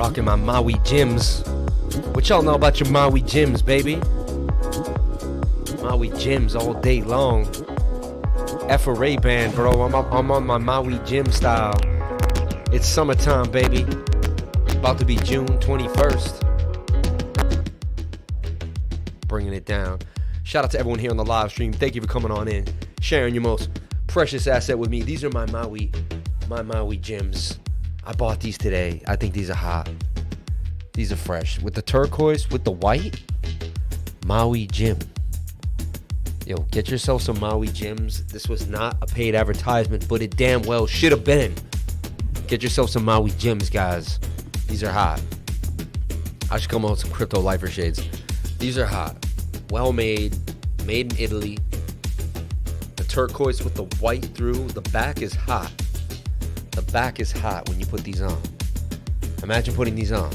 Rocking my Maui gems. What y'all know about your Maui gems, baby? Maui gems all day long. FRA band, bro. I'm on my Maui gem style. It's summertime, baby. About to be June 21st. Bringing it down. Shout out to everyone here on the live stream. Thank you for coming on in, sharing your most precious asset with me. These are my Maui gems. I bought these today. I think these are hot. These are fresh. With the turquoise, with the white, Maui gem. Yo, get yourself some Maui gems. This was not a paid advertisement, but it damn well should have been. Get yourself some Maui gems, guys. These are hot. I should come out with some crypto lifer shades. These are hot. Well made. Made in Italy. The turquoise with the white through. The back is hot. The back is hot when you put these on. Imagine putting these on.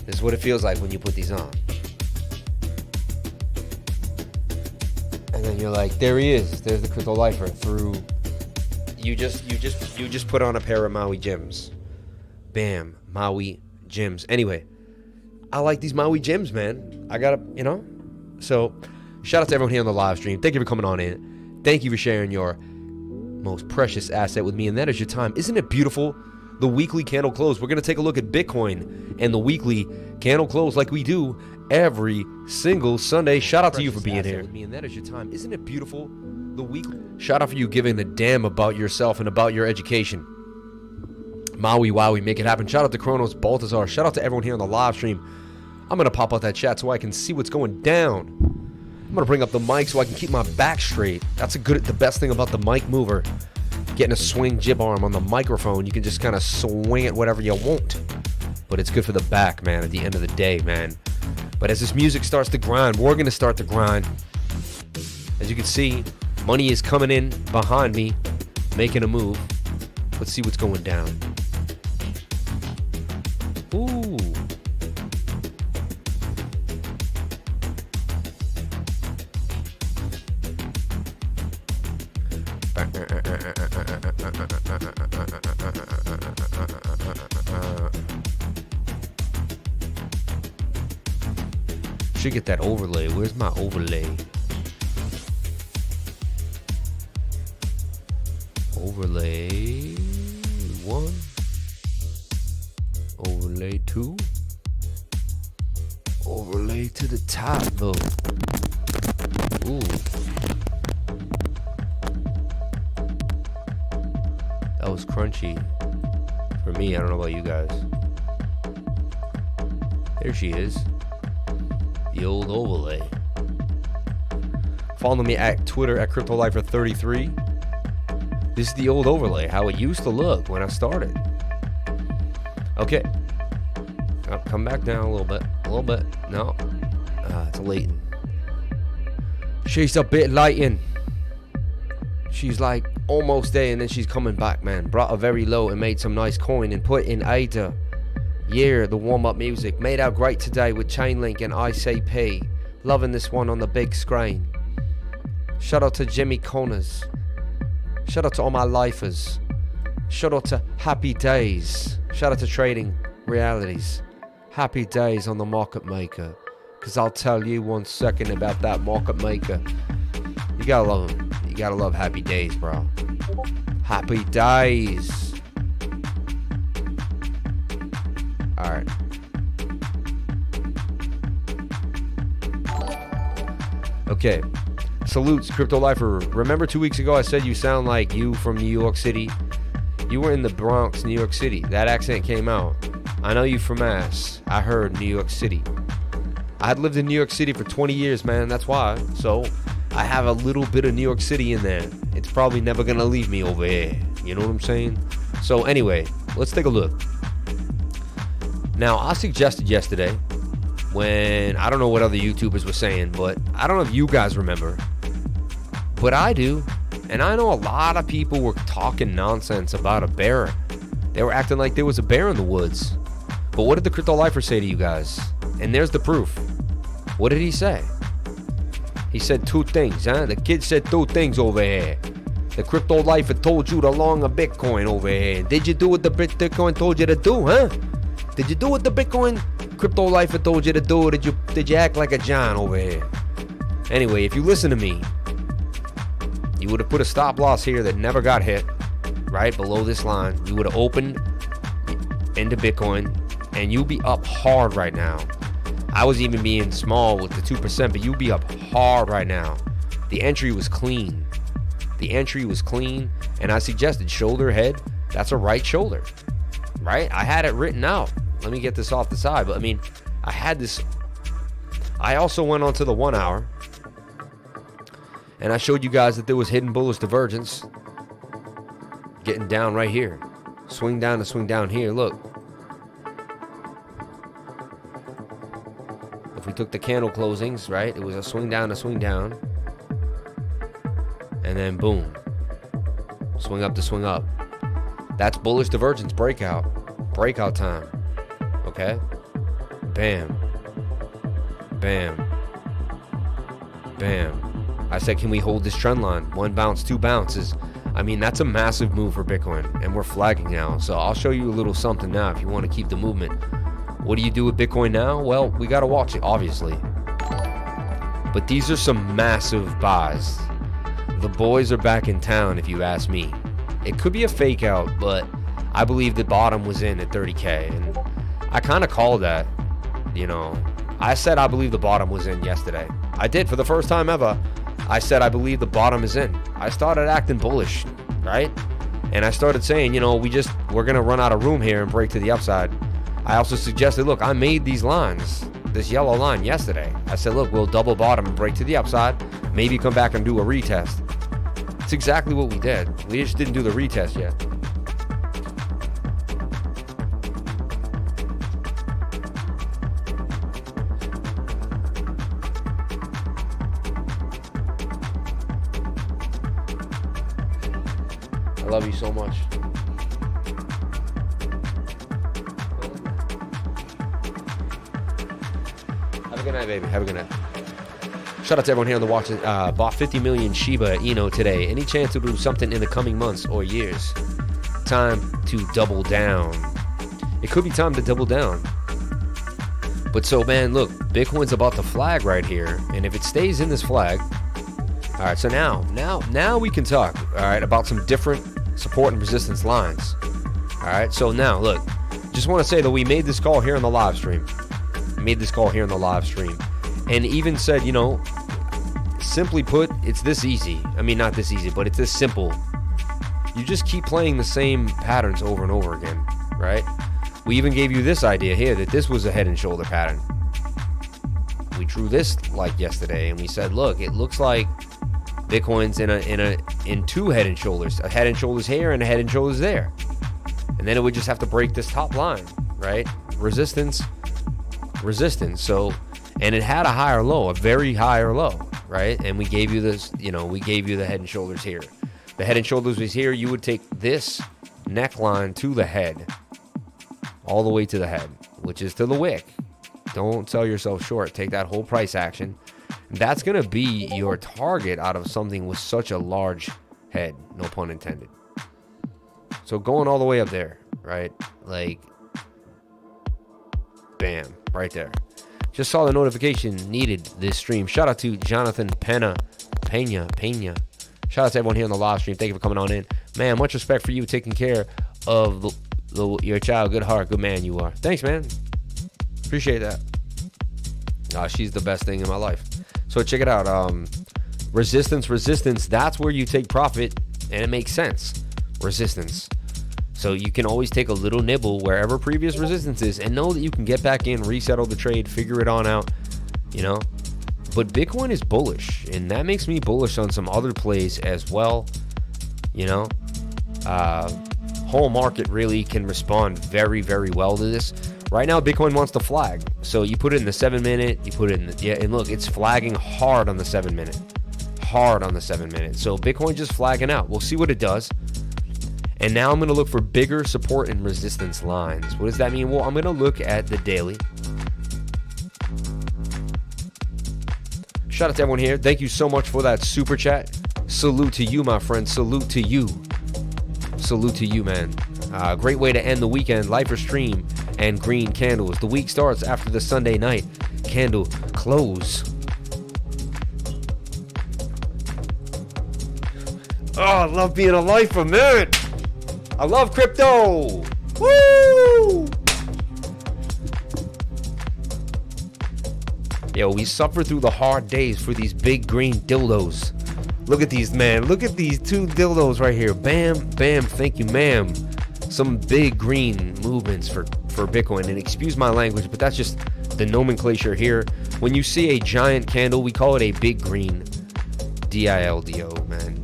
This is what it feels like when you put these on. And then you're like, there he is. There's the crypto lifer through. You just put on a pair of Maui gems. Bam, Maui gems. Anyway, I like these Maui gems, man. I gotta, So, shout out to everyone here on the live stream. Thank you for coming on in. Thank you for sharing your most precious asset with me, and that is your time. Isn't it beautiful? The weekly candle close. We're gonna take a look at Bitcoin and the weekly candle close like we do every single Sunday. Shout out to you for being here. With me, and that is your time. Isn't it beautiful? The weekly. Shout out for you giving a damn about yourself and about your education. Maui Wowie, make it happen. Shout out to Kronos Baltazar. Shout out to everyone here on the live stream. I'm gonna pop out that chat so I can see what's going down. I'm gonna bring up the mic so I can keep my back straight. That's the best thing about the mic mover. Getting a swing jib arm on the microphone, you can just kind of swing it whatever you want. But it's good for the back, man, at the end of the day, man. But as this music starts to grind, we're gonna start to grind. As you can see, money is coming in behind me, making a move. Let's see what's going down. Ooh. Should get that overlay. Where's my overlay? Overlay 1. Overlay 2. Overlay to the top though. Ooh. That was crunchy. For me, I don't know about you guys. There she is. The old overlay. Follow me at Twitter at CryptoLifer33. This is the old overlay, how it used to look when I started. Okay. Oh, come back down a little bit. A little bit. No. It's lighting. She's a bit lighting. She's like almost there and then she's coming back, man. Brought her very low and made some nice coin and put in ADA. Yeah, the warm-up music. Made out great today with Chainlink and ICP. Loving this one on the big screen. Shout out to Jimmy Connors. Shout out to all my lifers. Shout out to Happy Days. Shout out to Trading Realities. Happy Days on the Market Maker. Because I'll tell you 1 second about that Market Maker. You gotta love him. You gotta love Happy Days, bro. Happy Days. Alright. Okay. Salutes, Crypto Lifer. Remember 2 weeks ago I said you sound like you from New York City? You were in the Bronx, New York City. That accent came out. I know you from Mass. I heard New York City. I had lived in New York City for 20 years, man. That's why. So, I have a little bit of New York City in there. It's probably never gonna leave me over here. You know what I'm saying? So, anyway, let's take a look. Now, I suggested yesterday when, I don't know what other YouTubers were saying, but I don't know if you guys remember, but I do. And I know a lot of people were talking nonsense about a bear. They were acting like there was a bear in the woods. But what did the Crypto Lifer say to you guys? And there's the proof. What did he say? He said 2 things, huh? The kid said 2 things over here. The Crypto Lifer told you to long a Bitcoin over here. Did you do what the Bitcoin told you to do, huh? Did you do what the Bitcoin crypto lifer told you to do? Or did you act like a John over here? Anyway, if you listen to me, you would have put a stop loss here that never got hit, right below this line. You would have opened into Bitcoin, and you'll be up hard right now. I was even being small with the 2%, but you'll be up hard right now. The entry was clean. The entry was clean, and I suggested shoulder, head. That's a right shoulder, right? I had it written out. Let me get this off the side, but I mean, I had this. I also went on to the 1 hour, and I showed you guys that there was hidden bullish divergence getting down right here. Swing down to swing down here. Look. If we took the candle closings, right, it was a swing down to swing down. And then boom. Swing up to swing up. That's bullish divergence breakout. Breakout time. Okay? Bam. Bam. Bam. I said, can we hold this trend line? 1 bounce, 2 bounces. I mean, that's a massive move for Bitcoin. And we're flagging now. So I'll show you a little something now if you want to keep the movement. What do you do with Bitcoin now? Well, we got to watch it, obviously. But these are some massive buys. The boys are back in town, if you ask me. It could be a fake out, but I believe the bottom was in at 30K. And I kind of called that, you know. I said I believe the bottom was in yesterday. I did for the first time ever. I said I believe the bottom is in. I started acting bullish, right? And I started saying, you know, we're going to run out of room here and break to the upside. I also suggested, look, I made these lines, this yellow line yesterday. I said, look, we'll double bottom and break to the upside. Maybe come back and do a retest. It's exactly what we did. We just didn't do the retest yet. I love you so much. Have a good night, baby. Have a good night. Shout out to everyone here on the watch. Bought 50 million Shiba Inu today. Any chance to do something in the coming months or years? Time to double down. It could be time to double down. But so, man, look, Bitcoin's about to flag right here. And if it stays in this flag, all right, so now we can talk, all right, about some different support and resistance lines. All right, so now, look, just want to say that we made this call here on the live stream. And even said, you know, simply put, it's this easy. I mean, not this easy, but it's this simple. You just keep playing the same patterns over and over again, right? We even gave you this idea here that this was a head and shoulder pattern. We drew this like yesterday, and we said, look, it looks like Bitcoin's in 2 head and shoulders, a head and shoulders here and a head and shoulders there. And then it would just have to break this top line, right? Resistance. So, and it had a higher low, a very higher low, right? And we gave you this, you know, we gave you the head and shoulders here. The head and shoulders was here. You would take this neckline to the head, all the way to the head, which is to the wick. Don't sell yourself short. Take that whole price action. That's going to be your target out of something with such a large head, no pun intended. So going all the way up there, right? Like, bam, right there. Just saw the notification, needed this stream. Shout out to Jonathan Pena. Shout out to everyone here on the live stream. Thank you for coming on in. Man, much respect for you taking care of your child. Good heart, good man you are. Thanks, man. Appreciate that. She's the best thing in my life. So check it out. Resistance. That's where you take profit, and it makes sense. Resistance. So you can always take a little nibble wherever previous resistance is and know that you can get back in, resettle the trade, figure it on out, you know. But Bitcoin is bullish, and that makes me bullish on some other plays as well, you know. Whole market really can respond very, very well to this. Right now, Bitcoin wants to flag. So you put it in the 7-minute, you put it in the, yeah, and look, it's flagging hard on the 7-minute. So Bitcoin just flagging out. We'll see what it does. And now I'm going to look for bigger support and resistance lines. What does that mean? Well, I'm going to look at the daily. Shout out to everyone here. Thank you so much for that super chat. Salute to you, my friend. Salute to you, man. Great way to end the weekend. Life or stream. and green candles. The week starts after the Sunday night candle close. Oh, I love being a lifer, man. I love crypto. Woo! Yo, we suffer through the hard days for these big green dildos. Look at these, man. Look at these two dildos right here. Bam, bam, thank you, ma'am. Some big green movements for Bitcoin. And excuse my language, but that's just the nomenclature here. When you see a giant candle, we call it a big green. DILDO, man.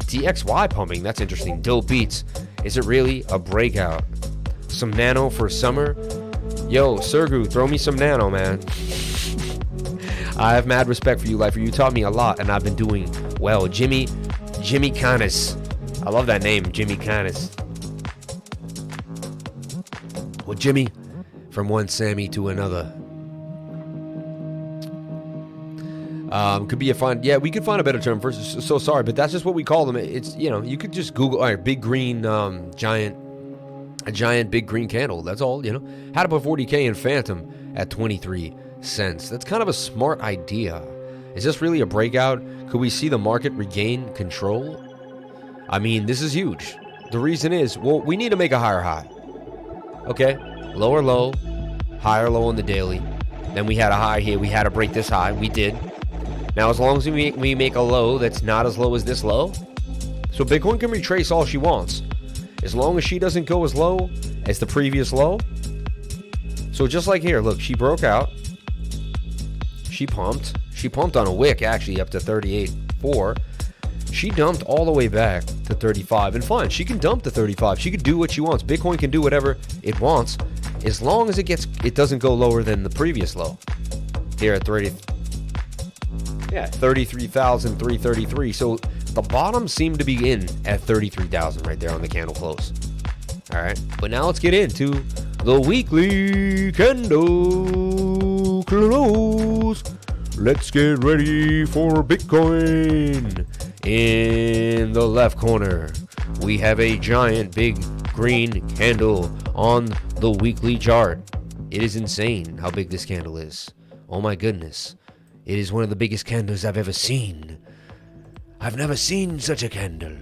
DXY pumping, that's interesting. Dill beats. Is it really a breakout? Some nano for summer? Yo, Sergu, throw me some nano, man. I have mad respect for you, lifer. You taught me a lot, and I've been doing well. Jimmy Canis. I love that name, Jimmy Canis. Well, Jimmy, from one Sammy to another. Could be a fun. Yeah, we could find a better term for. So sorry, but that's just what we call them. It's, you know, you could just Google, all right, big green, giant big green candle. That's all, you know. Had to put 40K in Phantom at 23 cents. That's kind of a smart idea. Is this really a breakout? Could we see the market regain control? I mean, this is huge. The reason is, well, we need to make a higher high. Okay, lower low, higher low on the daily. Then we had a high here. We had to break this high. We did. Now, as long as we make a low that's not as low as this low, so Bitcoin can retrace all she wants. As long as she doesn't go as low as the previous low. So just like here, look, she broke out. She pumped. She pumped on a wick, actually, up to 38.4. She dumped all the way back to 35. And fine, she can dump to 35. She can do what she wants. Bitcoin can do whatever it wants, as long as it doesn't go lower than the previous low. Here at 33,333. So the bottom seemed to be in at 33,000 right there on the candle close. All right, but now let's get into the weekly candle close. Let's get ready for Bitcoin. In the left corner, we have a giant big green candle on the weekly chart. It is insane how big this candle is. Oh my goodness. It is one of the biggest candles I've ever seen. I've never seen such a candle.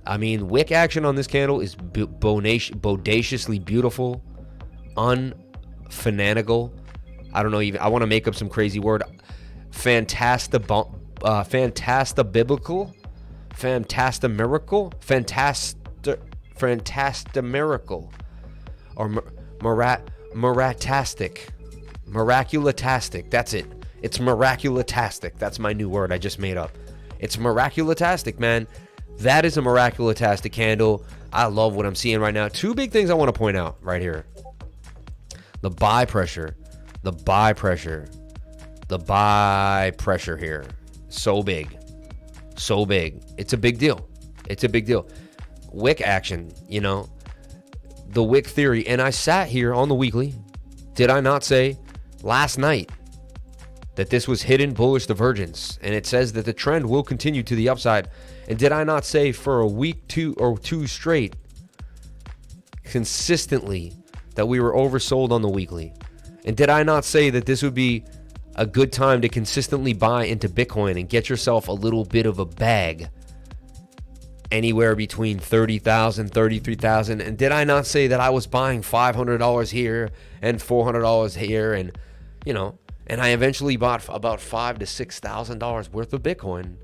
I mean, wick action on this candle is bodaciously beautiful, unfanatical. I don't know, even I want to make up some crazy word. Fantastamirical, or miraculotastic. That's it. It's miraculotastic. That's my new word I just made up. It's miraculotastic, man. That is a miraculotastic candle. I love what I'm seeing right now. Two big things I want to point out right here. The buy pressure here. So big. It's a big deal. Wick action, you know, the wick theory. And I sat here on the weekly. Did I not say last night that this was hidden bullish divergence, and it says that the trend will continue to the upside? And did I not say for a week two straight consistently that we were oversold on the weekly? And did I not say that this would be a good time to consistently buy into Bitcoin and get yourself a little bit of a bag anywhere between 30,000, 33,000? And did I not say that I was buying $500 here and $400 here, and, you know, and I eventually bought about $5,000 to $6,000 worth of Bitcoin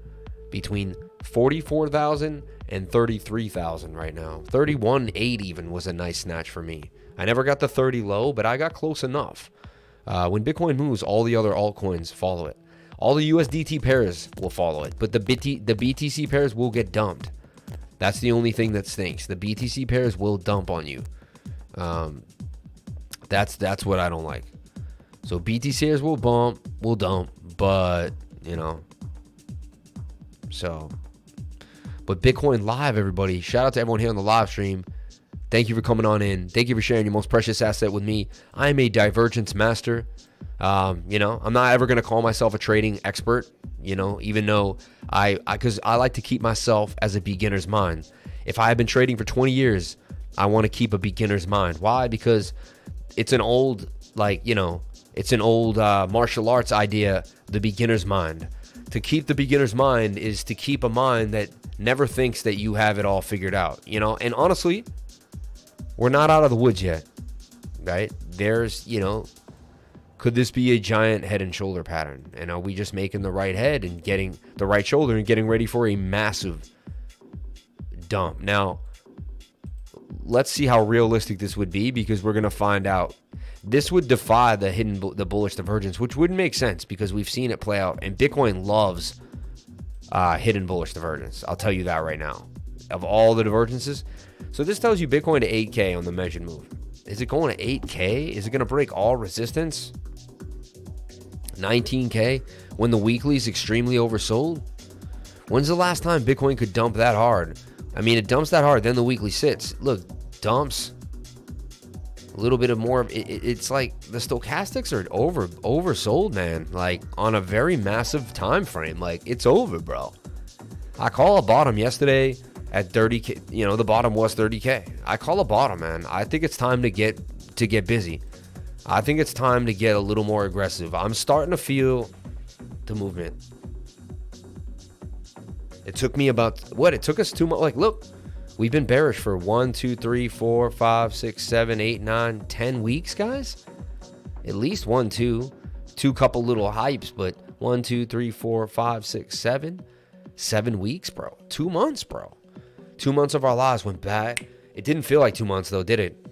between 44,000 and 33,000 right now. 31.8 even was a nice snatch for me. I never got the 30 low, but I got close enough. When Bitcoin moves, all the other altcoins follow it. All the USDT pairs will follow it, but the BTC pairs will get dumped. That's the only thing that stinks. The BTC pairs will dump on you. That's what I don't like. So BTCers will dump, but, you know. So, but Bitcoin Live, everybody. Shout out to everyone here on the live stream. Thank you for coming on in. Thank you for sharing your most precious asset with me. I am a divergence master. You know, I'm not ever going to call myself a trading expert, you know, even though because I like to keep myself as a beginner's mind. If I have been trading for 20 years, I want to keep a beginner's mind. Why? Because it's an old, like, you know, it's an old martial arts idea, the beginner's mind. To keep the beginner's mind is to keep a mind that never thinks that you have it all figured out, you know? And honestly, we're not out of the woods yet, right? There's, you know, could this be a giant head and shoulder pattern? And are we just making the right head and getting the right shoulder and getting ready for a massive dump? Now, let's see how realistic this would be, because we're going to find out. This would defy the bullish divergence, which wouldn't make sense because we've seen it play out. And Bitcoin loves hidden bullish divergence. I'll tell you that right now. Of all the divergences. So this tells you Bitcoin to 8K on the measured move. Is it going to 8K? Is it going to break all resistance? 19K when the weekly is extremely oversold? When's the last time Bitcoin could dump that hard? I mean, it dumps that hard, then the weekly sits. Look, dumps a little bit of more. It's like the stochastics are oversold, man. Like on a very massive time frame. Like it's over, bro. I call a bottom yesterday at 30K. You know, the bottom was 30K. I call a bottom, man. I think it's time to get busy. I think it's time to get a little more aggressive. I'm starting to feel the movement. It took me about what? It took us 2 months. Like, look, we've been bearish for 1, 2, 3, 4, 5, 6, 7, 8, 9, 10 weeks, guys. At least 1, 2 couple little hypes, but 1, 2, 3, 4, 5, 6, 7 weeks, bro. 2 months, bro. 2 months of our lives went bad. It didn't feel like 2 months though, did it?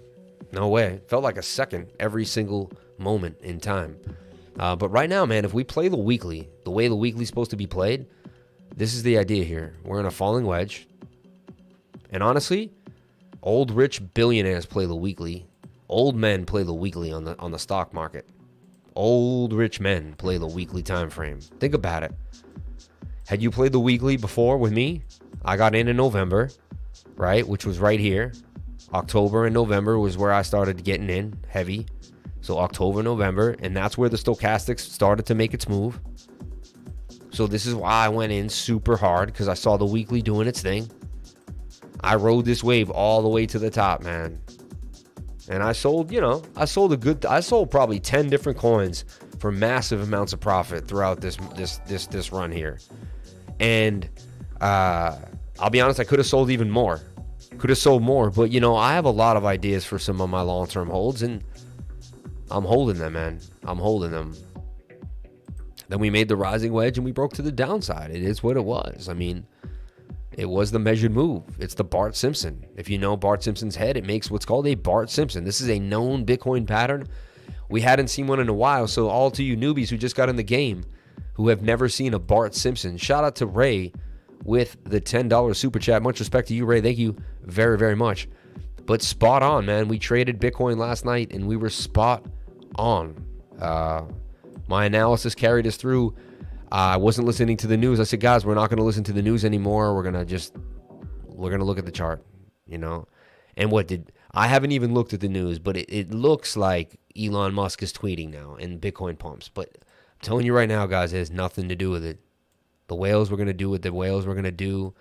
No way. It felt like a second every single moment in time. But right now, man, if we play the weekly, the way the weekly's supposed to be played, this is the idea here. We're in a falling wedge. And honestly, old rich billionaires play the weekly. Old men play the weekly on the stock market. Old rich men play the weekly time frame. Think about it. Had you played the weekly before with me? I got in November, right? Which was right here. October and November was where I started getting in heavy. So October, November, and that's where the stochastics started to make its move. So this is why I went in super hard, because I saw the weekly doing its thing. I rode this wave all the way to the top, man. And I sold, you know, I sold probably 10 different coins for massive amounts of profit throughout this run here. And I'll be honest, I could have sold even more. Could have sold more, but you know, I have a lot of ideas for some of my long-term holds, and I'm holding them, man. I'm holding them. Then we made the rising wedge and we broke to the downside. It is what it was. I mean, it was the measured move. It's the Bart Simpson. If you know Bart Simpson's head, it makes what's called a Bart Simpson. This is a known Bitcoin pattern. We hadn't seen one in a while, so all to you newbies who just got in the game, who have never seen a Bart Simpson, shout out to Ray with the $10 super chat. Much respect to you, Ray. Thank you very, very much. But spot on, man. We traded Bitcoin last night and we were spot on. My analysis carried us through. I wasn't listening to the news. I said, guys, we're not going to listen to the news anymore. We're going to look at the chart, you know. And I haven't even looked at the news, but it looks like Elon Musk is tweeting now and Bitcoin pumps. But I'm telling you right now, guys, it has nothing to do with it. The whales were going to do what the whales were going to do.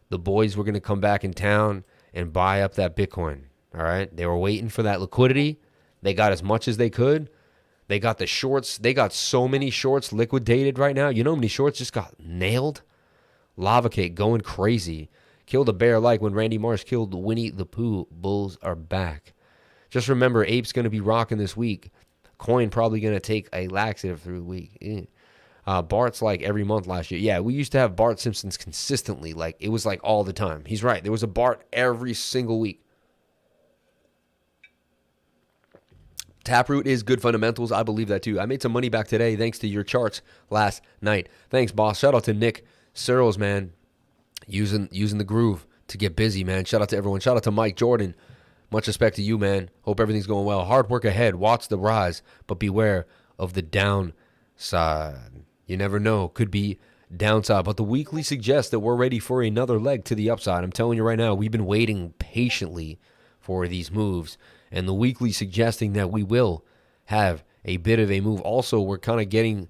The boys were going to come back in town and buy up that Bitcoin, all right? They were waiting for that liquidity. They got as much as they could. They got the shorts. They got so many shorts liquidated right now. You know how many shorts just got nailed? Lava Cake going crazy. Killed a bear like when Randy Marsh killed Winnie the Pooh. Bulls are back. Just remember, Ape's going to be rocking this week. Coin probably going to take a laxative through the week. Bart's like every month last year. Yeah, we used to have Bart Simpsons consistently. Like, it was like all the time. He's right. There was a Bart every single week. Taproot is good fundamentals. I believe that too. I made some money back today thanks to your charts last night. Thanks, boss. Shout out to Nick Searles, man. Using the groove to get busy, man. Shout out to everyone. Shout out to Mike Jordan. Much respect to you, man. Hope everything's going well. Hard work ahead. Watch the rise, but beware of the downside. You never know. Could be downside. But the weekly suggests that we're ready for another leg to the upside. I'm telling you right now, we've been waiting patiently for these moves. And the weekly suggesting that we will have a bit of a move. Also, we're kind of getting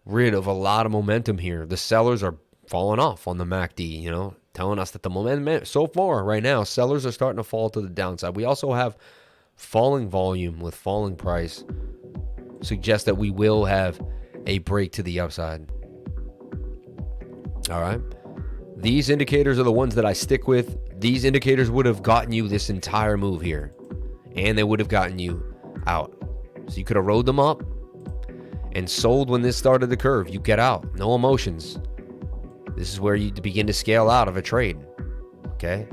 rid of a lot of momentum here. The sellers are falling off on the MACD, you know, telling us that the momentum so far right now, sellers are starting to fall to the downside. We also have falling volume with falling price suggests that we will have a break to the upside. All right. These indicators are the ones that I stick with. These indicators would have gotten you this entire move here, and they would have gotten you out. So you could have rode them up and sold when this started the curve. You get out. No emotions. This is where you begin to scale out of a trade. Okay.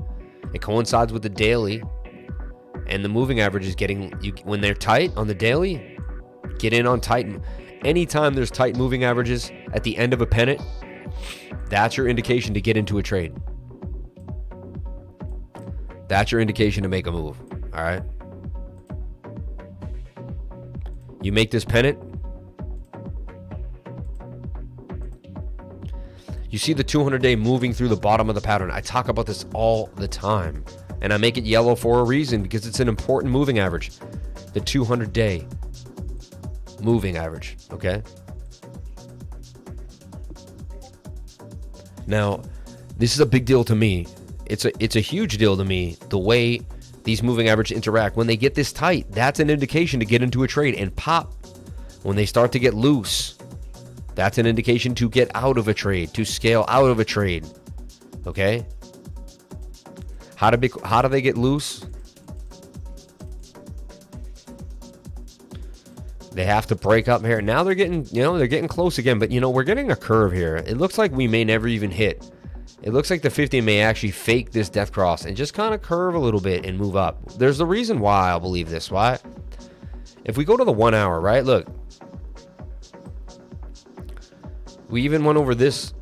It coincides with the daily, and the moving average is getting you when they're tight on the daily. Get in on tight. Anytime there's tight moving averages at the end of a pennant, that's your indication to get into a trade. That's your indication to make a move. All right. You make this pennant. You see the 200-day moving through the bottom of the pattern. I talk about this all the time, and I make it yellow for a reason, because it's an important moving average. The 200-day moving average, okay? Now, this is a big deal to me. It's a huge deal to me, the way these moving averages interact. When they get this tight, that's an indication to get into a trade and pop. When they start to get loose, that's an indication to get out of a trade, to scale out of a trade. Okay? How do they get loose? They have to break up here. Now they're getting, they're getting close again, but we're getting a curve here. It looks like we may never even hit. It looks like the 50 may actually fake this death cross and just kind of curve a little bit and move up. There's a reason why I believe this. Why? If we go to the 1 hour, right? Look. We even went over this.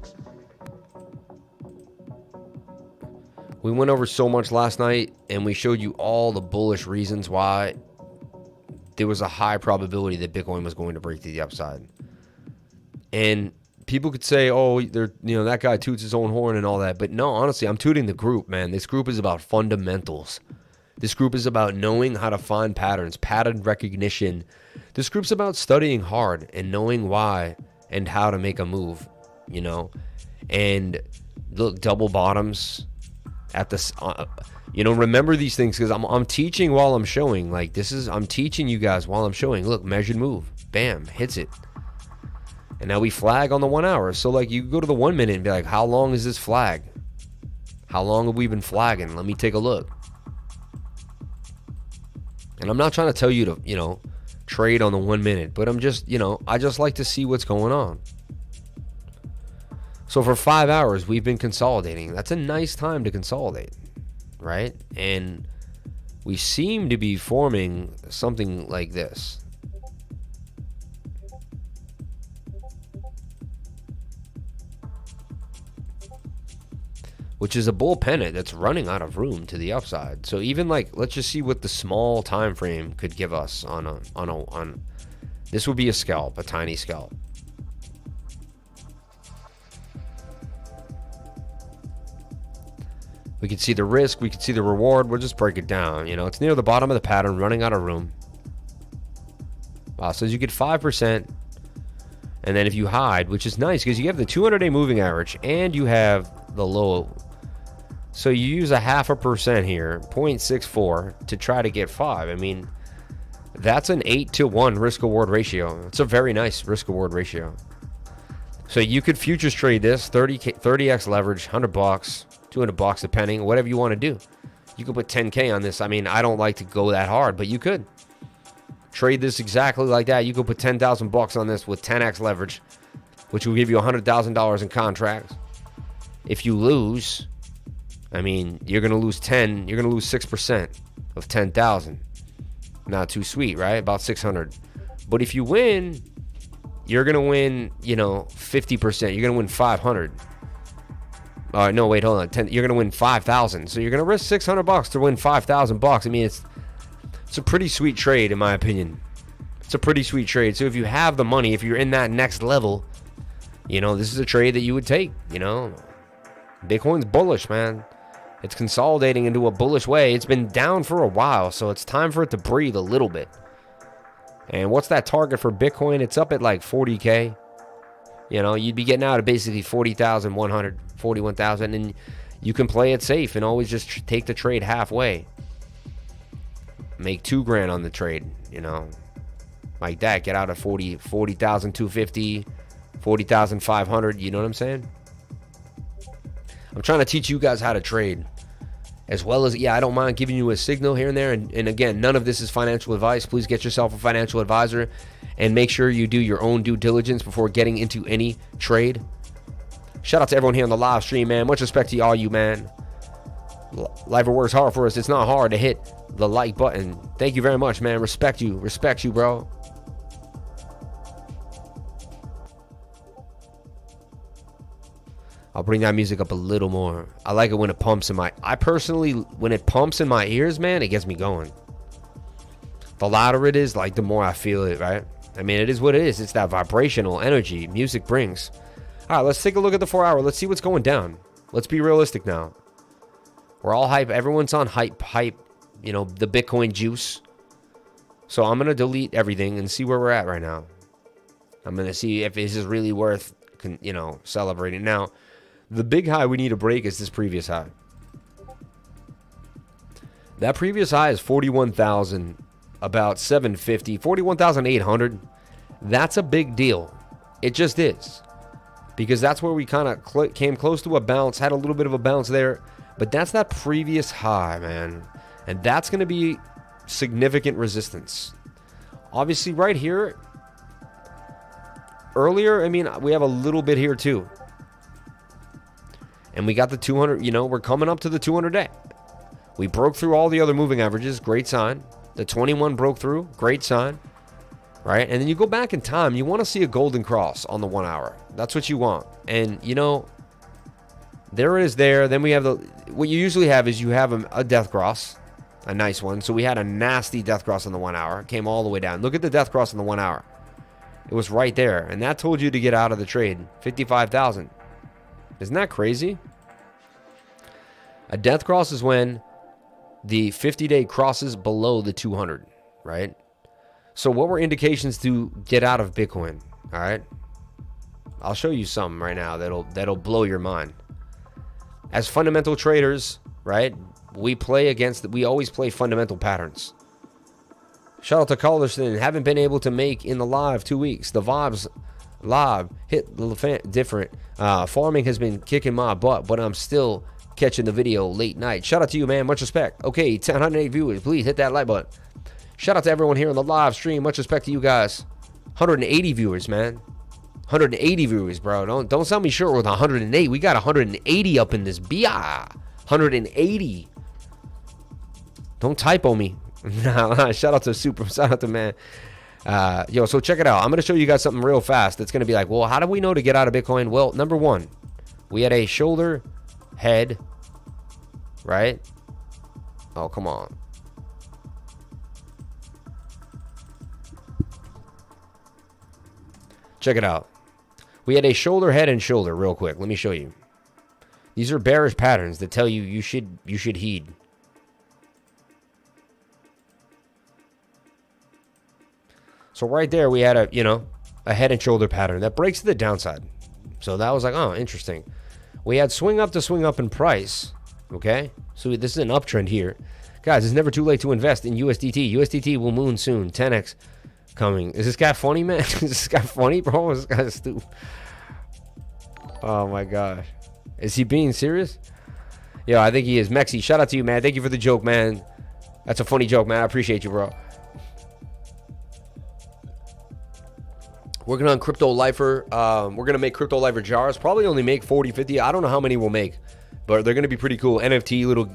We went over so much last night, and we showed you all the bullish reasons why there was a high probability that Bitcoin was going to break to the upside. And people could say, oh, that guy toots his own horn and all that. But no, honestly, I'm tooting the group, man. This group is about fundamentals. This group is about knowing how to find patterns, pattern recognition. This group's about studying hard and knowing why and how to make a move, And look, double bottoms at this, remember these things, because I'm teaching while I'm showing. Like, I'm teaching you guys while I'm showing. Look, measured move, bam, hits it. And now we flag on the 1 hour. So like, you go to the 1 minute and be like, how long is this flag? How long have we been flagging? Let me take a look. And I'm not trying to tell you to, trade on the 1 minute, but I'm just, I just like to see what's going on. So for 5 hours, we've been consolidating. That's a nice time to consolidate, right? And we seem to be forming something like this. Which is a bull pennant that's running out of room to the upside. So even like, let's just see what the small time frame could give us on this would be a scalp, a tiny scalp. We can see the risk, we can see the reward. We'll just break it down. It's near the bottom of the pattern, running out of room. Wow, so you get 5%. And then if you hide, which is nice because you have the 200-day moving average and you have the low. So you use a 0.5% here, 0.64, to try to get 5. I mean, that's an 8-to-1 risk-reward ratio. It's a very nice risk-reward ratio. So you could futures trade this, 30x leverage, $100, $200, depending, whatever you want to do. You could put 10K on this. I mean, I don't like to go that hard, but you could trade this exactly like that. You could put $10,000 on this with 10x leverage, which will give you $100,000 in contracts. If you lose, I mean, you're going to lose 10, you're going to lose 6% of 10,000. Not too sweet, right? About 600. But if you win, you're going to win, 50%. You're going to win 500. No, wait, hold on. You're going to win 5,000. So you're going to risk $600 to win 5,000 bucks. I mean, it's a pretty sweet trade, in my opinion. It's a pretty sweet trade. So if you have the money, if you're in that next level, this is a trade that you would take, Bitcoin's bullish, man. It's consolidating into a bullish way. It's been down for a while, so it's time for it to breathe a little bit. And what's that target for Bitcoin? It's up at like 40K. You'd be getting out at basically 40,100, 41,000, and you can play it safe and always just take the trade halfway. Make 2 grand on the trade, you know, like that. Get out of 40,250, 40,500. You know what I'm saying? I'm trying to teach you guys how to trade, as well as, yeah, I don't mind giving you a signal here and there. And again, none of this is financial advice. Please get yourself a financial advisor and make sure you do your own due diligence before getting into any trade. Shout out to everyone here on the live stream, man. Much respect to all you, man. Lifer works hard for us. It's not hard to hit the like button. Thank you very much, man. Respect you, bro. I'll bring that music up a little more. I like it when it pumps in my... I personally, when it pumps in my ears, man, it gets me going. The louder it is, like, the more I feel it, right? I mean, it is what it is. It's that vibrational energy music brings. All right, let's take a look at the 4 hour. Let's see what's going down. Let's be realistic now. We're all hype. Everyone's on hype, you know, the Bitcoin juice. So I'm going to delete everything and see where we're at right now. I'm going to see if this is really worth, you know, celebrating. Now, the big high we need to break is this previous high. That previous high is 41,000, about 750, 41,800. That's a big deal. It just is. Because that's where we kind of came close to a bounce, had a little bit of a bounce there. But that's that previous high, man. And that's going to be significant resistance. Obviously, right here, earlier, I mean, we have a little bit here too. And we got the 200, you know, we're coming up to the 200 day. We broke through all the other moving averages, great sign. The 21 broke through, great sign. Right? And then you go back in time, you want to see a golden cross on the 1 hour. That's what you want. And, you know, there it is there. Then we have what you usually have is you have a death cross, a nice one. So we had a nasty death cross on the 1 hour. Came all the way down. Look at the death cross on the 1 hour. It was right there. And that told you to get out of the trade. 55,000. Isn't that crazy? A death cross is when the 50-day crosses below the 200, right? So what were indications to get out of Bitcoin? All right. I'll show you some right now that'll blow your mind. As fundamental traders, right? We always play fundamental patterns. Shout out to Calderston. Haven't been able to make in the live 2 weeks. The vibes live hit different. Farming has been kicking my butt, but I'm still catching the video late night. Shout out to you, man. Much respect. Okay, 108 viewers. Please hit that like button. Shout out to everyone here on the live stream. Much respect to you guys. 180 viewers, man. 180 viewers, bro. Don't sell me short with 108. We got 180 up in this BI. 180. Don't typo me. Shout out to Super. Shout out to man. Yo, so check it out. I'm going to show you guys something real fast. That's going to be like, well, how do we know to get out of Bitcoin? Well, number one, we had a shoulder, head, right? Oh, come on. Check it out. We had a shoulder, head, and shoulder real quick. Let me show you. These are bearish patterns that tell you you should heed. So right there we had a head and shoulder pattern that breaks to the downside. So that was like, oh, interesting. We had swing up to swing up in price. Okay? So this is an uptrend here. Guys, it's never too late to invest in USDT. USDT will moon soon. 10x coming. Is this guy funny, man? Is this guy funny, bro? This guy's stupid. Oh my gosh. Is he being serious? Yeah, I think he is. Mexi, shout out to you, man. Thank you for the joke, man. That's a funny joke, man. I appreciate you, bro. Working on Crypto Lifer. We're going to make Crypto Lifer jars. Probably only make 40, 50. I don't know how many we'll make, but they're going to be pretty cool. NFT, little,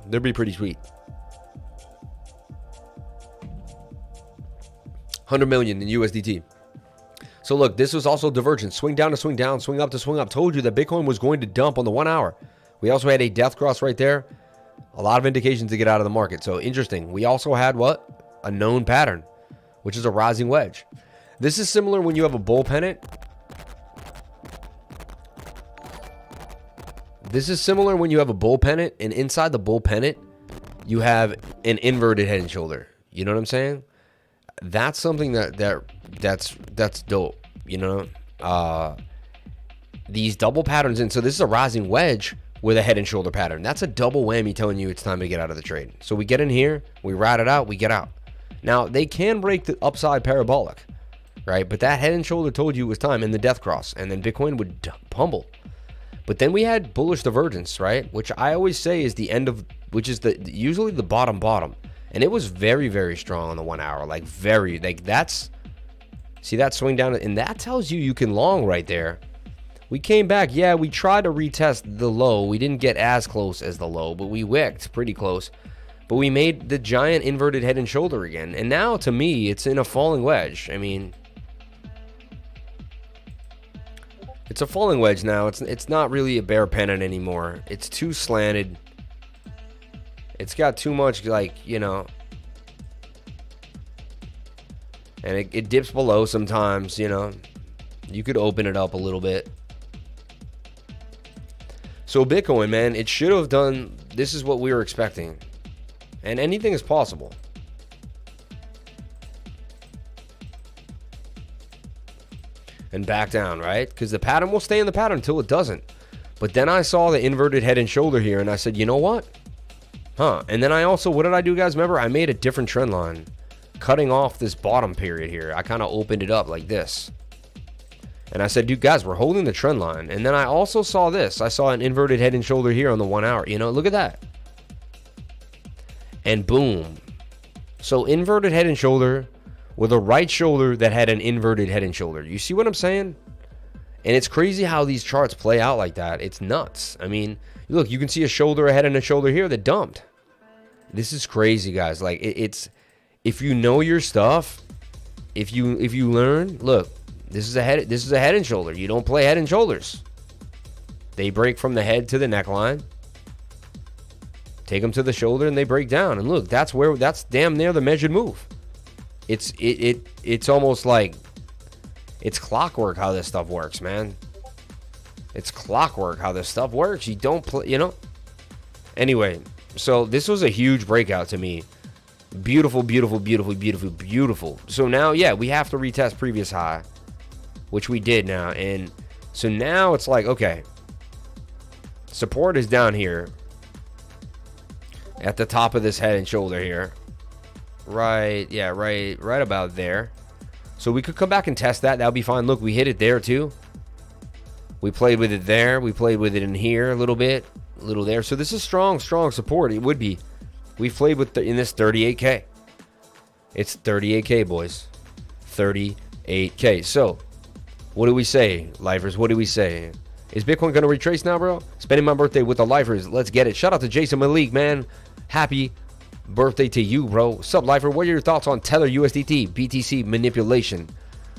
they'll be pretty sweet. 100 million in USDT. So look, this was also divergence. Swing down to swing down, swing up to swing up. Told you that Bitcoin was going to dump on the 1 hour. We also had a death cross right there. A lot of indications to get out of the market. So interesting. We also had what? A known pattern, which is a rising wedge. This is similar when you have a bull pennant. This is similar when you have a bull pennant, and inside the bull pennant, you have an inverted head and shoulder. You know what I'm saying? That's something that's dope. These double patterns, and so this is a rising wedge with a head and shoulder pattern. That's a double whammy telling you it's time to get out of the trade. So we get in here, we ride it out, we get out. Now, they can break the upside parabolic, right? But that head and shoulder told you it was time in the death cross, and then Bitcoin would humble. But then we had bullish divergence, right? Which I always say is the end of, which is usually the bottom. And it was very, very strong on the 1 hour. Like that's, see that swing down, and that tells you can long right there. We came back, yeah, we tried to retest the low. We didn't get as close as the low, but we wicked pretty close. But we made the giant inverted head and shoulder again. And now, to me, it's in a falling wedge. I mean, it's a falling wedge now. It's not really a bear pennant anymore. It's too slanted. It's got too much, like, you know. And it dips below sometimes, you know. You could open it up a little bit. So Bitcoin, man, it should have done, this is what we were expecting. And anything is possible. And back down, right? Because the pattern will stay in the pattern until it doesn't. But then I saw the inverted head and shoulder here, and I said, you know what? And then I also, what did I do, guys? Remember, I made a different trend line, cutting off this bottom period here. I kind of opened it up like this. And I said, dude, guys, we're holding the trend line. And then I also saw this. I saw an inverted head and shoulder here on the 1 hour. You know, look at that. And boom. So inverted head and shoulder with a right shoulder that had an inverted head and shoulder. You see what I'm saying? And it's crazy how these charts play out like that. It's nuts. I mean, look, you can see a shoulder, a head, and a shoulder here that dumped. This is crazy, guys. Like, it's, if you know your stuff, if you learn, look, this is a head and shoulder. You don't play head and shoulders. They break from the head to the neckline. Take them to the shoulder and they break down. And look, that's damn near the measured move. It's almost like it's clockwork how this stuff works, man. It's clockwork how this stuff works. You don't play, you know. Anyway, so this was a huge breakout to me. Beautiful, beautiful, beautiful, beautiful, beautiful. So now, yeah, we have to retest previous high, which we did now. And so now it's like, okay, support is down here at the top of this head and shoulder here. Right, yeah, right about there. So we could come back and test that. That'll be fine. Look, we hit it there too. We played with it there. We played with it in here a little bit, a little there. So this is strong support. It would be. We played with in this 38K. It's 38K, boys. 38K. So what do we say, lifers? What do we say? Is Bitcoin going to retrace now, bro? Spending my birthday with the lifers. Let's get it. Shout out to Jason Malik, man. Happy birthday to you, bro. What's up, lifer? What are your thoughts on Tether USDT BTC manipulation?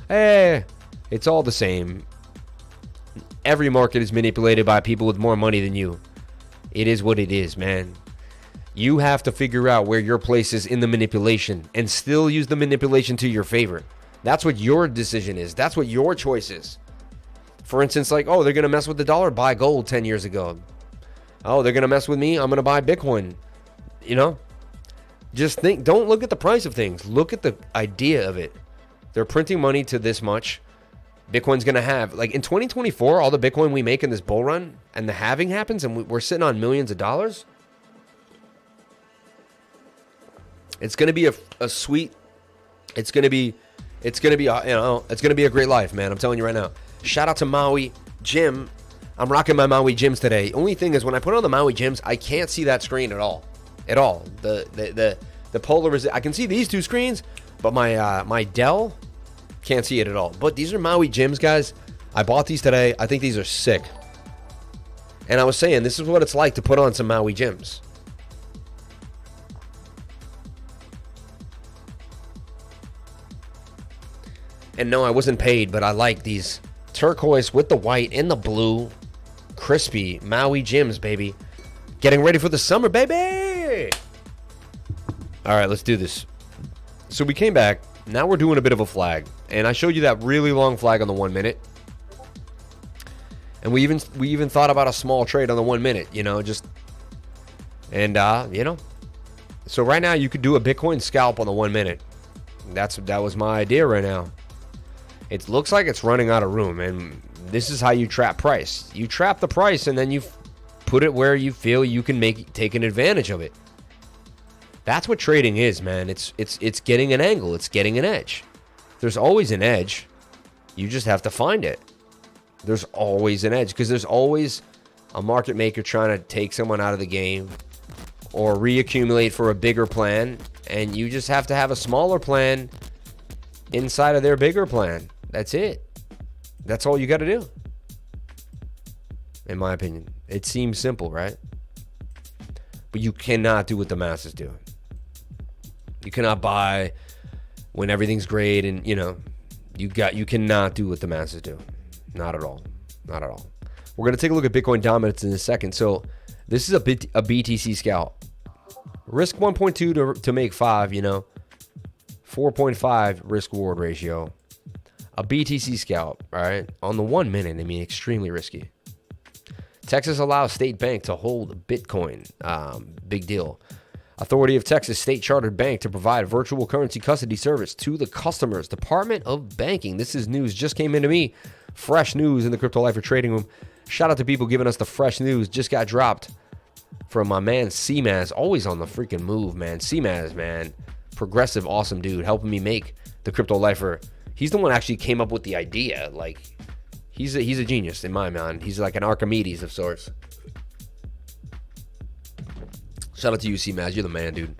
It's all the same. Every market is manipulated by people with more money than you. It is what it is, man. You have to figure out where your place is in the manipulation and still use the manipulation to your favor. That's what your decision is. That's what your choice is. For instance, like, oh, they're going to mess with the dollar, buy gold 10 years ago. Oh, they're going to mess with me, I'm going to buy Bitcoin. You know? Just think, don't look at the price of things. Look at the idea of it. They're printing money to this much. Bitcoin's going to have, like in 2024, all the Bitcoin we make in this bull run and the halving happens and we're sitting on millions of dollars. It's going to be a sweet, it's going to be a great life, man. I'm telling you right now. Shout out to Maui Gym. I'm rocking my Maui Gyms today. Only thing is when I put on the Maui Gyms, I can't see that screen at all. The polarization, I can see these two screens, but my Dell can't see it at all. But these are Maui Gyms, guys. I bought these today. I think these are sick. And I was saying, this is what it's like to put on some Maui Gyms. And no, I wasn't paid, but I like these turquoise with the white and the blue, crispy Maui Gyms, baby. Getting ready for the summer, baby. All right, let's do this. So we came back. Now we're doing a bit of a flag. And I showed you that really long flag on the 1 minute. And we even thought about a small trade on the 1 minute, you know, just, and you know. So right now you could do a Bitcoin scalp on the 1 minute. That was my idea right now. It looks like it's running out of room, and this is how you trap price. You trap the price, and then you put it where you feel you can take an advantage of it. That's what trading is, man. It's getting an angle. It's getting an edge. There's always an edge. You just have to find it. There's always an edge because there's always a market maker trying to take someone out of the game or reaccumulate for a bigger plan, and you just have to have a smaller plan inside of their bigger plan. That's it. That's all you got to do. In my opinion. It seems simple, right? But you cannot do what the masses do. You cannot buy when everything's great, and you cannot do what the masses do. Not at all. Not at all. We're going to take a look at Bitcoin dominance in a second. So this is a BTC scalp. Risk 1.2 to make 5, 4.5 risk reward ratio. A BTC scalp, all right? On the 1 minute, extremely risky. Texas allows state bank to hold Bitcoin. Big deal. Authority of Texas state chartered bank to provide virtual currency custody service to the customers. Department of Banking. This is news. Just came into me. Fresh news in the Crypto Lifer trading room. Shout out to people giving us the fresh news. Just got dropped from my man CMAS. Always on the freaking move, man. CMAS, man. Progressive, awesome dude. Helping me make the Crypto Lifer. He's the one actually came up with the idea. Like, he's a genius in my mind. He's like an Archimedes of sorts. Shout out to you, CMAS. You're the man, dude.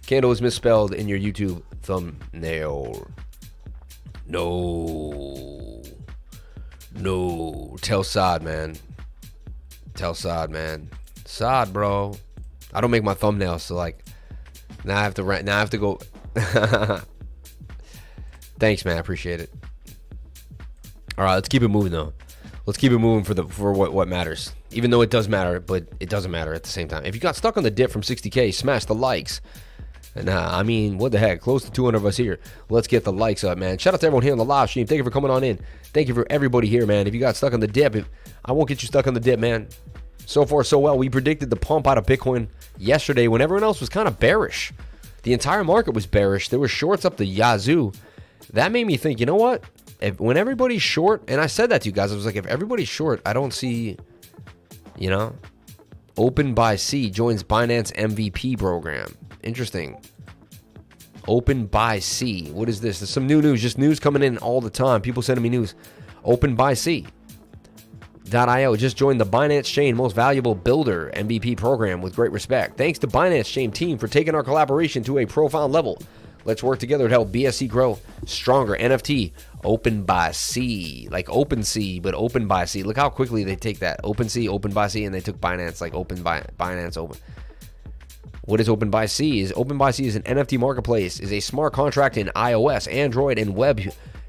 Candle is misspelled in your YouTube thumbnail. No. Tell Sod, man. Tell Sod, man. Sod, bro. I don't make my thumbnails, so now I have to go. Thanks, man. I appreciate it. All right, let's keep it moving though. Let's keep it moving for what matters. Even though it does matter, but it doesn't matter at the same time. If you got stuck on the dip from 60K, smash the likes. And what the heck? Close to 200 of us here. Let's get the likes up, man. Shout out to everyone here on the live stream. Thank you for coming on in. Thank you for everybody here, man. If you got stuck on the dip, I won't get you stuck on the dip, man. So far, so well. We predicted the pump out of Bitcoin yesterday when everyone else was kind of bearish. The entire market was bearish. There were shorts up the yazoo. That made me think, you know what? When everybody's short, and I said that to you guys, I was like, if everybody's short, I don't see, OpenBiSea joins Binance MVP program. Interesting. OpenBiSea. What is this? There's some new news. Just news coming in all the time. People sending me news. OpenBiSea.io just joined the Binance Chain Most Valuable Builder MVP program with great respect. Thanks to Binance Chain team for taking our collaboration to a profound level. Let's work together to help BSC grow stronger. NFT, OpenBiSea, like OpenSea, but OpenBiSea. Look how quickly they take that. OpenSea, OpenBiSea, and they took Binance, like Binance Open. What is OpenBiSea? OpenBiSea is an NFT marketplace, is a smart contract in iOS, Android, and web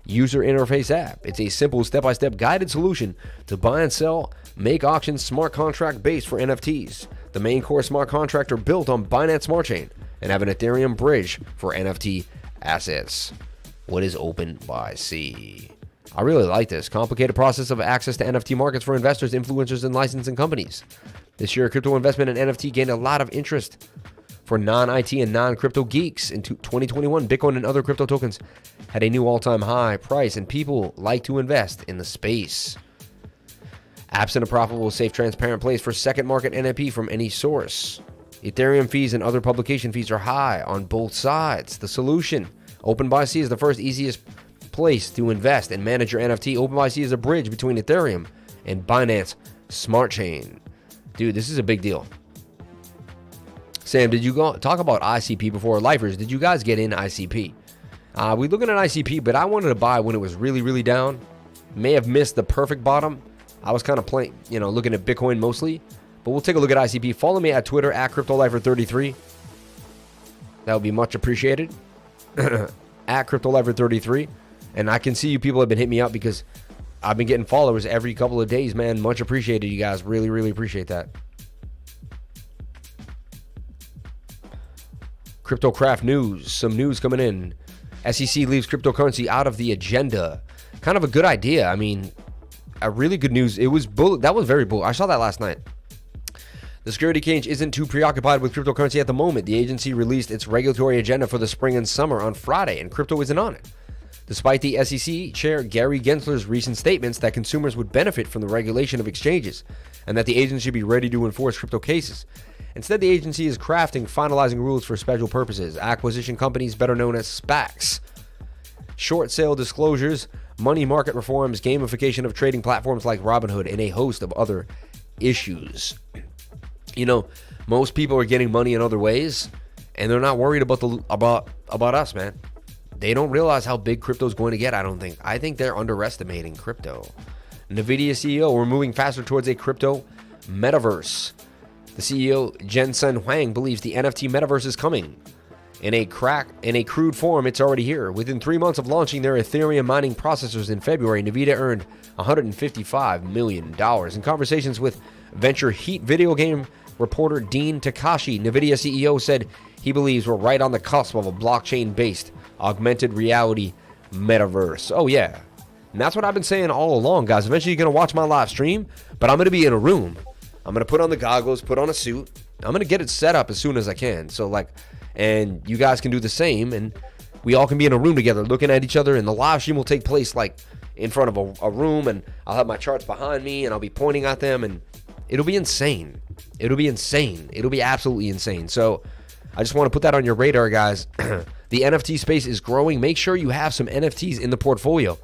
user interface app. It's a simple step-by-step guided solution to buy and sell, make auctions smart contract based for NFTs. The main core smart contract are built on Binance Smart Chain and have an Ethereum bridge for NFT assets. What is OpenBiSea? I really like this. Complicated process of access to NFT markets for investors, influencers, and licensing companies. This year, crypto investment in NFT gained a lot of interest for non-IT and non-crypto geeks. In 2021, Bitcoin and other crypto tokens had a new all-time high price, and people like to invest in the space. Absent a profitable, safe, transparent place for second market NFT from any source. Ethereum fees and other publication fees are high on both sides. The solution: OpenBiSea is the first easiest place to invest and manage your NFT. OpenBiSea is a bridge between Ethereum and Binance Smart Chain. Dude, this is a big deal. Sam, did you talk about ICP before? Lifers, did you guys get in ICP? We're looking at ICP, but I wanted to buy when it was really, really down. May have missed the perfect bottom. I was kind of playing, looking at Bitcoin mostly. But we'll take a look at ICP. Follow me at Twitter at CryptoLifer33. That would be much appreciated. At CryptoLifer33. And I can see you people have been hitting me up because I've been getting followers every couple of days, man. Much appreciated, you guys. Really, really appreciate that. Cryptocraft news. Some news coming in. SEC leaves cryptocurrency out of the agenda. Kind of a good idea. A really good news. It was bull. That was very bull. I saw that last night. The security exchange isn't too preoccupied with cryptocurrency at the moment. The agency released its regulatory agenda for the spring and summer on Friday, and crypto isn't on it. Despite the SEC Chair Gary Gensler's recent statements that consumers would benefit from the regulation of exchanges, and that the agency should be ready to enforce crypto cases. Instead, the agency is finalizing rules for special purposes, acquisition companies better known as SPACs, short sale disclosures, money market reforms, gamification of trading platforms like Robinhood, and a host of other issues. You know, most people are getting money in other ways, and they're not worried about us, man. They don't realize how big crypto is going to get, I don't think. I think they're underestimating crypto. NVIDIA CEO, we're moving faster towards a crypto metaverse. The CEO, Jensen Huang, believes the NFT metaverse is coming. In a crude form, it's already here. Within 3 months of launching their Ethereum mining processors in February, NVIDIA earned $155 million. In conversations with Venture Heat video game reporter Dean Takashi, NVIDIA CEO said he believes we're right on the cusp of a blockchain-based augmented reality metaverse. Oh, yeah. And that's what I've been saying all along, guys. Eventually, you're going to watch my live stream, but I'm going to be in a room. I'm going to put on the goggles, put on a suit. I'm going to get it set up as soon as I can. So, like, and you guys can do the same, and we all can be in a room together looking at each other, and the live stream will take place, like, in front of a room, and I'll have my charts behind me, and I'll be pointing at them, and it'll be insane. It'll be insane. It'll be absolutely insane. So, I just want to put that on your radar, guys. The NFT space is growing. Make sure you have some NFTs in the portfolio.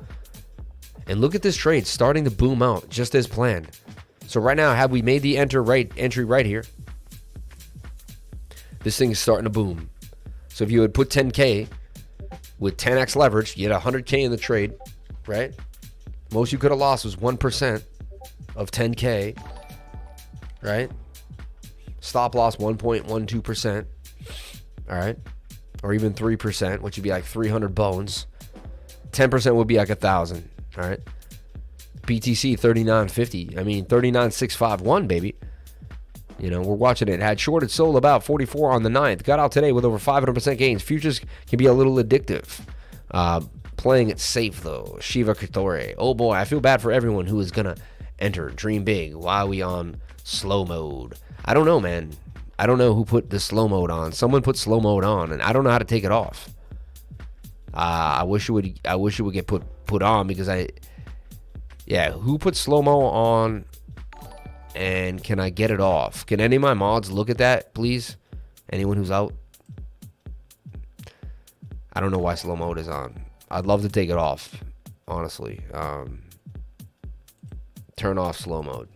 And look at this trade starting to boom out just as planned. So right now, have we made the entry right here? This thing is starting to boom. So if you would put 10K with 10x leverage, you get 100K in the trade, right? Most you could have lost was 1% of 10K, right? Stop loss 1.12%, all right? Or even 3%, which would be like 300 bones. 10% would be like 1,000, all right? BTC 39.50. I mean 39.651, baby. You know, we're watching it. Had shorted sold about 44 on the 9th. Got out today with over 500% gains. Futures can be a little addictive. Playing it safe though. Shiva Katori. Oh boy, I feel bad for everyone who is gonna enter. Dream big. Why are we on slow mode? I don't know, man. I don't know who put the slow mode on. Someone put slow mode on, and I don't know how to take it off. I wish it would get put on because who put slow-mo on, and can I get it off? Can any of my mods look at that, please? Anyone who's out? I don't know why slow mode is on. I'd love to take it off, honestly. Turn off slow mode.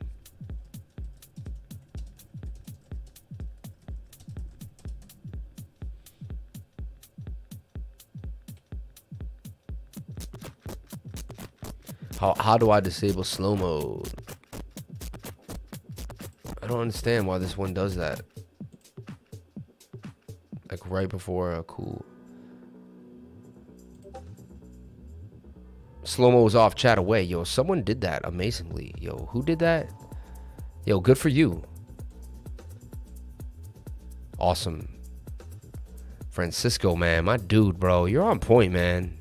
How do I disable slow mode? I don't understand why this one does that. Like right before cool. Slow mo was off, chat away. Yo, someone did that amazingly. Yo, who did that? Yo, good for you. Awesome. Francisco, man, my dude, bro. You're on point, man.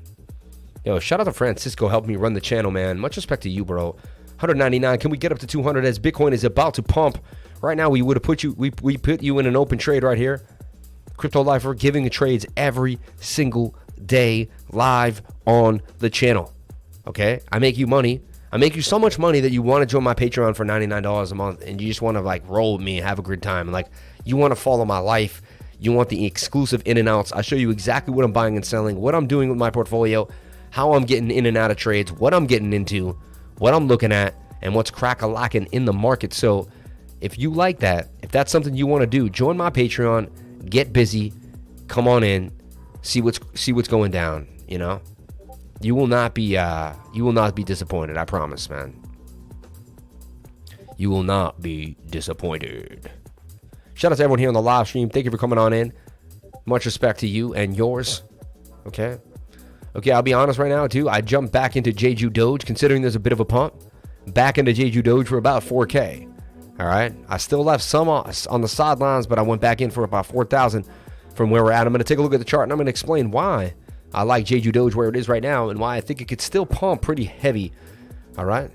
Yo, shout out to Francisco, helping me run the channel, man. Much respect to you, bro. 199. Can we get up to 200 as Bitcoin is about to pump? Right now, we would have put you. We put you in an open trade right here. Crypto.Life, we're giving trades every single day live on the channel. Okay, I make you money. I make you so much money that you want to join my Patreon for $99 a month, and you just want to like roll with me and have a good time. And like you want to follow my life. You want the exclusive in and outs. I show you exactly what I'm buying and selling, what I'm doing with my portfolio, how I'm getting in and out of trades, what I'm getting into, what I'm looking at, and what's crack-a-lacking in the market. So if you like that, if that's something you want to do, join my Patreon, get busy, come on in, see what's going down, you know? You will not be disappointed, I promise, man. You will not be disappointed. Shout out to everyone here on the live stream. Thank you for coming on in. Much respect to you and yours. Okay, I'll be honest right now, too. I jumped back into JEJUDOGE, considering there's a bit of a pump. Back into JEJUDOGE for about 4K. All right? I still left some on the sidelines, but I went back in for about 4,000 from where we're at. I'm going to take a look at the chart, and I'm going to explain why I like JEJUDOGE where it is right now and why I think it could still pump pretty heavy. All right?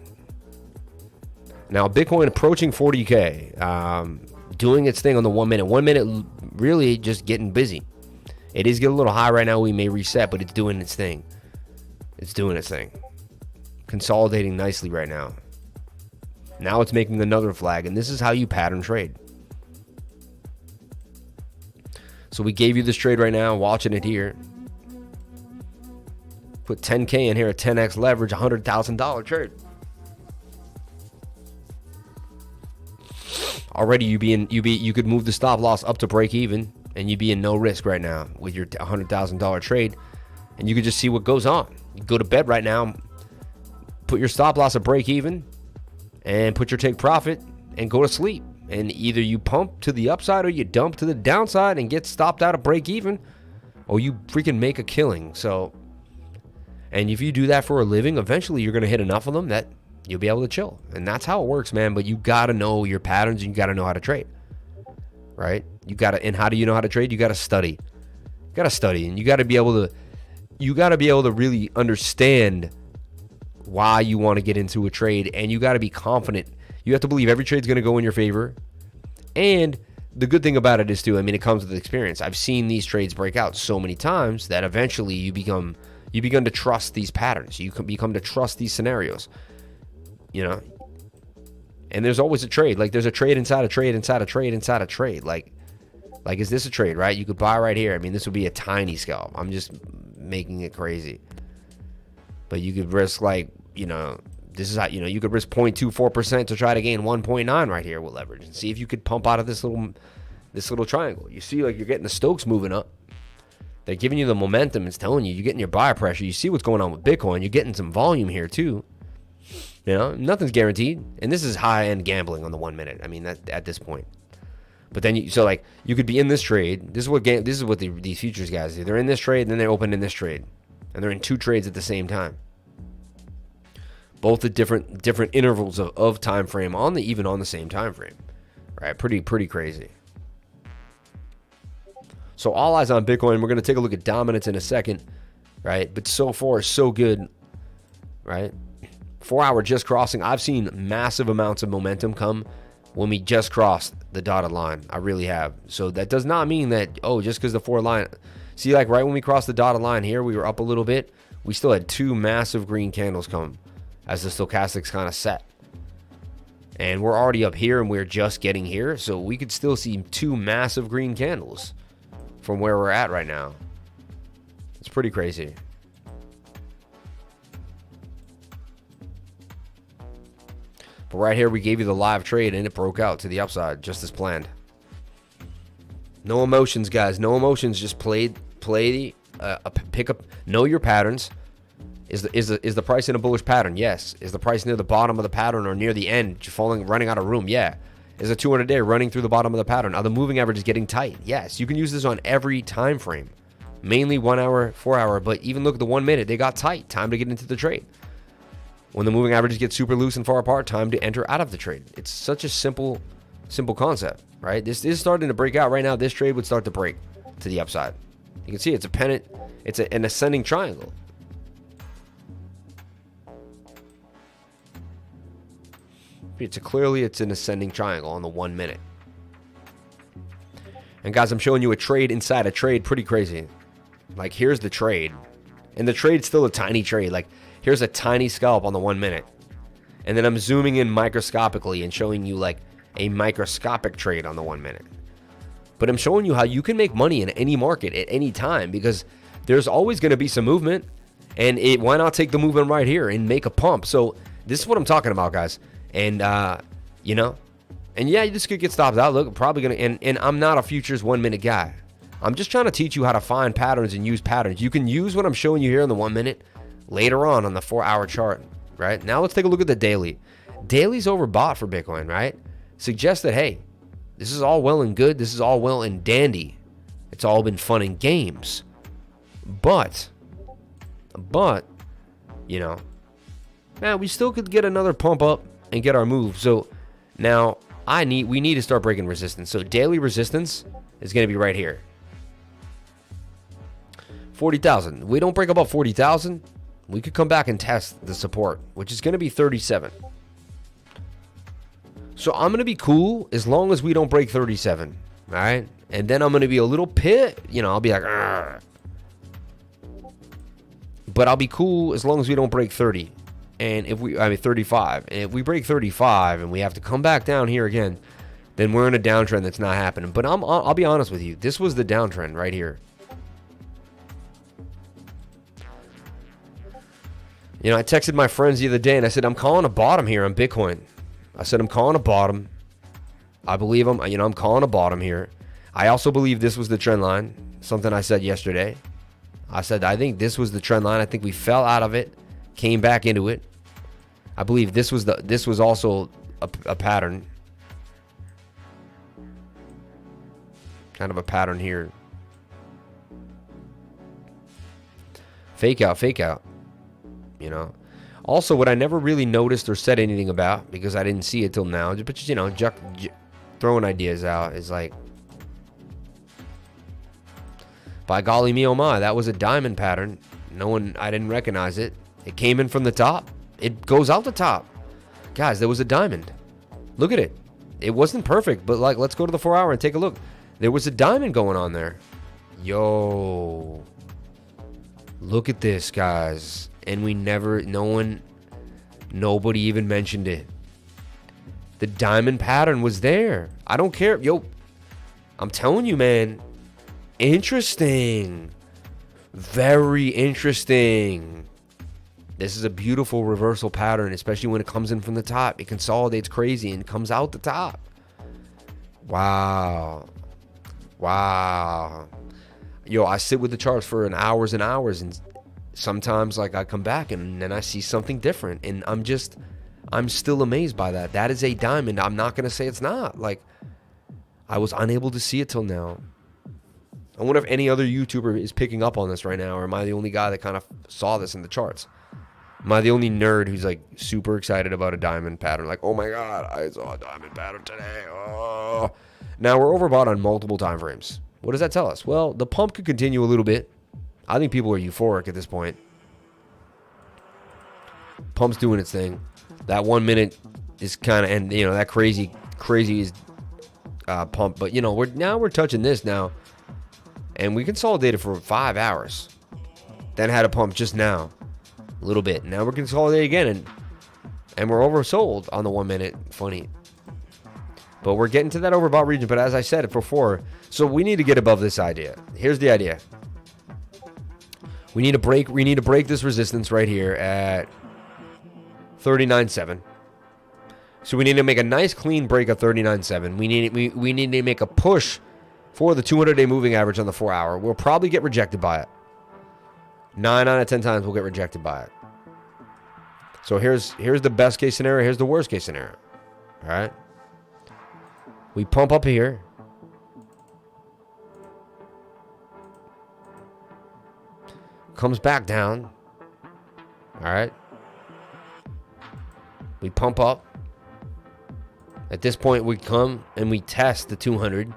Now, Bitcoin approaching 40K. Doing its thing on the 1 minute. 1 minute really just getting busy. It is getting a little high right now. We may reset, but it's doing its thing. It's doing its thing. Consolidating nicely right now. Now it's making another flag, and this is how you pattern trade. So we gave you this trade right now, watching it here. Put 10K in here, a 10x leverage, $100,000 trade. Already you could move the stop loss up to break even, and you'd be in no risk right now with your $100,000 trade, and you could just see what goes on. You go to bed right now, put your stop loss at break even, and put your take profit, and go to sleep. And either you pump to the upside or you dump to the downside and get stopped out of break even, or you freaking make a killing. So, and if you do that for a living, eventually you're going to hit enough of them that you'll be able to chill. And that's how it works, man. But you got to know your patterns, and you got to know how to trade, right? You got to, and how do you know how to trade? You got to study. You got to study, and you got to be able to really understand why you want to get into a trade, and you got to be confident. You have to believe every trade's going to go in your favor. And the good thing about it is, too, I mean, it comes with experience. I've seen these trades break out so many times that eventually you begin to trust these patterns. You can become to trust these scenarios, you know. And there's always a trade. Like, there's a trade inside a trade inside a trade inside a trade. Like is this a trade, right? You could buy right here. I mean, this would be a tiny scalp. I'm just making it crazy. But you could risk, like, you know, this is how, you know, you could risk 0.24% to try to gain 1.9 right here with leverage, and see if you could pump out of this little triangle. You see, like, you're getting the Stokes moving up. They're giving you the momentum. It's telling you, you're getting your buyer pressure. You see what's going on with Bitcoin. You're getting some volume here too. You know, nothing's guaranteed, and this is high-end gambling on the 1 minute. I mean, that at this point. But then, you could be in this trade. This is what these futures guys do. They're in this trade, and then they open in this trade, and they're in two trades at the same time. Both at different intervals of time frame even on the same time frame, right? Pretty crazy. So all eyes on Bitcoin. We're going to take a look at dominance in a second, right? But so far, so good, right? 4 hour just crossing. I've seen massive amounts of momentum come when we just crossed the dotted line. I really have. So that does not mean that, just because the 4 line. See, like right when we crossed the dotted line here, we were up a little bit. We still had 2 massive green candles come as the stochastics kind of set. And we're already up here, and we're just getting here. So we could still see 2 massive green candles from where we're at right now. It's pretty crazy. But right here, we gave you the live trade, and it broke out to the upside just as planned. No emotions, guys. No emotions. Just play pick up. Know your patterns. Is the price in a bullish pattern? Yes. Is the price near the bottom of the pattern or near the end, running out of room? Yeah. Is a 200-day running through the bottom of the pattern? Are the moving averages getting tight? Yes. You can use this on every time frame, mainly 1 hour, 4 hour. But even look at the 1 minute, they got tight. Time to get into the trade. When the moving averages get super loose and far apart, time to enter out of the trade. It's such a simple concept, right? This is starting to break out right now. This trade would start to break to the upside. You can see it's a pennant. It's an ascending triangle. Clearly it's an ascending triangle on the 1 minute. And guys, I'm showing you a trade inside a trade. Pretty crazy. Like, here's the trade. And the trade's still a tiny trade. Like, here's a tiny scalp on the 1 minute. And then I'm zooming in microscopically and showing you like a microscopic trade on the 1 minute. But I'm showing you how you can make money in any market at any time, because there's always going to be some movement. And why not take the movement right here and make a pump? So this is what I'm talking about, guys. And, you know, and yeah, this could get stopped out. Look, probably going to, and I'm not a futures 1 minute guy. I'm just trying to teach you how to find patterns and use patterns. You can use what I'm showing you here in the 1 minute later on the 4 hour chart, right? Now let's take a look at the daily. Daily's overbought for Bitcoin, right? Suggests that, hey, this is all well and good. This is all well and dandy. It's all been fun and games. But, you know, man, we still could get another pump up and get our move. So now we need to start breaking resistance. So daily resistance is going to be right here. 40,000. We don't break above 40,000. We could come back and test the support, which is going to be 37. So I'm going to be cool as long as we don't break 37. All right. And then I'm going to be a little I'll be like, argh. But I'll be cool as long as we don't break 30. And if we, I mean 35, and if we break 35 and we have to come back down here again, then we're in a downtrend that's not happening. But I'll be honest with you, this was the downtrend right here. You know, I texted my friends the other day and I said, I'm calling a bottom here on Bitcoin. I said, I'm calling a bottom. I believe I'm calling a bottom here. I also believe this was the trend line, something I said yesterday. I said, I think this was the trend line. I think we fell out of it, came back into it. I believe this was also a pattern. Kind of a pattern here. Fake out. You know. Also, what I never really noticed or said anything about, because I didn't see it till now, but just, you know, throwing ideas out, is like, by golly me oh my, that was a diamond pattern. I didn't recognize it. It came in from the top. It goes out the top. Guys, there was a diamond. Look at it. It wasn't perfect, but like, let's go to the 4 hour and take a look. There was a diamond going on there. Yo. Look at this, guys. And nobody even mentioned it. The diamond pattern was there. I don't care. Yo, I'm telling you, man. Interesting. Very interesting. This is a beautiful reversal pattern, especially when it comes in from the top. It consolidates crazy and comes out the top. Wow. Yo, I sit with the charts for hours and hours, and sometimes like I come back and then I see something different, and I'm still amazed by that. That is a diamond. I'm not going to say it's not. Like, I was unable to see it till now. I wonder if any other YouTuber is picking up on this right now, or am I the only guy that kind of saw this in the charts? Am I the only nerd who's like super excited about a diamond pattern? Like, oh my God, I saw a diamond pattern today. Oh. Now we're overbought on multiple time frames. What does that tell us? Well, the pump could continue a little bit. I think people are euphoric at this point. Pump's doing its thing. That 1 minute is kind of, and you know, that crazy is pump. But you know, we're touching this now, and we consolidated for 5 hours. Then had a pump just now, a little bit. Now we're consolidating again, and we're oversold on the 1 minute. Funny, but we're getting to that overbought region. But as I said before, so we need to get above this idea. Here's the idea. We need to break this resistance right here at 39.7. So we need to make a nice clean break of 39.7. We need to make a push for the 200-day moving average on the 4 hour. We'll probably get rejected by it. 9 out of 10 times we'll get rejected by it. So here's the best case scenario. Here's the worst case scenario. All right. We pump up here. Comes back down. All right. We pump up. At this point, we come and we test the 200.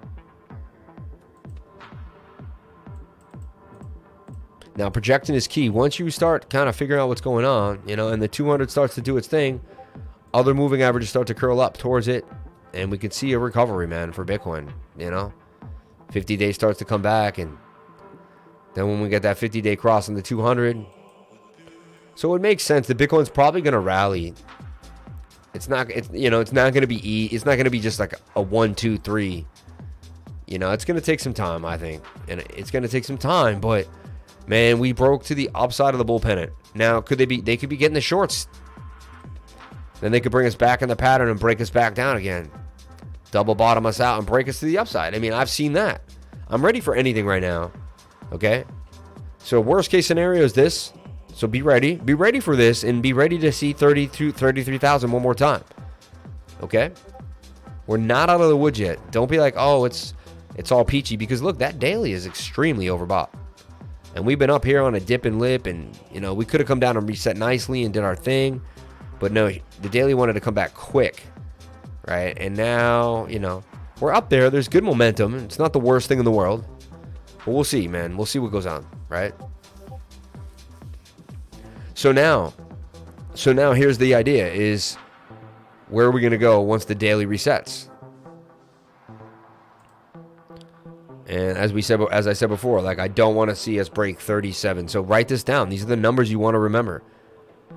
Now, projecting is key. Once you start kind of figuring out what's going on, you know, and the 200 starts to do its thing, other moving averages start to curl up towards it, and we can see a recovery, man, for Bitcoin, you know. 50-day starts to come back, and then when we get that 50-day cross on the 200, so it makes sense that Bitcoin's probably going to rally. It's not going to be just like a 1, 2, 3. You know, it's going to take some time, I think, and it's going to take some time. But man, we broke to the upside of the bull pennant. Now, they could be getting the shorts. Then they could bring us back in the pattern and break us back down again, double bottom us out and break us to the upside. I mean, I've seen that. I'm ready for anything right now. Okay, so worst case scenario is this. So be ready for this, and be ready to see 33,000 one more time. Okay, we're not out of the woods yet. Don't be like, oh, it's all peachy, because look, that daily is extremely overbought, and we've been up here on a dip and lip, and you know, we could have come down and reset nicely and did our thing, but no, the daily wanted to come back quick, right? And now, you know, we're up there. There's good momentum. It's not the worst thing in the world. But we'll see, man. We'll see what goes on, right? So now here's the idea: is where are we going to go once the daily resets? And as I said before, like, I don't want to see us break 37. So write this down. These are the numbers you want to remember.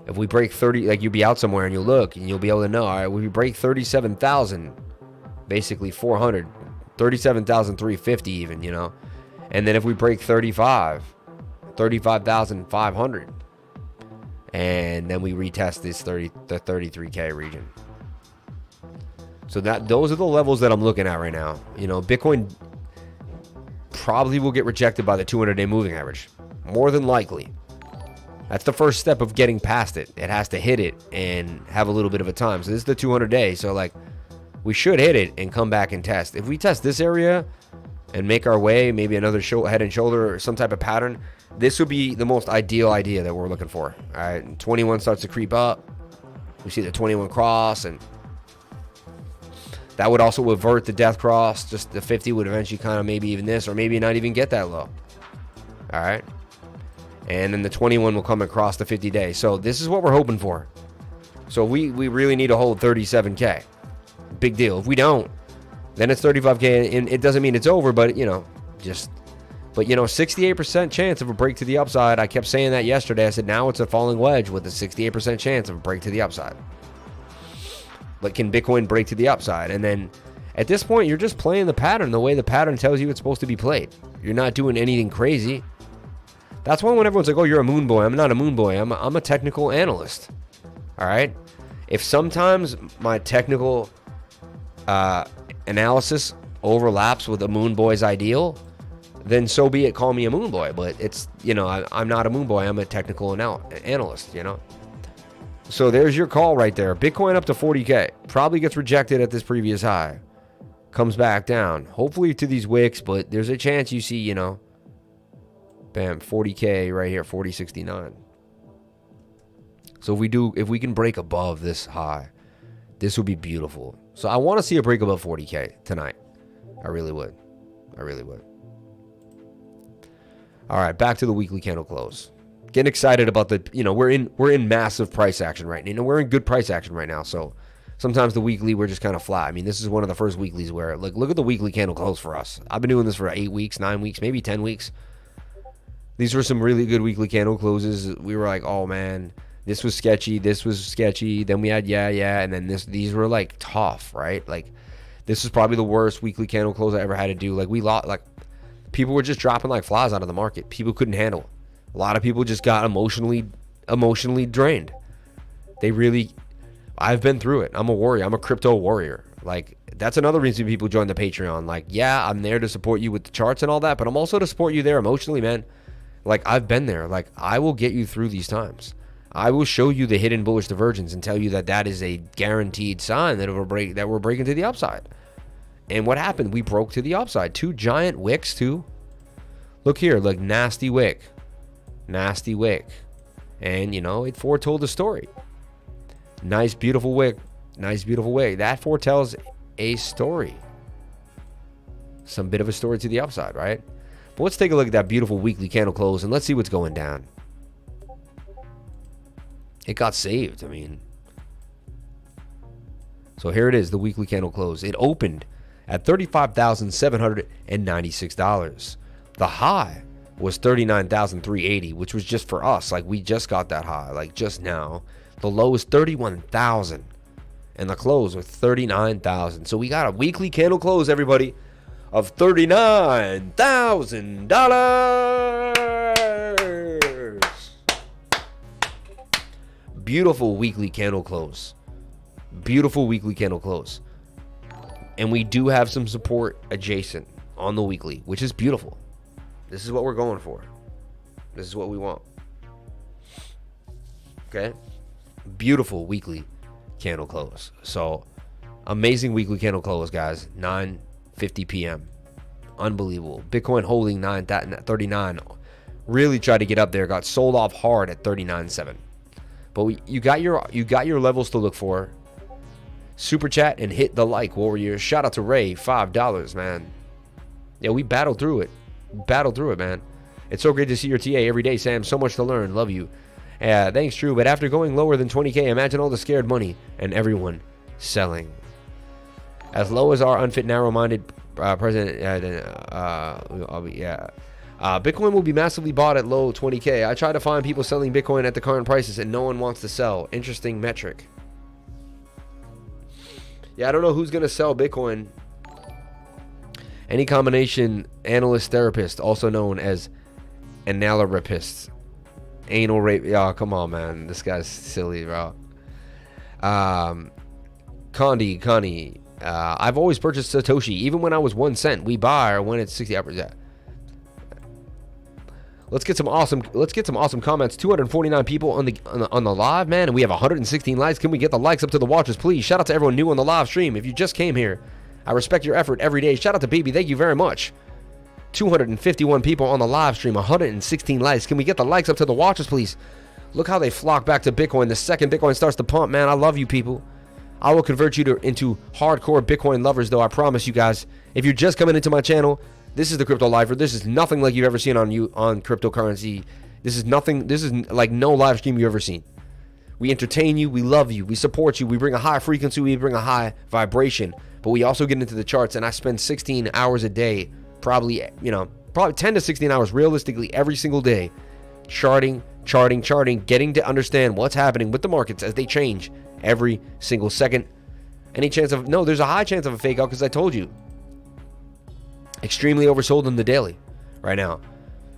If we break 30, like you'll be out somewhere and you'll look and you'll be able to know, all right, we break 37,000, basically 400, 37,350 even, you know. And then if we break 35,500, and then we retest this the 33K region. So those are the levels that I'm looking at right now. You know, Bitcoin probably will get rejected by the 200-day moving average, more than likely. That's the first step of getting past it. It has to hit it and have a little bit of a time. So this is the 200-day. So like, we should hit it and come back and test. If we test this area and make our way, maybe another head and shoulder or some type of pattern, this would be the most ideal idea that we're looking for. All right, and 21 starts to creep up. We see the 21 cross, and that would also avert the death cross. Just the 50 would eventually kind of maybe even this, or maybe not even get that low. All right. And then the 21 will come across the 50-day. So this is what we're hoping for. So we really need to hold 37K. Big deal. If we don't, then it's 35K, and it doesn't mean it's over, but, you know, but, you know, 68% chance of a break to the upside. I kept saying that yesterday. I said now it's a falling wedge with a 68% chance of a break to the upside. But can Bitcoin break to the upside? And then at this point, you're just playing the pattern the way the pattern tells you it's supposed to be played. You're not doing anything crazy. That's why when everyone's like, oh, you're a moon boy. I'm not a moon boy. I'm a technical analyst. All right? If sometimes my technical analysis overlaps with a moon boy's ideal, then so be it. Call me a moon boy. But it's, you know, I'm not a moon boy. I'm a technical analyst, you know? So there's your call right there. Bitcoin up to 40K. Probably gets rejected at this previous high. Comes back down. Hopefully to these wicks, but there's a chance you see, you know, bam, 40K right here, 40.69. So if we can break above this high, this would be beautiful. So I want to see a break above 40K tonight. I really would. All right, back to the weekly candle close. Getting excited about the, you know, we're in massive price action right now. You know, we're in good price action right now. So sometimes the weekly, we're just kind of flat. I mean, this is one of the first weeklies where, like, look at the weekly candle close for us. I've been doing this for 8 weeks, 9 weeks, maybe 10 weeks. These were some really good weekly candle closes. We were like, oh man, this was sketchy. Then we had and then these were like tough, right? Like, this is probably the worst weekly candle close I ever had to do. Like, people were just dropping like flies out of the market. People couldn't handle. A lot of people just got emotionally drained. I've been through it. I'm a warrior. I'm a crypto warrior. Like, that's another reason people join the Patreon. Like, yeah, I'm there to support you with the charts and all that, but I'm also to support you there emotionally, man. Like, I've been there. Like, I will get you through these times. I will show you the hidden bullish divergence and tell you that is a guaranteed sign that we're breaking to the upside. And what happened? We broke to the upside. 2 giant wicks, too. Look here, like, nasty wick. And, you know, it foretold the story. Nice, beautiful wick. That foretells a story. Some bit of a story to the upside, right? But let's take a look at that beautiful weekly candle close and let's see what's going down. It got saved. I mean, so here it is, the weekly candle close. It opened at $35,796. The high was $39,380, which was just for us. Like, we just got that high, like just now. The low is $31,000 and the close was $39,000. So we got a weekly candle close, everybody, of $39,000. Beautiful weekly candle close. And we do have some support adjacent on the weekly, which is beautiful. This is what we're going for. This is what we want. Okay? Beautiful weekly candle close. So, amazing weekly candle close, guys. 9:50 p.m. Unbelievable. Bitcoin holding 39. Really tried to get up there. Got sold off hard at 39.7. But you got your levels to look for. Super chat and hit the like, warriors. Shout out to Ray, $5, man. Yeah, we battled through it. Man. It's so great to see your TA every day, Sam. So much to learn. Love you. Thanks, Drew. But after going lower than 20K, imagine all the scared money and everyone selling. As low as our unfit, narrow-minded president. Bitcoin will be massively bought at low 20K. I try to find people selling Bitcoin at the current prices and no one wants to sell. Interesting metric. Yeah, I don't know who's going to sell Bitcoin. Any combination analyst therapist, also known as analorapist. Anal rape. Oh, come on, man. This guy's silly, bro. Connie. I've always purchased Satoshi, even when I was 1 cent. We buy or when it's 60 hours. Yeah. Let's get some awesome comments. 249 people on the live, man, and we have 116 likes. Can we get the likes up to the watchers, please? Shout out to everyone new on the live stream. If you just came here, I respect your effort every day. Shout out to Baby. Thank you very much. 251 people on the live stream, 116 likes. Can we get the likes up to the watchers, please? Look how they flock back to Bitcoin the second Bitcoin starts to pump, man. I love you people. I will convert you into hardcore Bitcoin lovers, though. I promise you guys. If you're just coming into my channel, this is the Crypto Lifer. This is nothing like you've ever seen on cryptocurrency. This is like no live stream you've ever seen. We entertain you, we love you, we support you, we bring a high frequency, we bring a high vibration, but we also get into the charts, and I spend 16 hours a day, probably 10 to 16 hours realistically every single day, charting, getting to understand what's happening with the markets as they change every single second. There's a high chance of a fake out because I told you. Extremely oversold in the daily right now.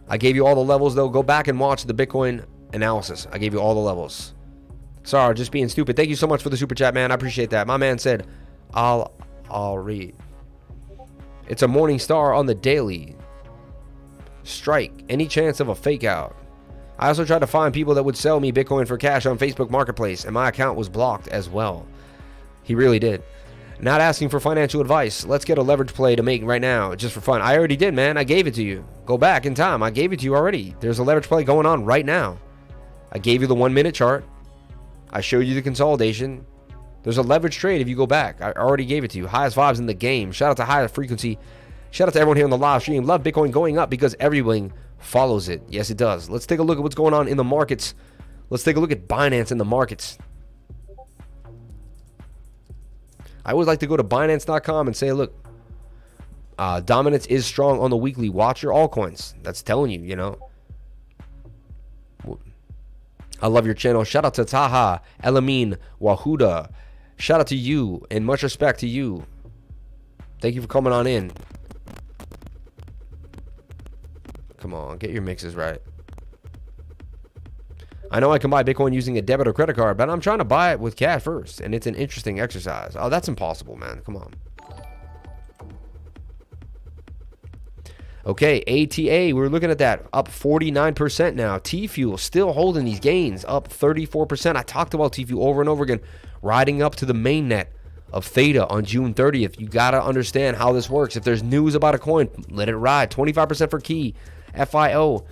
I gave you all the levels, though. Go back and watch the Bitcoin analysis. I gave you all the levels. Sorry, just being stupid. Thank you so much for the super chat, man. I appreciate that. My man said, I'll read. It's a morning star on the daily. Strike. Any chance of a fake out? I also tried to find people that would sell me Bitcoin for cash on Facebook Marketplace, and my account was blocked as well. He really did. Not asking for financial advice. Let's get a leverage play to make right now, just for fun. I already did, man. I gave it to you. Go back in time. I gave it to you already. There's a leverage play going on right now. I gave you the 1 minute chart. I showed you the consolidation. There's a leverage trade if you go back. I already gave it to you. Highest vibes in the game. Shout out to high frequency. Shout out to everyone here on the live stream. Love Bitcoin going up because everything follows it. Yes, it does. Let's take a look at what's going on in the markets. Let's take a look at Binance in the markets. I always like to go to Binance.com and say, look, dominance is strong on the weekly. Watch your altcoins. That's telling you, I love your channel. Shout out to Taha, Elamin, Wahuda. Shout out to you and much respect to you. Thank you for coming on in. Come on, get your mixes right. I know I can buy Bitcoin using a debit or credit card, but I'm trying to buy it with cash first, and it's an interesting exercise. Oh, that's impossible, man. Come on. Okay, ATA, we're looking at that. Up 49% now. TFUEL still holding these gains, up 34%. I talked about TFUEL over and over again, riding up to the mainnet of Theta on June 30th. You got to understand how this works. If there's news about a coin, let it ride. 25% for Key, FIO.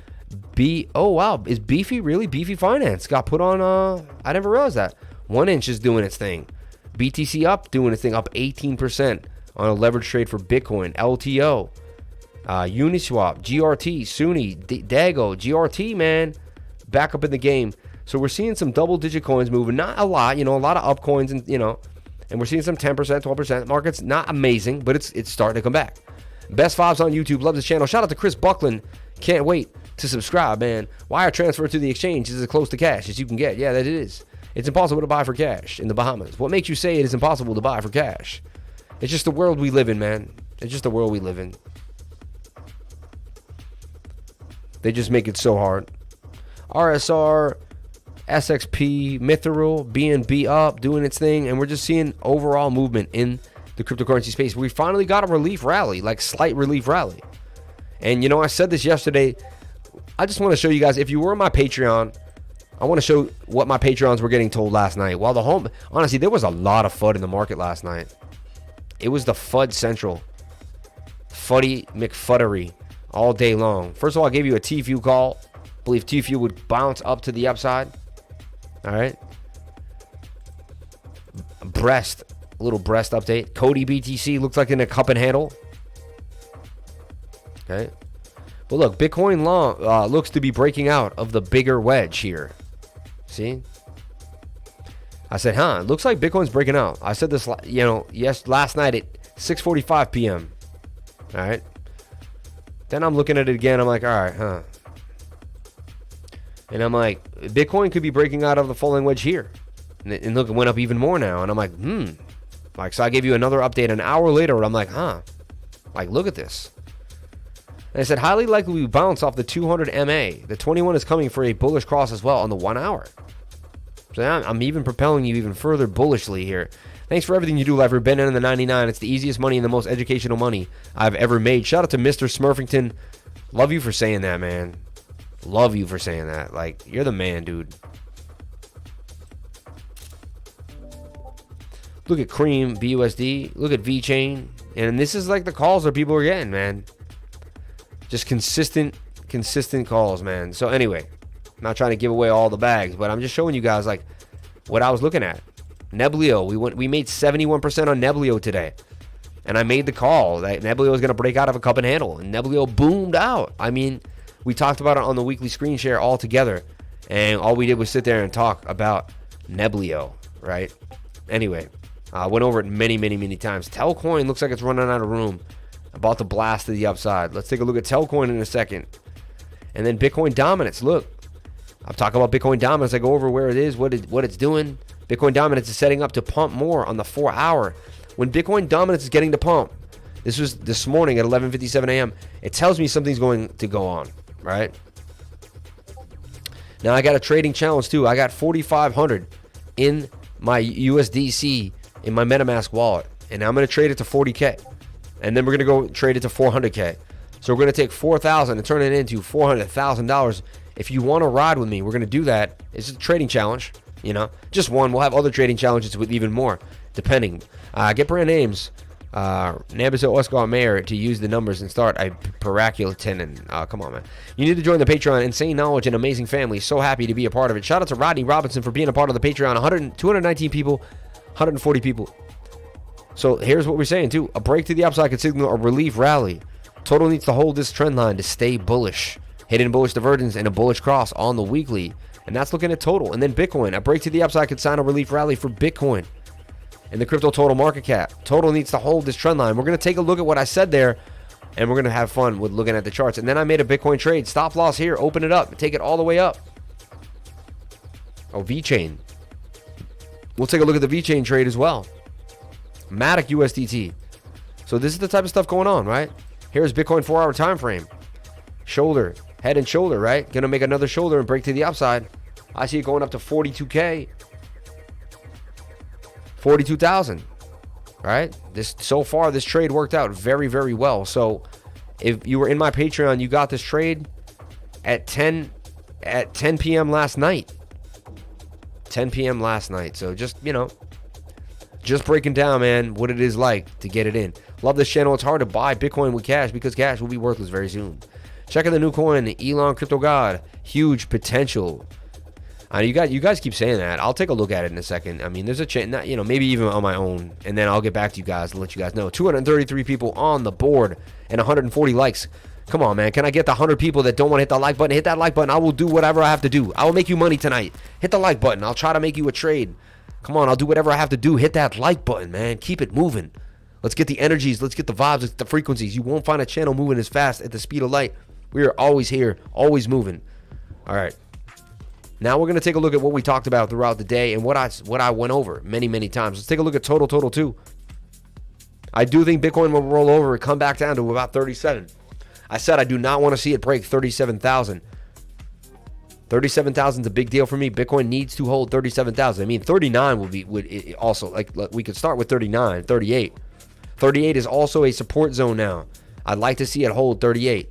Oh wow, is Beefy really? Beefy Finance got put on, I never realized that. 1 inch is doing its thing. BTC up, doing its thing, up 18% on a leverage trade for Bitcoin. LTO, Uniswap, GRT, Sunni, Dago, GRT, man, back up in the game. So we're seeing some double-digit coins moving, not a lot, a lot of up coins, and and we're seeing some 10%, 12%. Market's not amazing, but it's starting to come back. Best vibes on YouTube. Love this channel. Shout out to Chris Buckland. Can't wait to subscribe, man. Wire transfer to the exchange is as close to cash as you can get. Yeah, that it is. It's impossible to buy for cash in the Bahamas. What makes you say it is impossible to buy for cash? It's just the world we live in, man. It's just the world we live in. They just make it so hard. RSR, SXP, Mithril, BNB up, doing its thing, and we're just seeing overall movement in the cryptocurrency space. We finally got a relief rally, like slight relief rally. And I said this yesterday. I just want to show you guys, if you were on my Patreon, I want to show what my Patreons were getting told last night. Honestly, there was a lot of FUD in the market last night. It was the FUD central. Fuddy McFuddery all day long. First of all, I gave you a TFUEL call. I believe TFUEL would bounce up to the upside. All right. A little breast update. Cody BTC looks like in a cup and handle. Okay. But look, Bitcoin long looks to be breaking out of the bigger wedge here. See? I said, it looks like Bitcoin's breaking out. I said this, last night at 6:45 p.m. All right. Then I'm looking at it again. I'm like, all right, huh? And I'm like, Bitcoin could be breaking out of the falling wedge here. And look, it went up even more now. And I'm like, Like, so I gave you another update an hour later. And I'm like, huh? Like, look at this. And I said, highly likely we bounce off the 200 MA. The 21 is coming for a bullish cross as well on the 1 hour. So I'm even propelling you even further bullishly here. Thanks for everything you do, Lifer. Ben in the 99. It's the easiest money and the most educational money I've ever made. Shout out to Mr. Smurfington. Love you for saying that, man. Love you for saying that. Like, you're the man, dude. Look at Cream, BUSD. Look at VeChain. And this is like the calls that people are getting, man. Just consistent calls, man. So anyway, I'm not trying to give away all the bags, but I'm just showing you guys like what I was looking at. Neblio, we made 71% on Neblio today. And I made the call that Neblio was going to break out of a cup and handle. And Neblio boomed out. I mean, we talked about it on the weekly screen share all together. And all we did was sit there and talk about Neblio, right? Anyway, I went over it many times. Telcoin looks like it's running out of room. About to blast to the upside. Let's take a look at Telcoin in a second. And then Bitcoin dominance. Look, I'm talking about Bitcoin dominance. I go over where it is, what it's doing. Bitcoin dominance is setting up to pump more on the 4 hour. When Bitcoin dominance is getting to pump, this was this morning at 11:57 a.m., it tells me something's going to go on, right? Now I got a trading challenge too. I got 4,500 in my USDC in my MetaMask wallet. And I'm going to trade it to 40K. And then we're going to go trade it to 400K. So we're going to take 4,000 and turn it into $400,000. If you want to ride with me, we're going to do that. It's a trading challenge, you know, just one. We'll have other trading challenges with even more, depending. Get brand names, Nabiso Oscar Mayer to use the numbers and start a peraculatin. Come on, man. You need to join the Patreon. Insane knowledge and amazing family. So happy to be a part of it. Shout out to Rodney Robinson for being a part of the Patreon. 219 people, 140 people. So here's what we're saying too. A break to the upside could signal a relief rally. Total needs to hold this trend line to stay bullish. Hidden bullish divergence and a bullish cross on the weekly. And that's looking at total. And then Bitcoin. A break to the upside could sign a relief rally for Bitcoin. And the crypto total market cap. Total needs to hold this trend line. We're going to take a look at what I said there. And we're going to have fun with looking at the charts. And then I made a Bitcoin trade. Stop loss here. Open it up. Take it all the way up. Oh, VeChain. We'll take a look at the VeChain trade as well. Matic USDT. So this is the type of stuff going on, right? Here's Bitcoin 4 hour time frame. Shoulder, head and shoulder, right? Gonna make another shoulder and break to the upside. I see it going up to 42K. 42,000. Right? So far this trade worked out very, very well. So if you were in my Patreon, you got this trade at 10 p.m. last night. 10 p.m. last night. So just, you know, just breaking down, man, what it is like to get it in. Love this channel. It's hard to buy Bitcoin with cash because cash will be worthless very soon. Check out the new coin, Elon Crypto God. Huge potential. You guys keep saying that. I'll take a look at it in a second. I mean, there's a chance, you know, maybe even on my own, and then I'll get back to you guys and let you guys know. 233 people on the board and 140 likes. Come on, man. Can I get the 100 people that don't want to hit the like button? Hit that like button. I will do whatever I have to do. I will make you money tonight. Hit the like button. I'll try to make you a trade. Come on, I'll do whatever I have to do. Hit that like button, man. Keep it moving. Let's get the energies. Let's get the vibes. Let's get the frequencies. You won't find a channel moving as fast at the speed of light. We are always here, always moving. All right. Now we're going to take a look at what we talked about throughout the day and what I went over many times. Let's take a look at total too. I do think Bitcoin will roll over and come back down to about 37. I said I do not want to see it break 37,000. 37,000 is a big deal for me. Bitcoin needs to hold 37,000. I mean, 39 would also, like, we could start with 39, 38. 38 is also a support zone now. I'd like to see it hold 38.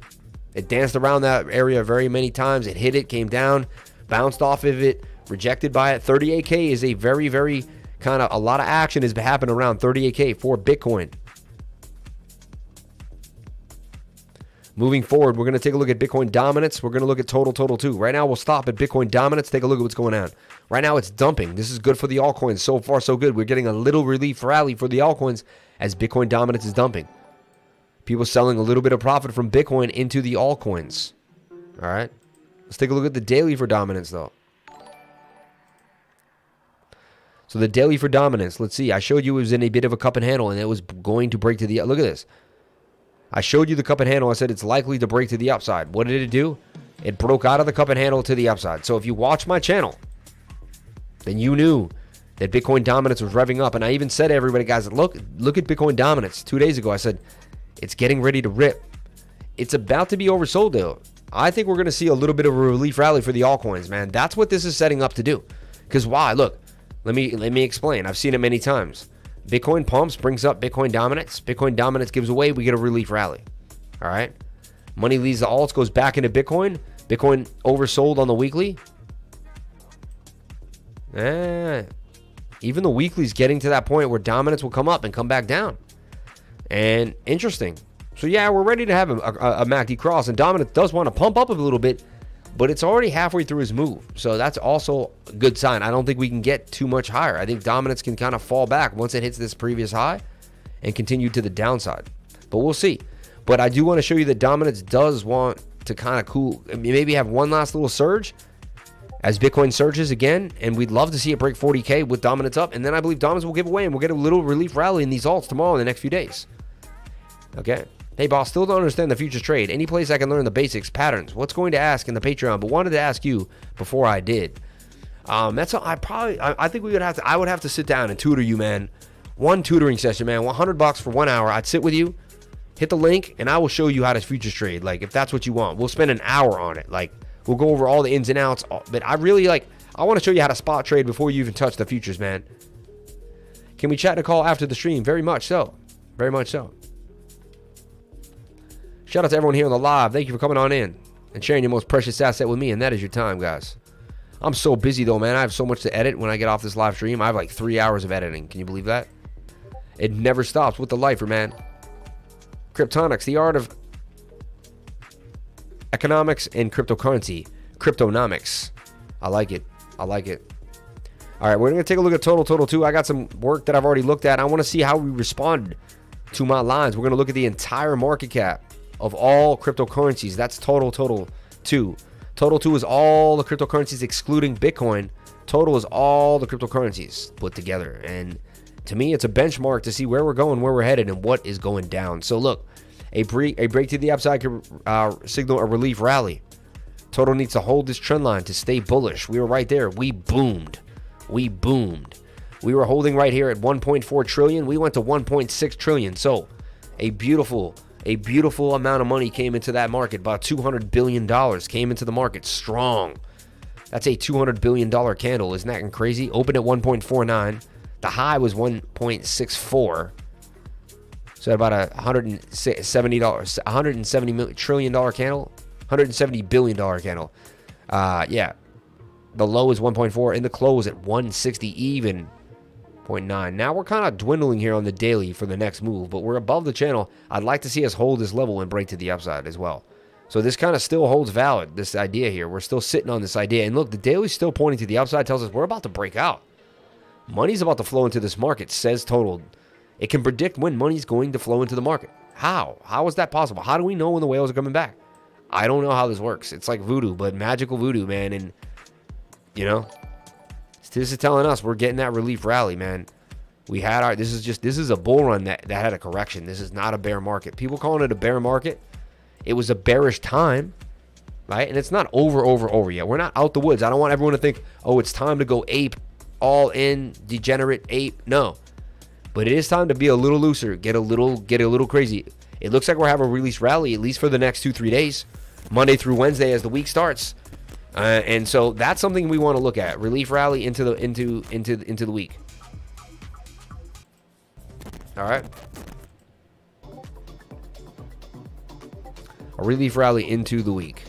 It danced around that area very many times. It hit it, came down, bounced off of it, rejected by it. 38K is a very, very kind of, a lot of action has been happening around 38K for Bitcoin. Moving forward, we're going to take a look at Bitcoin dominance. We're going to look at total too. Right now, we'll stop at Bitcoin dominance. Take a look at what's going on. Right now, it's dumping. This is good for the altcoins. So far, so good. We're getting a little relief rally for the altcoins as Bitcoin dominance is dumping. People selling a little bit of profit from Bitcoin into the altcoins. All right. Let's take a look at the daily for dominance, though. So the daily for dominance, let's see. I showed you it was in a bit of a cup and handle, and it was going to break to the... Look at this. I showed you the cup and handle. I said it's likely to break to the upside. What did it do? It broke out of the cup and handle to the upside. So if you watch my channel, then you knew that Bitcoin dominance was revving up. And I even said to everybody, guys, look at Bitcoin dominance. 2 days ago, I said, it's getting ready to rip. It's about to be oversold, though. I think we're going to see a little bit of a relief rally for the altcoins, man. That's what this is setting up to do. Because why? Look, let me explain. I've seen it many times. Bitcoin pumps, brings up Bitcoin dominance. Bitcoin dominance gives away. We get a relief rally. All right? Money leaves the alts, goes back into Bitcoin. Bitcoin oversold on the weekly. Even the weekly's getting to that point where dominance will come up and come back down. And interesting. So yeah, we're ready to have a MACD cross, and dominance does want to pump up a little bit, but it's already halfway through his move. So that's also a good sign. I don't think we can get too much higher. I think dominance can kind of fall back once it hits this previous high and continue to the downside. But we'll see. But I do want to show you that dominance does want to kind of cool, maybe have one last little surge as Bitcoin surges again, and we'd love to see it break 40K with dominance up, and then I believe dominance will give away, and we'll get a little relief rally in these alts tomorrow in the next few days. Okay. Hey, boss, still don't understand the futures trade. Any place I can learn the basics, patterns. What's going to ask in the Patreon, but wanted to ask you before I did. That's all, I think I would have to sit down and tutor you, man. One tutoring session, man. $100 for 1 hour. I'd sit with you, hit the link, and I will show you how to futures trade. Like, if that's what you want, we'll spend an hour on it. Like, we'll go over all the ins and outs. But I want to show you how to spot trade before you even touch the futures, man. Can we chat in a call after the stream? Very much so. Very much so. Shout out to everyone here on the live. Thank you for coming on in and sharing your most precious asset with me, and that is your time, guys. I'm so busy, though, man. I have so much to edit when I get off this live stream. I have like 3 hours of editing. Can you believe that? It never stops with the lifer, man. Cryptonics, the art of economics and cryptocurrency. Cryptonomics. I like it. I like it. All right, we're going to take a look at Total 2. I got some work that I've already looked at. I want to see how we respond to my lines. We're going to look at the entire market cap of all cryptocurrencies. That's Total 2. Total 2 is all the cryptocurrencies excluding Bitcoin. Total is all the cryptocurrencies put together. And to me, it's a benchmark to see where we're going, where we're headed, and what is going down. So look, a break to the upside could signal a relief rally. Total needs to hold this trend line to stay bullish. We were right there. We boomed. We were holding right here at 1.4 trillion. We went to 1.6 trillion. So a beautiful amount of money came into that market. About $200 billion came into the market strong. That's a $200 billion candle. Isn't that crazy? Opened at 1.49. The high was 1.64. So about a $170 trillion candle. $170 billion candle. Yeah. The low is 1.4 and the close at 160 even. 0.9. Now we're kind of dwindling here on the daily for the next move, but we're above the channel. I'd like to see us hold this level and break to the upside as well. So this kind of still holds valid, this idea here. We're still sitting on this idea. And look, the daily's still pointing to the upside, tells us we're about to break out. Money's about to flow into this market, says Total. It can predict when money's going to flow into the market. How? How is that possible? How do we know when the whales are coming back? I don't know how this works. It's like voodoo, but magical voodoo, man. And, you know, this is telling us we're getting that relief rally, man. We had our, this is a bull run that had a correction. This is not a bear market. People calling it a bear market. It was a bearish time, right? And it's not over yet. We're not out the woods. I don't want everyone to think, oh, it's time to go ape, all in, degenerate ape. No. But it is time to be a little looser, get a little crazy. It looks like we're having a release rally, at least for the next 2-3 days, Monday through Wednesday as the week starts. And so that's something we want to look at. Relief rally into the week. All right. A relief rally into the week.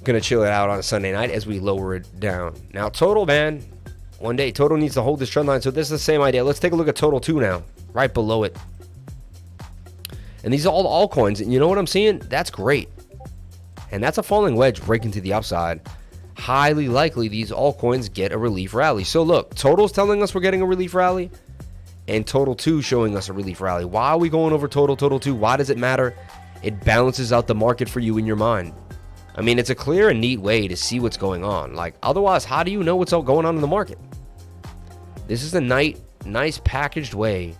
Gonna chill it out on a Sunday night as we lower it down. Now Total, man, one day Total needs to hold this trend line. So this is the same idea. Let's take a look at Total 2 now, right below it. And these are all the altcoins, and you know what I'm seeing? That's great. And that's a falling wedge breaking to the upside. Highly likely these altcoins get a relief rally. So look, Total's telling us we're getting a relief rally, and total 2 showing us a relief rally. Why are we going over total 2? Why does it matter? It balances out the market for you in your mind. I mean, it's a clear and neat way to see what's going on. Like, otherwise, how do you know what's going on in the market? This is a nice packaged way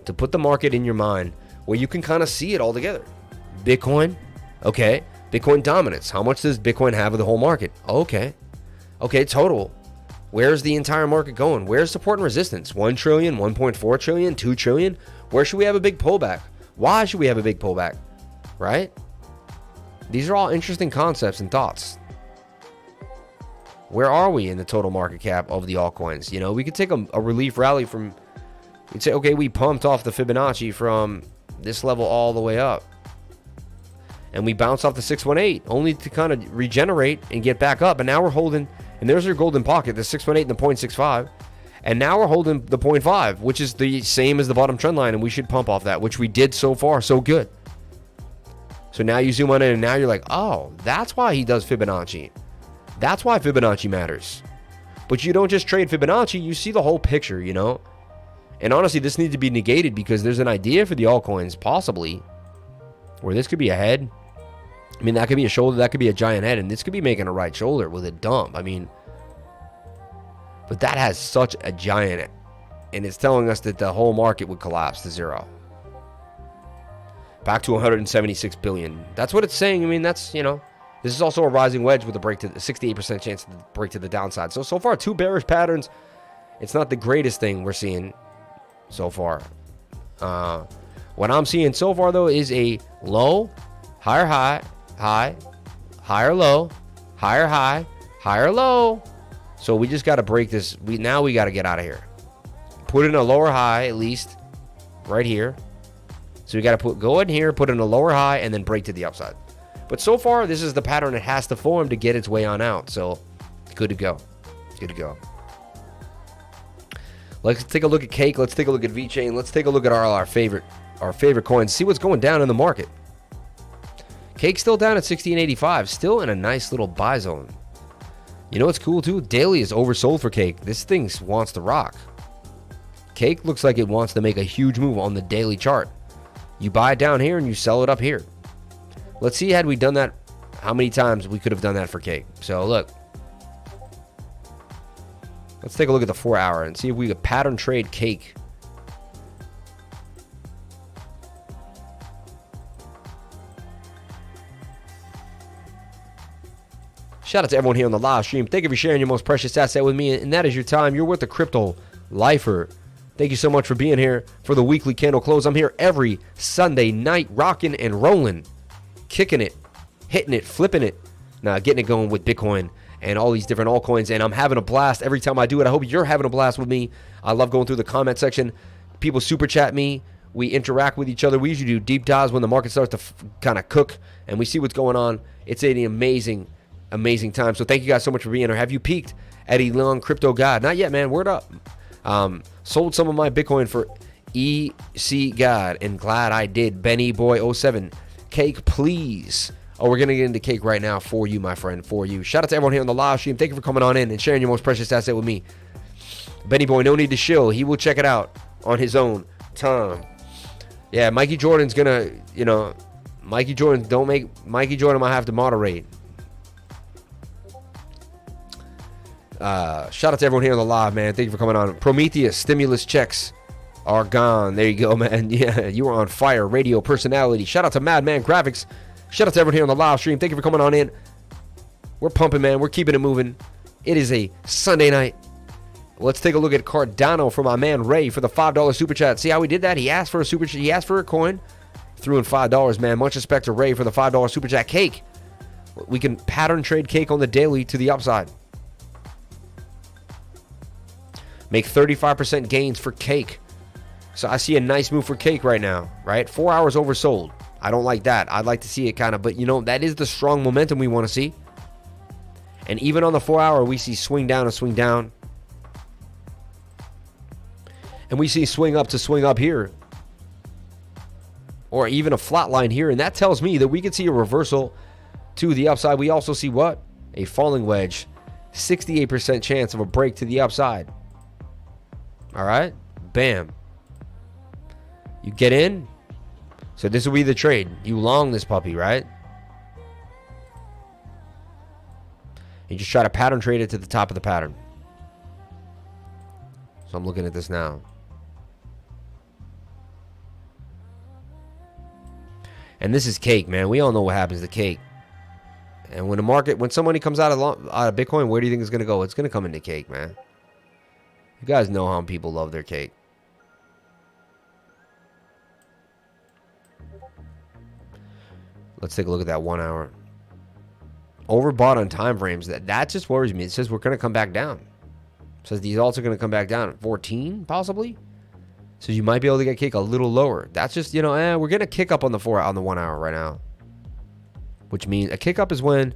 to put the market in your mind where you can kind of see it all together. Bitcoin, okay. Bitcoin dominance. How much does Bitcoin have of the whole market? Okay. Okay, total. Where's the entire market going? Where's support and resistance? 1 trillion, 1.4 trillion, 2 trillion? Where should we have a big pullback? Why should we have a big pullback? Right? These are all interesting concepts and thoughts. Where are we in the total market cap of the altcoins? You know, we could take a relief rally from, we'd say, okay, we pumped off the Fibonacci from this level all the way up. And we bounced off the 618 only to kind of regenerate and get back up. And now we're holding, and there's your golden pocket, the 618 and the 0.65. And now we're holding the 0.5, which is the same as the bottom trend line. And we should pump off that, which we did so far. So good. So now you zoom on in and now you're like, oh, that's why he does Fibonacci. That's why Fibonacci matters. But you don't just trade Fibonacci, you see the whole picture, you know? And honestly, this needs to be negated because there's an idea for the altcoins, possibly, where this could be a head. I mean, that could be a shoulder, that could be a giant head, and this could be making a right shoulder with a dump. I mean, but that has such a giant, and it's telling us that the whole market would collapse to zero. Back to 176 billion. That's what it's saying. I mean, that's, you know, this is also a rising wedge with a break to the 68% chance to break to the downside. So far, 2 bearish patterns. It's not the greatest thing we're seeing so far. What I'm seeing so far, though, is a low, higher high, high, higher low, higher high, higher low. So we just got to break this. Now we got to get out of here. Put in a lower high, at least, right here. So we got to go in here, put in a lower high, and then break to the upside. But so far, this is the pattern it has to form to get its way on out. So, good to go. Good to go. Let's take a look at Cake. Let's take a look at VeChain. Let's take a look at our favorite coins. See what's going down in the market. Cake's still down at 16.85. Still in a nice little buy zone. You know what's cool too? Daily is oversold for Cake. This thing wants to rock. Cake looks like it wants to make a huge move on the daily chart. You buy it down here and you sell it up here. Let's see, had we done that, how many times we could have done that for Cake. So look, let's take a look at the 4 hour and see if we could pattern trade Cake. Shout out to everyone here on the live stream. Thank you for sharing your most precious asset with me, and that is your time. You're with the Crypto Lifer. Thank you so much for being here for the weekly candle close. I'm here every Sunday night, rocking and rolling, kicking it, hitting it, flipping it, now getting it going with Bitcoin and all these different altcoins, and I'm having a blast every time I do it. I hope you're having a blast with me. I love going through the comment section. People super chat me. We interact with each other. We usually do deep dives when the market starts to kind of cook, and we see what's going on. It's an amazing time. So thank you guys so much for being here. Have you peaked at ELON Crypto God? Not yet, man. Word up. Sold some of my Bitcoin for ECGOD, and glad I did. Benny Boy 07. Cake, please. Oh, we're going to get into Cake right now for you, my friend, for you. Shout out to everyone here on the live stream. Thank you for coming on in and sharing your most precious asset with me. Benny Boy, no need to shill. He will check it out on his own time. Yeah, Mikey Jordan's going to, you know, Mikey Jordan might have to moderate. Shout out to everyone here on the live, man. Thank you for coming on. Prometheus, stimulus checks are gone. There you go, man. Yeah, you are on fire. Radio personality. Shout out to Madman Graphics. Shout out to everyone here on the live stream. Thank you for coming on in. We're pumping, man. We're keeping it moving. It is a Sunday night. Let's take a look at Cardano from my man Ray for the $5 super chat. See how he did that? He asked for a super chat. He asked for a coin. Threw in $5, man. Much respect to Ray for the $5 super chat. Cake. We can pattern trade Cake on the daily to the upside. Make 35% gains for Cake. So I see a nice move for Cake right now, right? 4 hours oversold. I don't like that. I'd like to see it kind of, but you know, that is the strong momentum we want to see. And even on the 4 hour, we see swing down and swing down. And we see swing up to swing up here. Or even a flat line here. And that tells me that we could see a reversal to the upside. We also see what? A falling wedge. 68% chance of a break to the upside. All right. Bam. You get in. So this will be the trade. You long this puppy, right? You just try to pattern trade it to the top of the pattern. So I'm looking at this now. And this is cake, man. We all know what happens to cake. And when the market, when somebody comes out of Bitcoin, where do you think it's going to go? It's going to come into cake, man. You guys know how people love their cake. Let's take a look at that 1 hour. Overbought on time frames. That just worries me. It says we're going to come back down. It says these alts are going to come back down at 14, possibly. So you might be able to get cake a little lower. That's just, you know, we're getting a kick up on the 1 hour right now. Which means a kick up is when,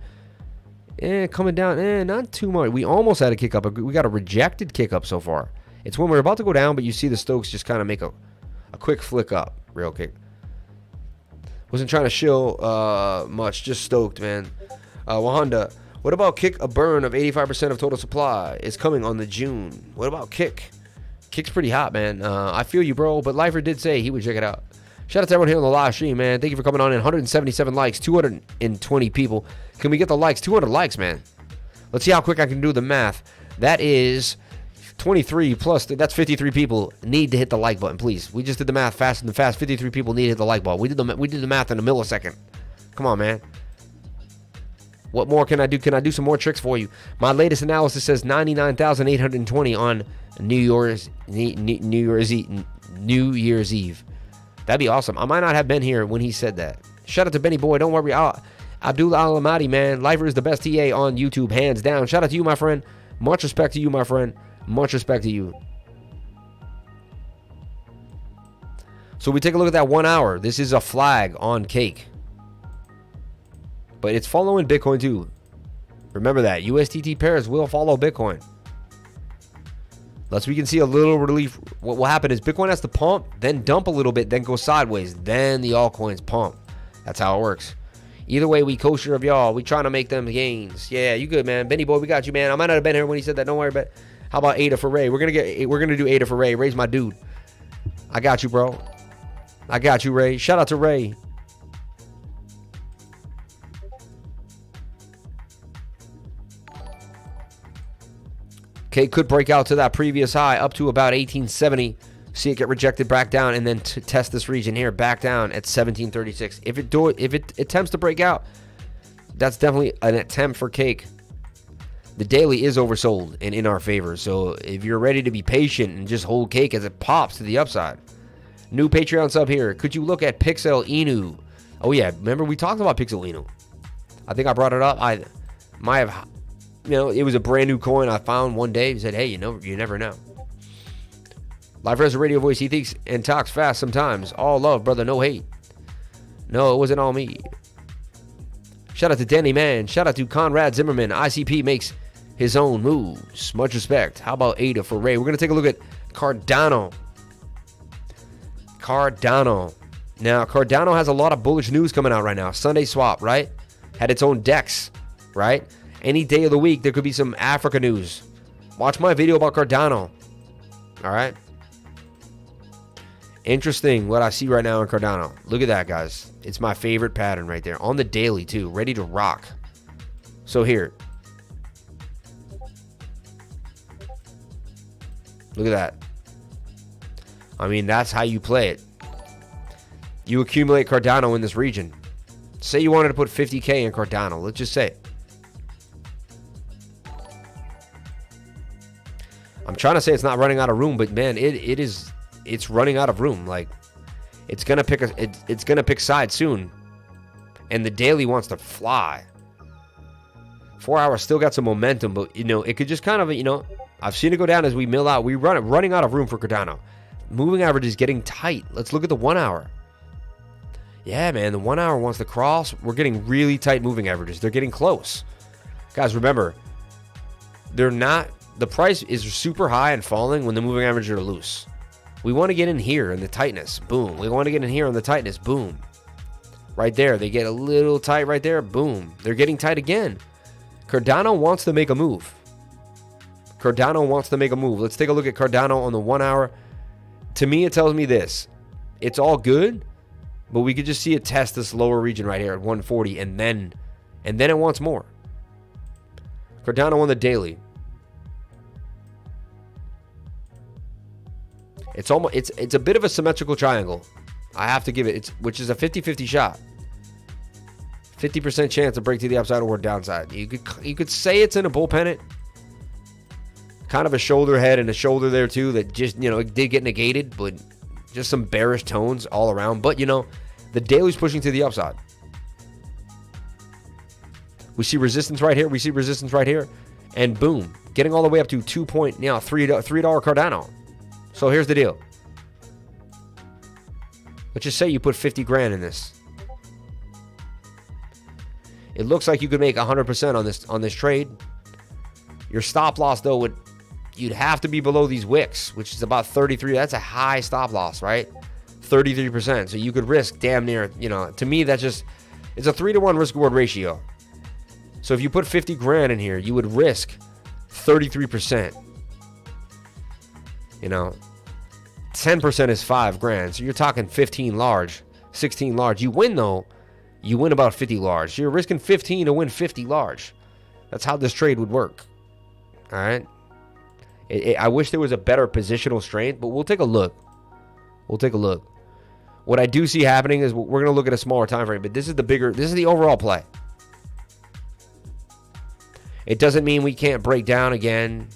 coming down, not too much. We almost had a kick up. We got a rejected kick up so far. It's when we're about to go down, but you see the Stokes just kind of make a quick flick up. Real kick. Wasn't trying to shill much. Just stoked, man. Wahanda, what about kick? A burn of 85% of total supply is coming on the June. What about kick? Kick's pretty hot, man. I feel you, bro. But Lifer did say he would check it out. Shout out to everyone here on the live stream, man. Thank you for coming on in. 177 likes, 220 people. Can we get the likes? 200 likes, man. Let's see how quick I can do the math. That is 23 plus, that's 53 people need to hit the like button, please. We just did the math fast and fast. 53 people need to hit the like button. We did the math in a millisecond. Come on, man. What more can I do? Can I do some more tricks for you? My latest analysis says 99,820 on New Year's Eve. That'd be awesome. I might not have been here when he said that. Shout out to Benny Boy. Don't worry. Abdul Alamadi, man. Lifer is the best TA on YouTube, hands down. Shout out to you, my friend. Much respect to you, my friend. Much respect to you. So we take a look at that 1 hour. This is a flag on cake. But it's following Bitcoin too. Remember that. USDT pairs will follow Bitcoin. Unless we can see a little relief. What will happen is Bitcoin has to pump, then dump a little bit, then go sideways. Then the altcoins pump. That's how it works. Either way, we kosher of y'all. We trying to make them gains. Yeah, you good, man. Benny boy, we got you, man. I might not have been here when he said that. Don't worry about it. How about Ada for Ray? We're gonna do Ada for Ray. Ray's my dude. I got you, bro. I got you, Ray. Shout out to Ray. Okay, could break out to that previous high up to about 1870. See it get rejected back down, and then to test this region here back down at 1736. If it attempts to break out, that's definitely an attempt for cake. The daily is oversold and in our favor, so if you're ready to be patient and just hold cake as it pops to the upside. New Patreon sub here. Could you look at Pixel Inu? Oh yeah, remember we talked about Pixel Inu. I think I brought it up. I might have, it was a brand new coin I found one day. He said, hey, you never know. Live has a radio voice. He thinks and talks fast sometimes. All love, brother. No hate. No, it wasn't all me. Shout out to Danny Man. Shout out to Conrad Zimmerman. ICP makes his own moves. Much respect. How about Ada for Ray? We're going to take a look at Cardano. Now, Cardano has a lot of bullish news coming out right now. Sunday swap, right? Had its own DEX, right? Any day of the week, there could be some Africa news. Watch my video about Cardano. All right? Interesting what I see right now in Cardano. Look at that, guys. It's my favorite pattern right there. On the daily, too. Ready to rock. So here. Look at that. I mean, that's how you play it. You accumulate Cardano in this region. Say you wanted to put 50K in Cardano. Let's just say it. I'm trying to say it's not running out of room, but man, it's running out of room. Like, it's gonna pick sides soon, and the daily wants to fly. 4 hours still got some momentum, but it could just kind of I've seen it go down as we mill out. Running out of room for Cardano. Moving average is getting tight. Let's look at the 1 hour. Yeah, man, the 1 hour wants to cross. We're getting really tight moving averages. They're getting close, guys. Remember, they're not. The price is super high and falling when the moving averages are loose. We want to get in here in the tightness. Boom. We want to get in here in the tightness. Boom. Right there. They get a little tight right there. Boom. They're getting tight again. Cardano wants to make a move. Let's take a look at Cardano on the 1 hour. To me, it tells me this. it's all good, but we could just see it test this lower region right here at 140, and then it wants more. Cardano on the daily. It's almost it's a bit of a symmetrical triangle. I have to give it, which is a 50-50 shot. 50% chance to break to the upside or downside. You could say it's in a bull pennant. Kind of a shoulder head and a shoulder there too that just, it did get negated, but just some bearish tones all around. But, the daily's pushing to the upside. We see resistance right here. We see resistance right here. And boom, getting all the way up to $3 Cardano. So here's the deal. Let's just say you put 50 grand in this. It looks like you could make 100% on this trade. Your stop loss though you'd have to be below these wicks, which is about 33. That's a high stop loss, right? 33%. So you could risk damn near, to me it's a 3-to-1 risk reward ratio. So if you put 50 grand in here, you would risk 33%. 10% is 5 grand. So you're talking 15 large, 16 large. You win though. You win about 50 large. So you're risking 15 to win 50 large. That's how this trade would work. All right. I wish there was a better positional strength, but we'll take a look. What I do see happening is we're going to look at a smaller time frame, but this is the overall play. It doesn't mean we can't break down again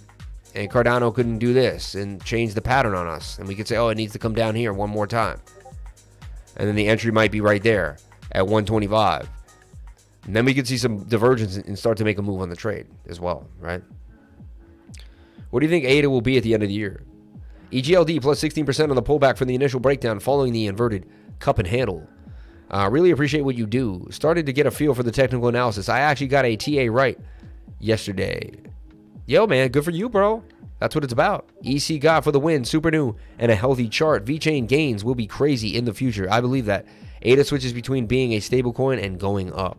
and Cardano couldn't do this and change the pattern on us. And we could say, oh, it needs to come down here one more time. And then the entry might be right there at 125. And then we could see some divergence and start to make a move on the trade as well, right? What do you think ADA will be at the end of the year? EGLD plus 16% on the pullback from the initial breakdown following the inverted cup and handle. Really appreciate what you do. Started to get a feel for the technical analysis. I actually got a TA right yesterday. Yo, man, good for you, bro. That's what it's about. ECGOD for the win, super new, and a healthy chart. VeChain gains will be crazy in the future. I believe that. ADA switches between being a stablecoin and going up.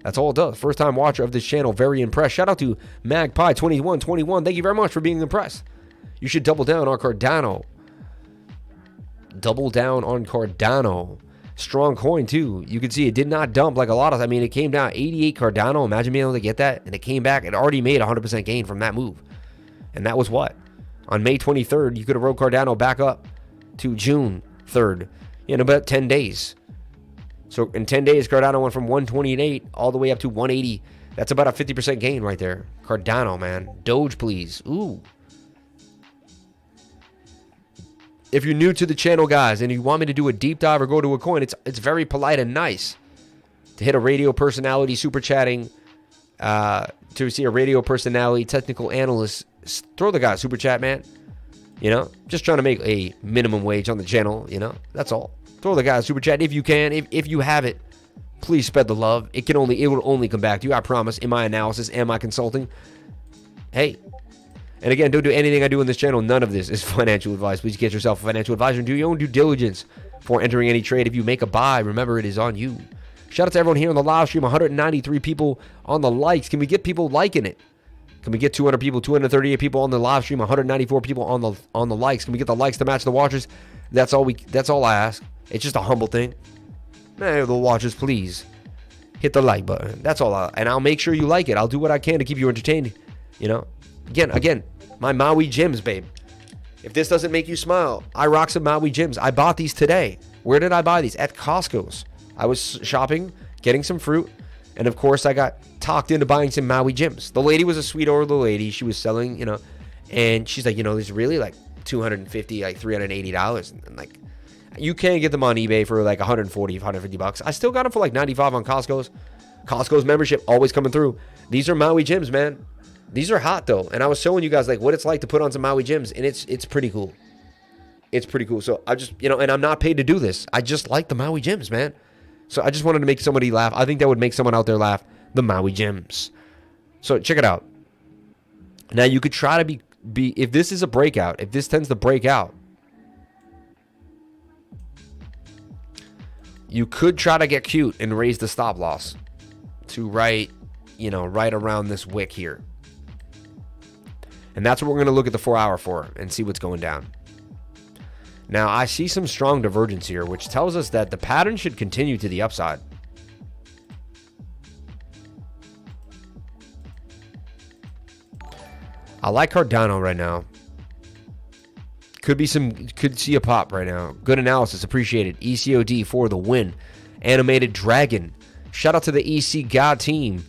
That's all it does. First time watcher of this channel, very impressed. Shout out to Magpie2121. Thank you very much for being impressed. You should double down on Cardano. Double down on Cardano. Strong coin too. You can see it did not dump like a lot of, it came down 88 Cardano. Imagine being able to get that. And it came back. It already made 100% gain from that move. And that was what? On May 23rd, you could have rode Cardano back up to June 3rd in about 10 days. So in 10 days, Cardano went from 128 all the way up to 180. That's about a 50% gain right there. Cardano, man. Doge, please. Ooh. If you're new to the channel, guys, and you want me to do a deep dive or go to a coin, it's very polite and nice to hit a radio personality super chatting, to see a radio personality, technical analyst. Throw the guy a super chat, man. Just trying to make a minimum wage on the channel, that's all. Throw the guy a super chat if you can. If you have it, please spread the love. It will only come back to you, I promise, in my analysis and my consulting. Hey. And again, don't do anything I do in this channel. None of this is financial advice. Please get yourself a financial advisor and do your own due diligence before entering any trade. If you make a buy, remember it is on you. Shout out to everyone here on the live stream. 193 people on the likes. Can we get people liking it? Can we get 200 people, 238 people on the live stream, 194 people on the likes? Can we get the likes to match the watchers? That's all I ask. It's just a humble thing. Man, the watchers, please hit the like button. That's all. And I'll make sure you like it. I'll do what I can to keep you entertained. Again, my Maui gems, babe. If this doesn't make you smile, I rock some Maui gems. I bought these today. Where did I buy these? At Costco's. I was shopping, getting some fruit, and of course I got talked into buying some Maui gems. The lady was a sweet older lady. She was selling, and she's like, these really like $250, like $380, and like you can't get them on eBay for like 140, 150 bucks. I still got them for like 95 on Costco's membership always coming through. These are Maui gems, man. These are hot though, and I was showing you guys like what it's like to put on some Maui gems, and it's pretty cool. It's pretty cool. So I just, and I'm not paid to do this. I just like the Maui gems, man. So I just wanted to make somebody laugh. I think that would make someone out there laugh. The Maui gems. So check it out. Now you could try to be if this is a breakout, if this tends to break out, you could try to get cute and raise the stop loss to right around this wick here. And that's what we're going to look at the 4 hour for and see what's going down. Now, I see some strong divergence here, which tells us that the pattern should continue to the upside. I like Cardano right now. Could see a pop right now. Good analysis, appreciated. ECOD for the win. Animated Dragon. Shout out to the ECGOD team.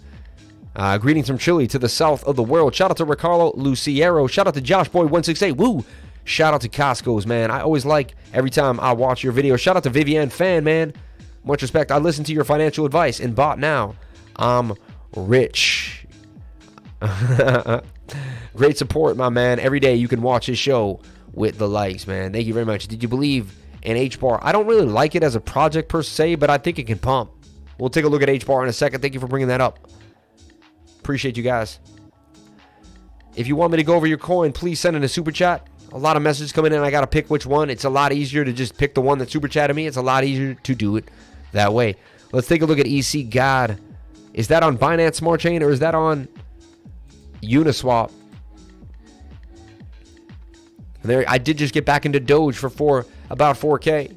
Greetings from Chile to the south of the world. Shout out to Ricardo Luciero. Shout out to Josh Boy 168. Woo! Shout out to Costco's, man. I always like every time I watch your video. Shout out to Vivian Fan, man. Much respect. I listen to your financial advice and bought now. I'm rich. Great support, my man. Every day you can watch his show with the likes, man. Thank you very much. Did you believe in H-Bar? I don't really like it as a project per se, but I think it can pump. We'll take a look at H-Bar in a second. Thank you for bringing that up. Appreciate you guys. If you want me to go over your coin, please send in a super chat. A lot of messages coming in. I got to pick which one. It's a lot easier to just pick the one that super chatted me. It's a lot easier to do it that way. Let's take a look at ECGOD. Is that on Binance Smart Chain or is that on Uniswap? There, I did just get back into Doge for about 4K.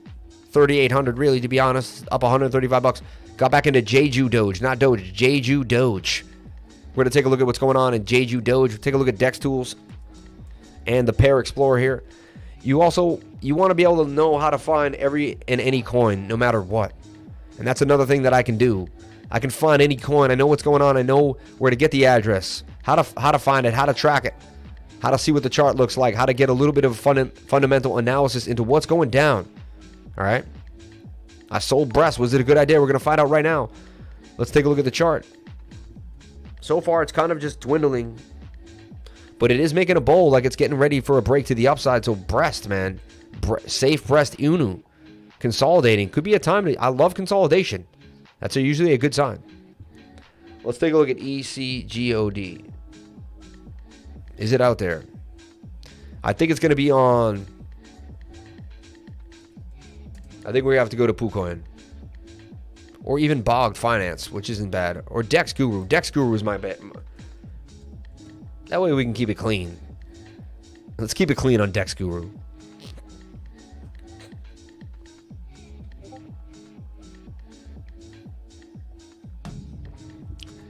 3,800 really, to be honest. Up 135 bucks. Got back into JEJUDOGE, not Doge. JEJUDOGE. We're going to take a look at what's going on in JEJUDOGE. Take a look at DEX tools and the Pair Explorer here. You want to be able to know how to find every and any coin, no matter what. And that's another thing that I can do. I can find any coin. I know what's going on. I know where to get the address, how to find it, how to track it, how to see what the chart looks like, how to get a little bit of fundamental analysis into what's going down. All right. I sold breast. Was it a good idea? We're going to find out right now. Let's take a look at the chart. So far, it's kind of just dwindling. But it is making a bowl like it's getting ready for a break to the upside. So breast, man. SafeBreast Inu. Consolidating. Could be a time to... I love consolidation. That's usually a good sign. Let's take a look at ECGOD. Is it out there? I think it's going to be on... I think we have to go to PooCoin. Or even Bogged Finance, which isn't bad. Or Dex Guru. Dex Guru is my bet. That way we can keep it clean. Let's keep it clean on Dex Guru.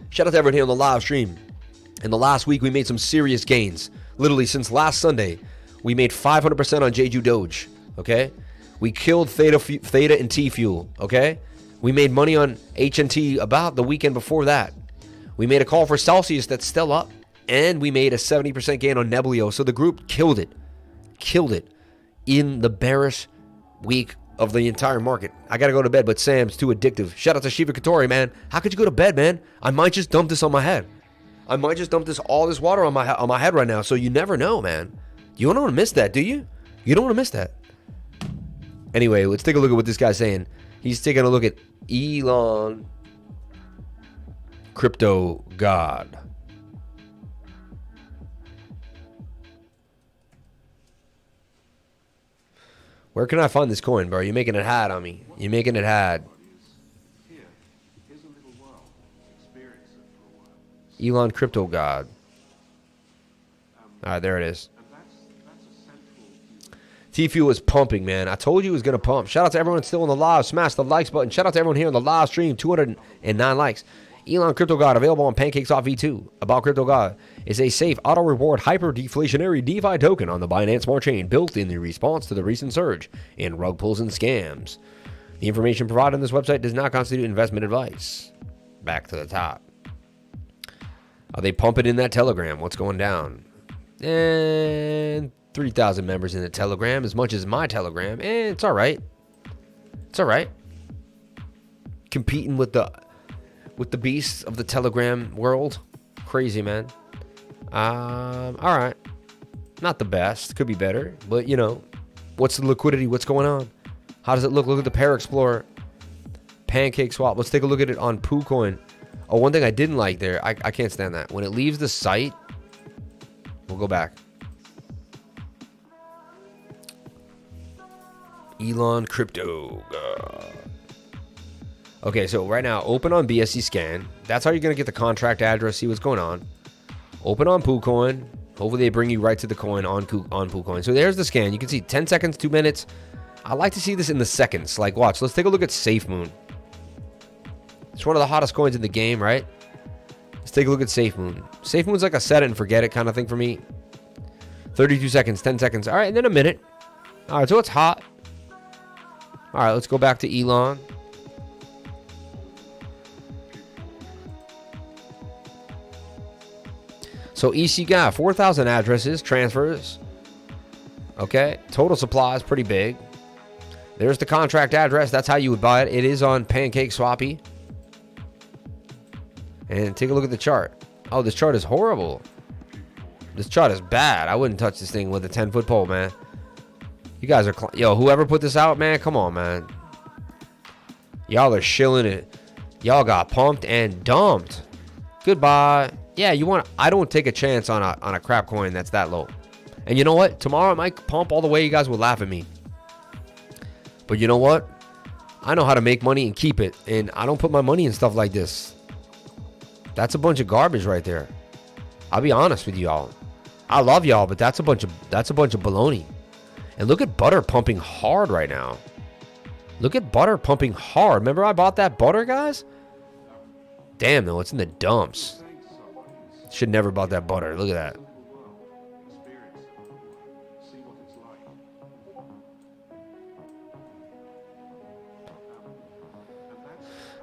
Shout out to everyone here on the live stream. In the last week, we made some serious gains. Literally, since last Sunday, we made 500% on JEJUDOGE. Okay? We killed Theta and TFUEL. Okay? We made money on HNT about the weekend before that. We made a call for Celsius that's still up. And we made a 70% gain on Nebulio. So the group killed it. Killed it in the bearish week of the entire market. I got to go to bed, but Sam's too addictive. Shout out to Shiva Katori, man. How could you go to bed, man? I might just dump this on my head. I might just dump all this water on my head right now. So you never know, man. You don't want to miss that, do you? You don't want to miss that. Anyway, let's take a look at what this guy's saying. He's taking a look at ELON Crypto God. Where can I find this coin, bro? You're making it hard on me. You're making it hard. Elon Crypto God. All right, there it is. TFUEL is pumping, man. I told you it was going to pump. Shout out to everyone still on the live. Smash the likes button. Shout out to everyone here on the live stream. 209 likes. Elon Crypto God available on PancakeSwap V2. About Crypto God is a safe auto-reward hyper-deflationary DeFi token on the Binance Smart Chain built in the response to the recent surge in rug pulls and scams. The information provided on this website does not constitute investment advice. Back to the top. Are they pumping in that Telegram? What's going down? And 3,000 members in the Telegram, as much as my Telegram. It's all right. It's all right. Competing with the beasts of the Telegram world. Crazy, man. All right. Not the best. Could be better. But, you know, what's the liquidity? What's going on? How does it look? Look at the Pair Explorer. PancakeSwap. Let's take a look at it on PooCoin. Oh, one thing I didn't like there. I can't stand that. When it leaves the site, we'll go back. Elon Crypto. Okay, so right now, open on BSC Scan. That's how you're going to get the contract address, see what's going on. Open on PooCoin. Hopefully they bring you right to the coin on PooCoin. So there's the scan. You can see 10 seconds, 2 minutes. I like to see this in the seconds. Like, watch. Let's take a look at SafeMoon. It's one of the hottest coins in the game, right? Let's take a look at SafeMoon. SafeMoon's like a set it and forget it kind of thing for me. 32 seconds, 10 seconds. All right, and then a minute. All right, so it's hot. All right, let's go back to Elon. So ECGOD, 4,000 addresses, transfers. Okay, total supply is pretty big. There's the contract address. That's how you would buy it. It is on Pancake Swappy. And take a look at the chart. Oh, this chart is horrible. This chart is bad. I wouldn't touch this thing with a 10-foot pole, man. You guys are... Yo, whoever put this out, man, come on, man. Y'all are shilling it. Y'all got pumped and dumped. Goodbye. Yeah, you want... I don't take a chance on a crap coin that's that low. And you know what? Tomorrow it might pump all the way. You guys will laugh at me. But you know what? I know how to make money and keep it. And I don't put my money in stuff like this. That's a bunch of garbage right there. I'll be honest with y'all. I love y'all, but that's a bunch of baloney. And look at butter pumping hard right now. Look at butter pumping hard. Remember I bought that butter, guys? Damn, though, it's in the dumps. Should never bought that butter. Look at that.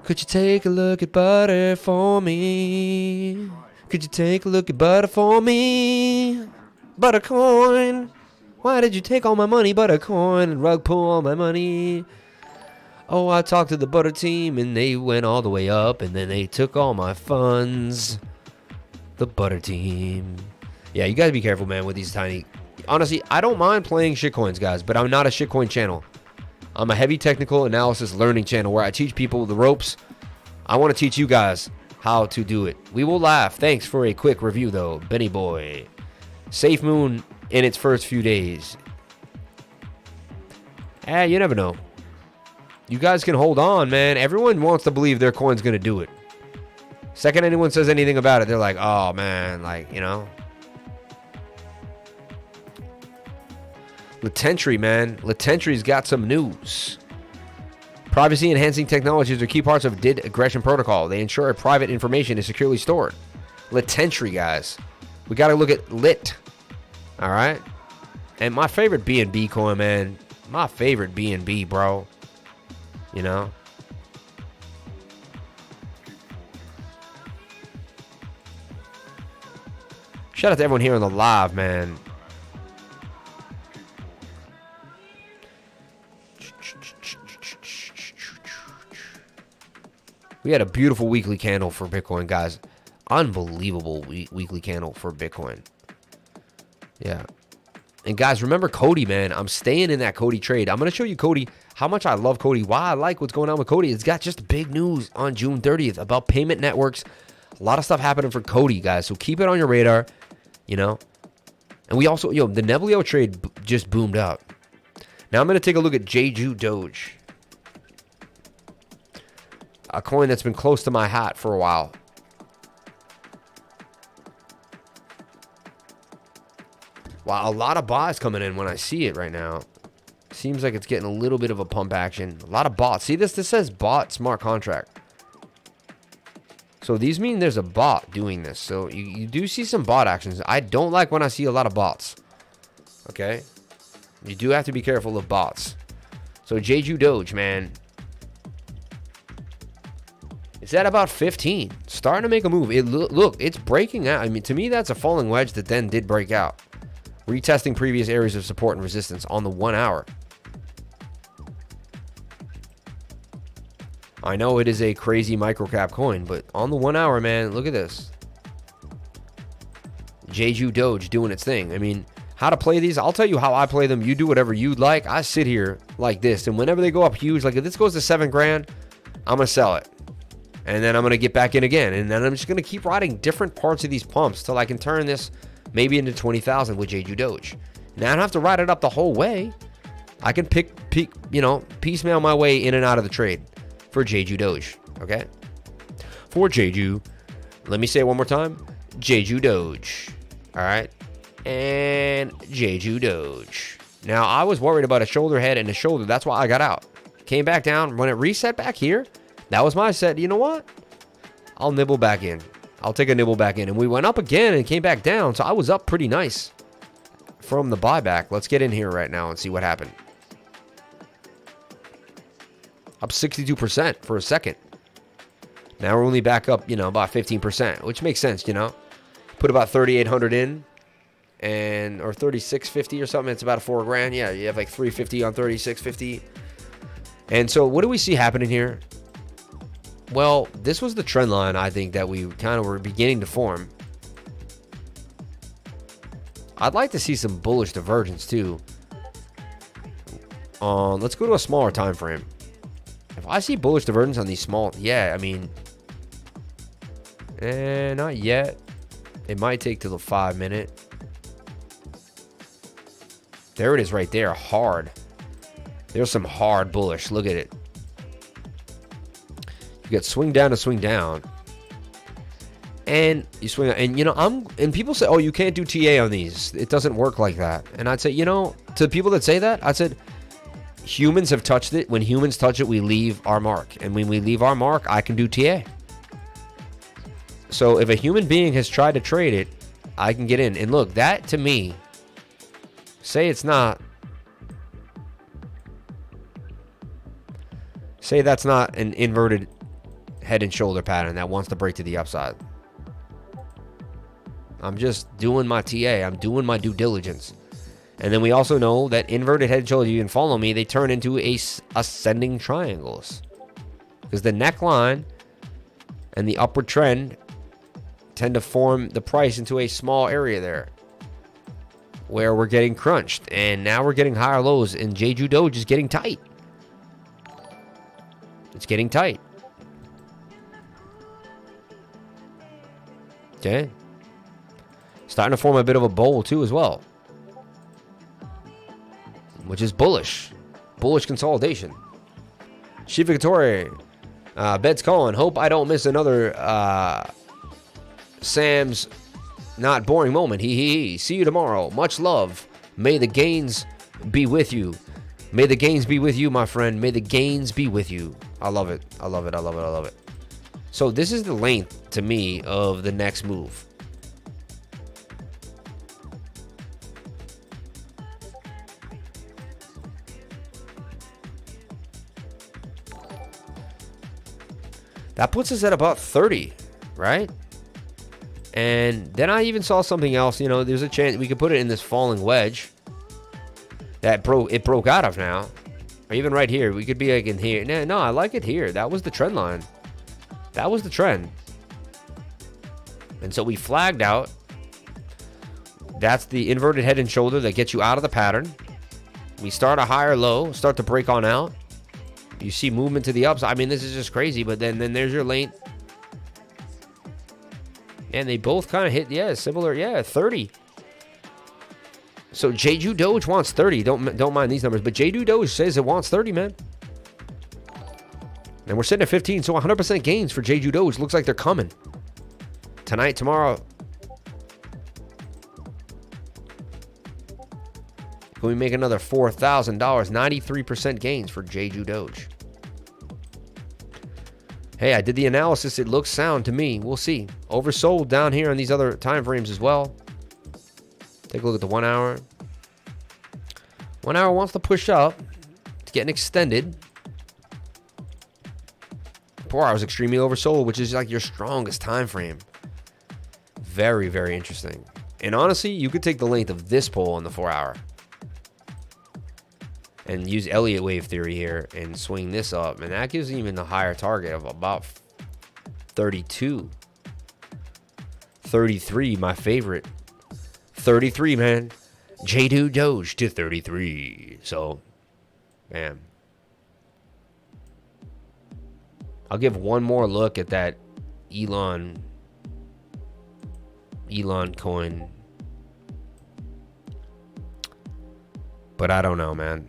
Could you take a look at butter for me? Could you take a look at butter for me? Buttercoin. Why did you take all my money, Buttercoin, and rug pull all my money? Oh, I talked to the butter team, and they went all the way up, and then they took all my funds. The butter team. Yeah, you gotta be careful, man, with these tiny... Honestly, I don't mind playing shitcoins, guys, but I'm not a shitcoin channel. I'm a heavy technical analysis learning channel where I teach people the ropes. I want to teach you guys how to do it. We will laugh. Thanks for a quick review, though, Benny Boy. SafeMoon in its first few days. You never know. You guys can hold on, man. Everyone wants to believe their coin's going to do it. Second anyone says anything about it, they're like, oh, man, like, you know. Latentry, man. Latentry's got some news. Privacy enhancing technologies are key parts of DID aggression protocol. They ensure private information is securely stored. Latentry, guys. We got to look at lit. All right. And my favorite BNB coin, man. My favorite BNB, bro. You know. Shout out to everyone here on the live, man. We had a beautiful weekly candle for Bitcoin, guys. Unbelievable weekly candle for Bitcoin. Yeah. And guys, remember Cody, man. I'm staying in that Cody trade. I'm going to show you Cody, how much I love Cody, why I like what's going on with Cody. It's got just big news on June 30th about payment networks. A lot of stuff happening for Cody, guys. So keep it on your radar, you know. And we also, the Nebuleo trade just boomed out. Now I'm going to take a look at JEJUDOGE. A coin that's been close to my hat for a while. Wow, a lot of buys coming in when I see it right now. Seems like it's getting a little bit of a pump action. A lot of bots. See this? This says bot smart contract. So these mean there's a bot doing this. So you do see some bot actions. I don't like when I see a lot of bots. Okay? You do have to be careful of bots. So JEJUDOGE, man. It's at about 15. Starting to make a move. Look, it's breaking out. I mean, to me, that's a falling wedge that then did break out. Retesting previous areas of support and resistance on the 1 hour. I know it is a crazy microcap coin, but on the 1 hour, man, look at this. JEJUDOGE doing its thing. I mean, how to play these, I'll tell you how I play them. You do whatever you'd like. I sit here like this, and whenever they go up huge, like if this goes to 7 grand, I'm going to sell it. And then I'm going to get back in again. And then I'm just going to keep riding different parts of these pumps till I can turn this maybe into 20,000 with JEJUDOGE. Now I don't have to ride it up the whole way. I can piecemeal my way in and out of the trade for JEJUDOGE. Okay? For JEJU. Let me say it one more time. JEJUDOGE. All right? And JEJUDOGE. Now, I was worried about a shoulder head and a shoulder. That's why I got out. Came back down. When it reset back here, that was my set. You know what? I'll nibble back in. I'll take a nibble back in. And we went up again and came back down. So I was up pretty nice from the buyback. Let's get in here right now and see what happened. Up 62% for a second. Now we're only back up, about 15%, which makes sense, Put about 3,800 in. Or 3650 or something. It's about $4,000. Yeah, you have like 350 on 3650. And so what do we see happening here? Well, this was the trend line, I think, that we kind of were beginning to form. I'd like to see some bullish divergence too. Let's go to a smaller time frame. If I see bullish divergence on these small, yeah, I mean, not yet. It might take till the 5 minute. There it is right there, hard. There's some hard bullish. Look at it. You got swing down to swing down. And you swing, and and people say, oh, you can't do TA on these. It doesn't work like that. And I'd say, to people that say that, I said, humans have touched it. When humans touch it, we leave our mark. And when we leave our mark, I can do TA. So if a human being has tried to trade it, I can get in. And look, that to me, say it's not. Say that's not an inverted head and shoulder pattern that wants to break to the upside. I'm just doing my TA. I'm doing my due diligence. And then we also know that inverted head and shoulder, you can follow me, they turn into ascending triangles. Because the neckline and the upward trend tend to form the price into a small area there where we're getting crunched. And now we're getting higher lows, and JEJUDOGE is getting tight. It's getting tight. Okay. Starting to form a bit of a bowl too as well, which is bullish. Bullish consolidation. Shiva Katori. Bets calling. Hope I don't miss another Sam's not boring moment. He. See you tomorrow. Much love. May the gains be with you. May the gains be with you, my friend. May the gains be with you. I love it. I love it. I love it. I love it. So this is the length to me of the next move. That puts us at about 30, right? And then I even saw something else. There's a chance we could put it in this falling wedge that broke out of now. Or even right here. We could be like in here. No, I like it here. That was the trend line. That was the trend. And so we flagged out. That's the inverted head and shoulder that gets you out of the pattern. We start a higher low, start to break on out. You see movement to the upside. I mean, this is just crazy, but then there's your lane. And they both kind of hit, similar, 30. So JEJUDOGE wants 30. Don't mind these numbers, but JEJUDOGE says it wants 30, man. And we're sitting at 15, so 100% gains for JEJUDOGE. Looks like they're coming. Tonight, tomorrow. Can we make another $4,000? 93% gains for JEJUDOGE. Hey, I did the analysis. It looks sound to me. We'll see. Oversold down here on these other time frames as well. Take a look at the 1 hour. 1 hour wants to push up. It's getting extended. 4 hours extremely oversold, which is like your strongest time frame. Very, very interesting. And honestly, you could take the length of this pole on the 4 hour and use Elliott wave theory here and swing this up, and that gives even a higher target of about 32. 33, my favorite. 33, man. JEJUDOGE to 33. So, man. I'll give one more look at that ELON coin. But I don't know, man.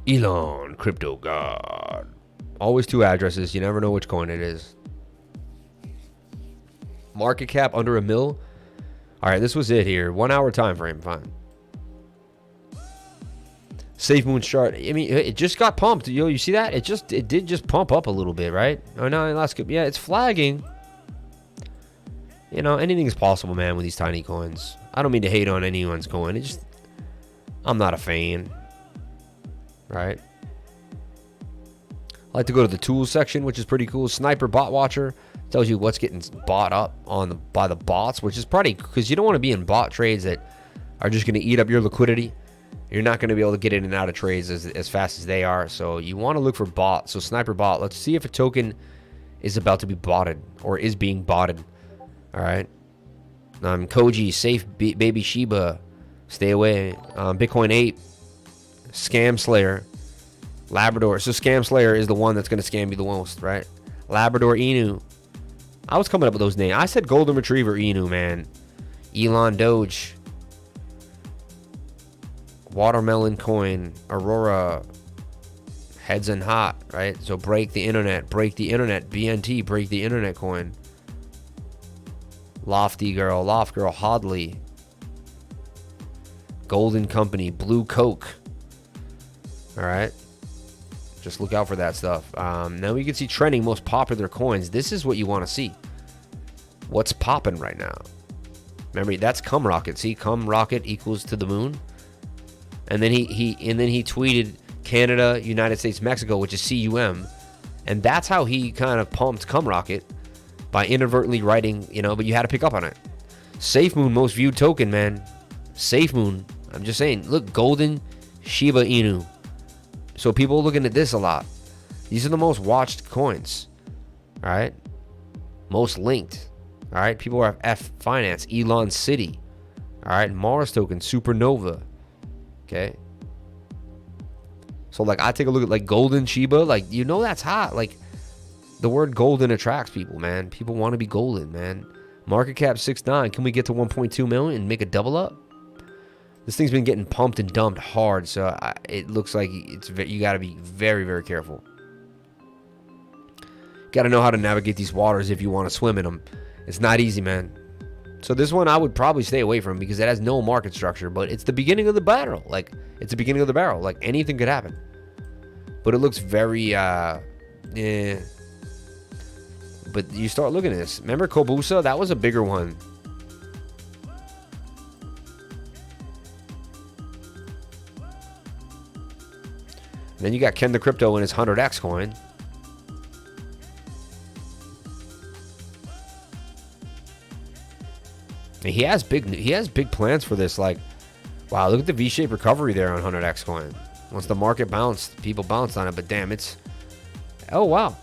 ELON, crypto god. Always two addresses. You never know which coin it is. Market cap under $1 million. All right, this was it here. 1 hour time frame, fine. SafeMoon chart. I mean, it just got pumped. Yo, you see that? It did just pump up a little bit, right? Oh no, last good. Yeah, it's flagging. You know, anything is possible, man, with these tiny coins. I don't mean to hate on anyone's coin. It just, I'm not a fan. Right? I like to go to the tools section, which is pretty cool. Sniper Bot Watcher tells you what's getting bought up by the bots, which is probably because you don't want to be in bot trades that are just going to eat up your liquidity. You're not going to be able to get in and out of trades as fast as they are. So you want to look for bots. So Sniper Bot, let's see if a token is about to be botted or is being botted. All right. Koji, Safe Baby Shiba, stay away. Bitcoin 8, Scam Slayer, Labrador. So Scam Slayer is the one that's going to scam you the most, right? Labrador Inu. I was coming up with those names. I said Golden Retriever Inu, man. Elon Doge. Watermelon Coin. Aurora. Heads and Hot, right? So break the internet. Break the internet. BNT, break the internet coin. Lofty Girl. Loft Girl. Hodley. Golden Company. Blue Coke. All right. Just look out for that stuff. Now we can see trending most popular coins. This is what you want to see. What's popping right now? Remember, that's Cum Rocket. See, Cum Rocket equals to the moon. And then he tweeted Canada, United States, Mexico, which is CUM. And that's how he kind of pumped Cum Rocket by inadvertently writing, you know, but you had to pick up on it. SafeMoon, most viewed token, man. SafeMoon. I'm just saying, look, Golden Shiba Inu. So people are looking at this a lot. These are the most watched coins. All right. Most linked. All right. People are F Finance, Elon City. All right. Mars token, Supernova. Okay. So like I take a look at like Golden Shiba. Like, you know, that's hot. Like the word golden attracts people, man. People want to be golden, man. Market cap 6.9. Can we get to 1.2 million and make a double up? This thing's been getting pumped and dumped hard, so it looks like you got to be very, very careful. Got to know how to navigate these waters if you want to swim in them. It's not easy, man. So this one I would probably stay away from because it has no market structure, but it's the beginning of the barrel. Like, it's the beginning of the barrel. Like, anything could happen. But it looks very, But you start looking at this. Remember Kobusa? That was a bigger one. Then you got Ken the Crypto and his 100x coin. And he has big plans for this. Like, wow, look at the V-shaped recovery there on 100x coin. Once the market bounced, people bounced on it, but damn, it's, oh wow.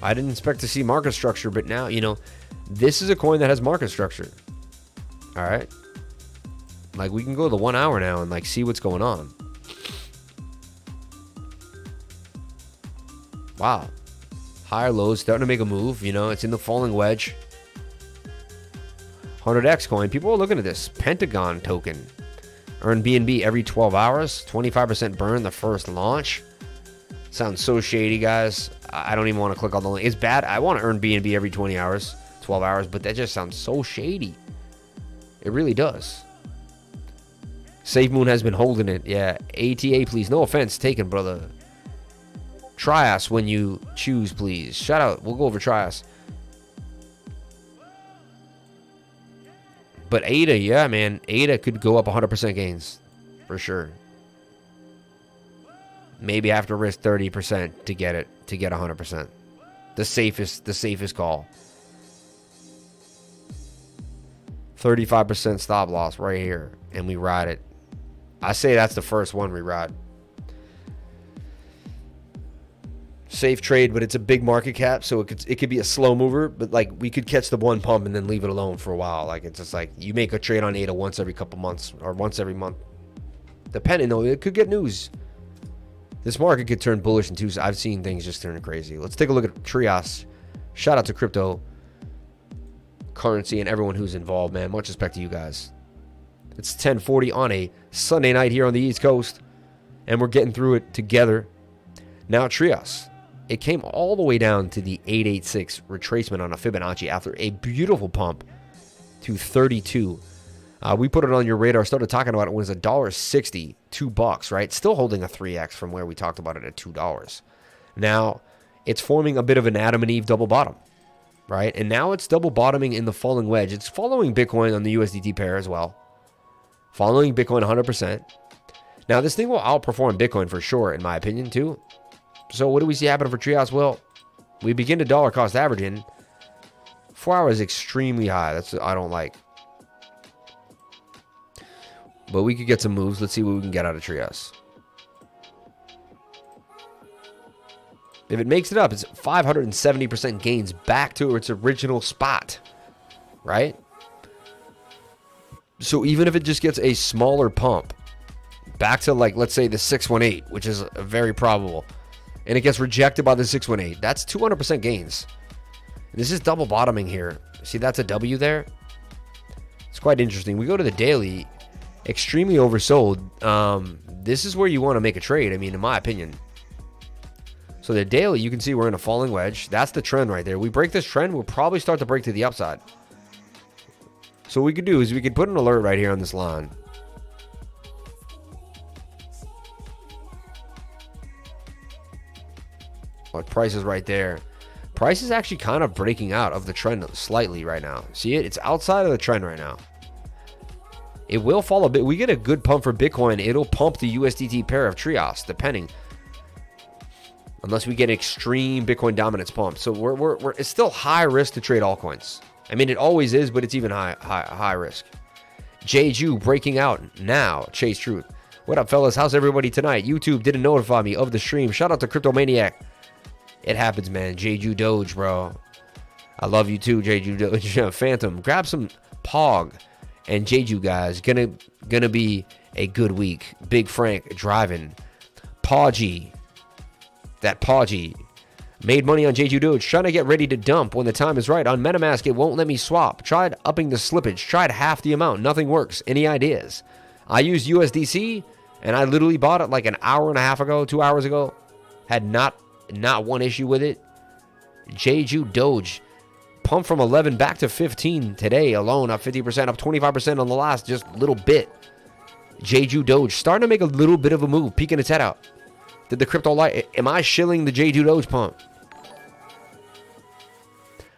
I didn't expect to see market structure, but now, you know, this is a coin that has market structure. All right. Like, we can go to the 1 hour now and like see what's going on. Wow. Higher lows, starting to make a move. You know, it's in the falling wedge. 100x coin. People are looking at this. Pentagon token. Earn BNB every 12 hours. 25% burn the first launch. Sounds so shady, guys. I don't even want to click on the link. It's bad. I want to earn BNB every 20 hours, 12 hours, but that just sounds so shady. It really does. SafeMoon has been holding it. Yeah. ATA, please. No offense taken, brother. TRIAS when you choose, please. Shout out. We'll go over TRIAS. But ADA, yeah, man. ADA could go up 100% gains. For sure. Maybe have to risk 30% to get it. To get 100%. The safest call. 35% stop loss right here. And we ride it. I say that's the first one we ride. Safe trade, but it's a big market cap, so it could be a slow mover, but like we could catch the one pump and then leave it alone for a while. Like, it's just like you make a trade on ADA once every couple months or once every month. Depending though, it could get news. This market could turn bullish in two. I've seen things just turn crazy. Let's take a look at TRIAS. Shout out to crypto currency and everyone who's involved, man. Much respect to you guys. It's 10:40 on a Sunday night here on the East Coast, and we're getting through it together. Now, TRIAS. it came all the way down to the 886 retracement on a Fibonacci after a beautiful pump to 32. We put it on your radar, started talking about it when it was $1.60, $2, right? Still holding a 3x from where we talked about it at $2. Now, it's forming a bit of an Adam and Eve double bottom, right? And now it's double bottoming in the falling wedge. It's following Bitcoin on the USDT pair as well. Following Bitcoin 100%. Now, this thing will outperform Bitcoin for sure, in my opinion, too. So what do we see happen for TRIAS? Well, we begin to dollar cost averaging. 4 hours is extremely high. That's what I don't like. But we could get some moves. Let's see what we can get out of TRIAS. If it makes it up, it's 570% gains back to its original spot, right? So even if it just gets a smaller pump back to, like, let's say the 618, which is very probable, and it gets rejected by the 618, that's 200% gains. And this is double bottoming here. See, that's a W there. It's quite interesting. We go to the daily, extremely oversold. This is where you want to make a trade, I mean, in my opinion. So the daily, you can see we're in a falling wedge. That's the trend right there. We break this trend, we'll probably start to break to the upside. So what we could do is we could put an alert right here on this line. Oh, price is right there. Price is actually kind of breaking out of the trend slightly right now. See it? It's outside of the trend right now. It will fall a bit. We get a good pump for Bitcoin. It'll pump the USDT pair of TRIAS, depending. Unless we get extreme Bitcoin dominance pump. So it's still high risk to trade altcoins. I mean, it always is, but it's even high risk. JEJUDOGE breaking out now. Chase Truth. What up, fellas? How's everybody tonight? YouTube didn't notify me of the stream. Shout out to Crypto Maniac. It happens, man. JEJUDOGE, bro. I love you too, JEJUDOGE. Phantom, grab some Pog and JEJU, guys. Gonna be a good week. Big Frank driving. Poggy. That Poggy made money on JEJUDOGE, trying to get ready to dump when the time is right. On MetaMask, it won't let me swap. Tried upping the slippage. Tried half the amount. Nothing works. Any ideas? I used USDC, and I literally bought it like an hour and a half ago, 2 hours ago. Had not one issue with it. JEJUDOGE pumped from 11 back to 15 today alone, up 50%, up 25% on the last just little bit. JEJUDOGE starting to make a little bit of a move, peeking its head out. Did the crypto light? Am I shilling the JEJUDOGE pump?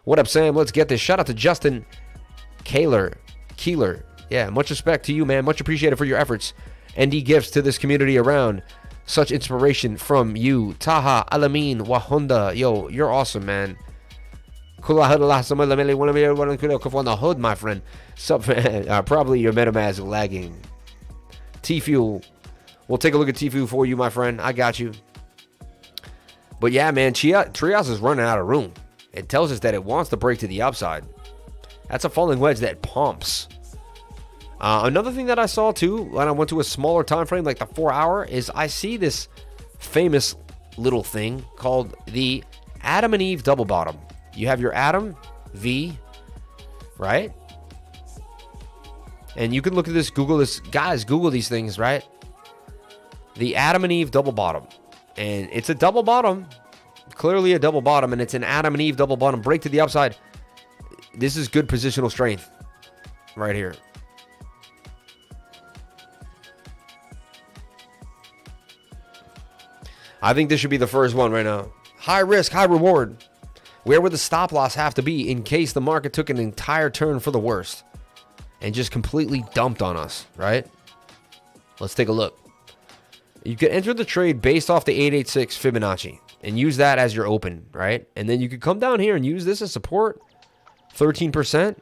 What up, Sam? Let's get this. Shout out to Justin Keeler. Yeah, much respect to you, man. Much appreciated for your efforts. ND gifts to this community around. Such inspiration from you. Taha Alamin Wahunda. Yo, you're awesome, man. On the hood, my friend. Probably your MetaMask lagging. TFUEL. We'll take a look at TFUEL for you, my friend. I got you. But yeah, man, TRIAS is running out of room. It tells us that it wants to break to the upside. That's a falling wedge that pumps. Another thing that I saw too, when I went to a smaller time frame, like the 4 hour, is I see this famous little thing called the Adam and Eve double bottom. You have your Adam V, right? And you can look at this, Google this. Guys, Google these things, right? The Adam and Eve double bottom. And it's a double bottom. Clearly a double bottom. And it's an Adam and Eve double bottom. Break to the upside. This is good positional strength. Right here. I think this should be the first one right now. High risk, high reward. Where would the stop loss have to be in case the market took an entire turn for the worst? And just completely dumped on us, right? Let's take a look. You can enter the trade based off the 886 Fibonacci and use that as your open, right? And then you could come down here and use this as support, 13%.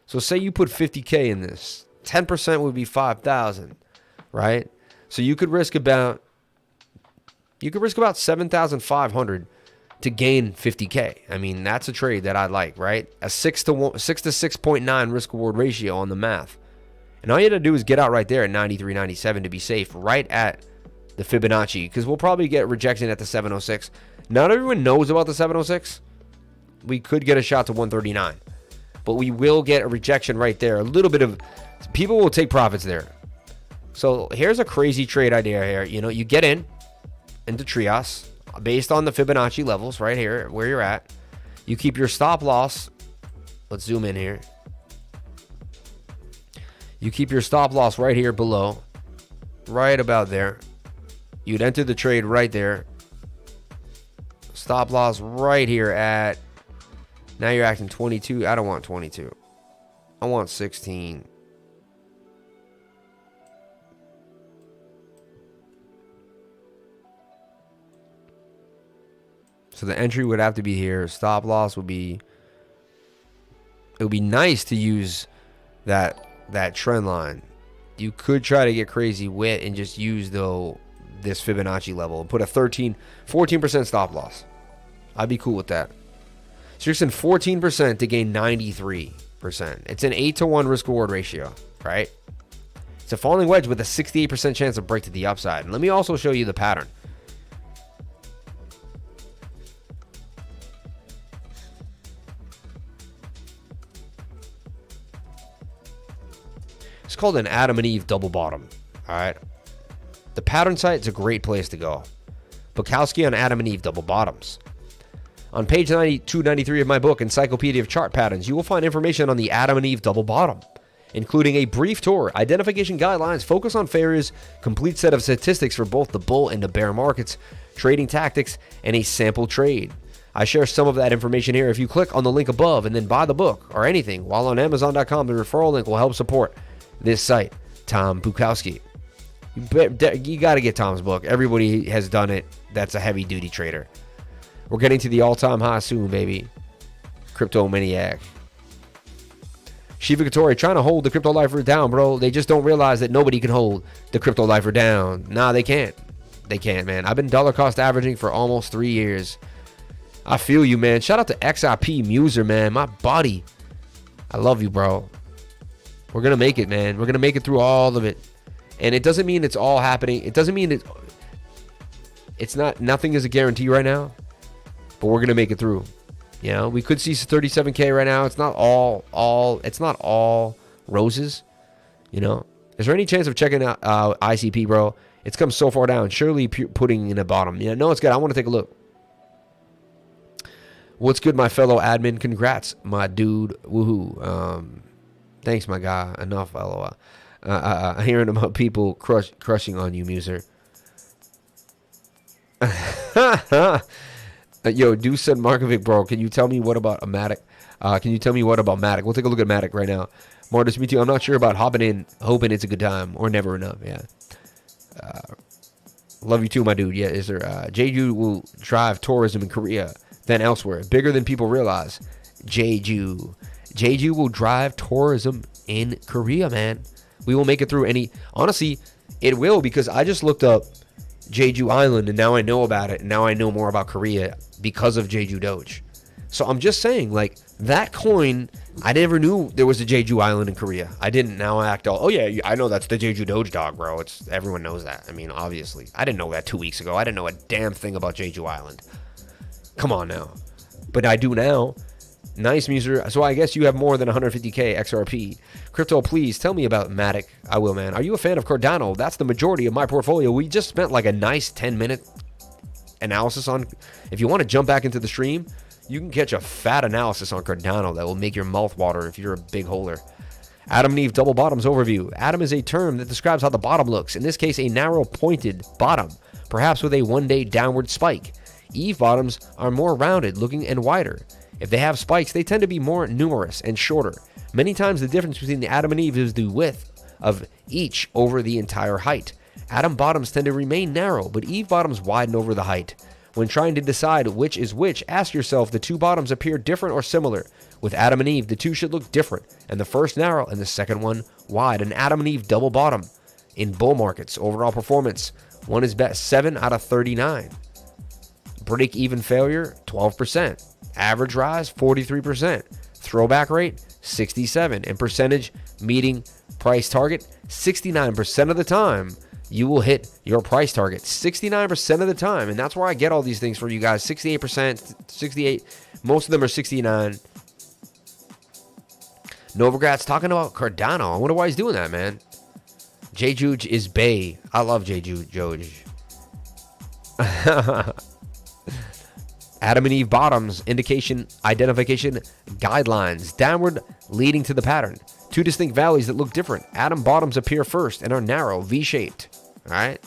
So say you put 50K in this, 10% would be 5,000, right? So you could risk about 7,500 to gain 50K. I mean, that's a trade that I like, right? A 6 to 6.9 risk reward ratio on the math. And all you have to do is get out right there at 93.97 to be safe, right at the Fibonacci, because we'll probably get rejection at the 706. Not everyone knows about the 706. We could get a shot to 139, but we will get a rejection right there. A little bit of people will take profits there. So here's a crazy trade idea here. You know, you get into TRIAS. based on the Fibonacci levels right here, where you're at, you keep your stop loss. Let's zoom in here. You keep your stop loss right here below, right about there. You'd enter the trade right there. Stop loss right here at, now you're acting 22. I don't want 22. I want 16. So the entry would have to be here. Stop loss would be, it would be nice to use that trend line. You could try to get crazy with and just use this Fibonacci level and put a 14% stop loss. I'd be cool with that. So you're saying 14% to gain 93%. It's an 8-to-1 risk reward ratio, right? It's a falling wedge with a 68% chance of break to the upside. And let me also show you the pattern. It's called an Adam and Eve double bottom. All right. The pattern site's a great place to go. Bukowski on Adam and Eve double bottoms. On page 293 of my book, Encyclopedia of Chart Patterns, you will find information on the Adam and Eve double bottom, including a brief tour, identification guidelines, focus on failures, complete set of statistics for both the bull and the bear markets, trading tactics, and a sample trade. I share some of that information here. If you click on the link above and then buy the book or anything while on Amazon.com, the referral link will help support this site. Tom Bukowski. You got to get Tom's book. Everybody has done it. That's a heavy duty trader. We're getting to the all-time high soon, baby. Crypto maniac. Shiva Katori trying to hold the crypto lifer down, bro. They just don't realize that nobody can hold the crypto lifer down. Nah, they can't. They can't, man. I've been dollar cost averaging for almost 3 years. I feel you, man. Shout out to XIP Muser, man. My buddy. I love you, bro. We're going to make it, man. We're going to make it through all of it. And it doesn't mean it's all happening. It doesn't mean it's not, nothing is a guarantee right now. But we're going to make it through. You know, we could see 37K right now. It's not all roses. You know, is there any chance of checking out ICP, bro? It's come so far down. Surely putting in a bottom. Yeah, no, it's good. I want to take a look. What's good, my fellow admin? Congrats, my dude. Woohoo. Thanks, my guy. Enough, LOL. Hearing about people crushing on you, Muser. Yo, Deuce said Markovic, bro. Can you tell me what about a Matic? Can you tell me what about Matic? We'll take a look at Matic right now. Martis, me too. I'm not sure about hopping in, hoping it's a good time or never enough. Yeah. Love you too, my dude. Yeah, is there? Jeju will drive tourism in Korea than elsewhere. Bigger than people realize. Jeju will drive tourism in Korea, man. We will make it through any. Honestly, it will, because I just looked up Jeju Island and now I know about it. And now I know more about Korea because of JEJUDOGE. So I'm just saying, like, that coin, I never knew there was a Jeju Island in Korea. I didn't. Now I act all, oh yeah, I know that's the JEJUDOGE dog, bro. Everyone knows that. I mean, obviously. I didn't know that 2 weeks ago. I didn't know a damn thing about Jeju Island. Come on now. But I do now. Nice, Muser. So I guess you have more than 150K XRP. Crypto, please tell me about Matic. I will, man. Are you a fan of Cardano? That's the majority of my portfolio. We just spent like a nice 10-minute analysis on. If you want to jump back into the stream, you can catch a fat analysis on Cardano that will make your mouth water if you're a big holder. Adam and Eve double bottoms overview. Adam is a term that describes how the bottom looks. In this case, a narrow pointed bottom, perhaps with a one-day downward spike. Eve bottoms are more rounded looking and wider. If they have spikes, they tend to be more numerous and shorter. Many times the difference between the Adam and Eve is the width of each over the entire height. Adam bottoms tend to remain narrow, but Eve bottoms widen over the height. When trying to decide which is which, ask yourself, the two bottoms appear different or similar. With Adam and Eve, the two should look different, and the first narrow and the second one wide. An Adam and Eve double bottom. In bull markets, overall performance, one is best 7 out of 39. Break-even failure, 12%. Average rise, 43%. Throwback rate, 67%. And percentage meeting price target, 69% of the time, you will hit your price target. 69% of the time. And that's where I get all these things for you guys. 68%, 68%. Most of them are 69%. Novogratz talking about Cardano. I wonder why he's doing that, man. JEJUDOGE is Bay. I love JEJUDOGE. Adam and Eve bottoms, indication, identification, guidelines, downward leading to the pattern. Two distinct valleys that look different. Adam bottoms appear first and are narrow, V-shaped. All right.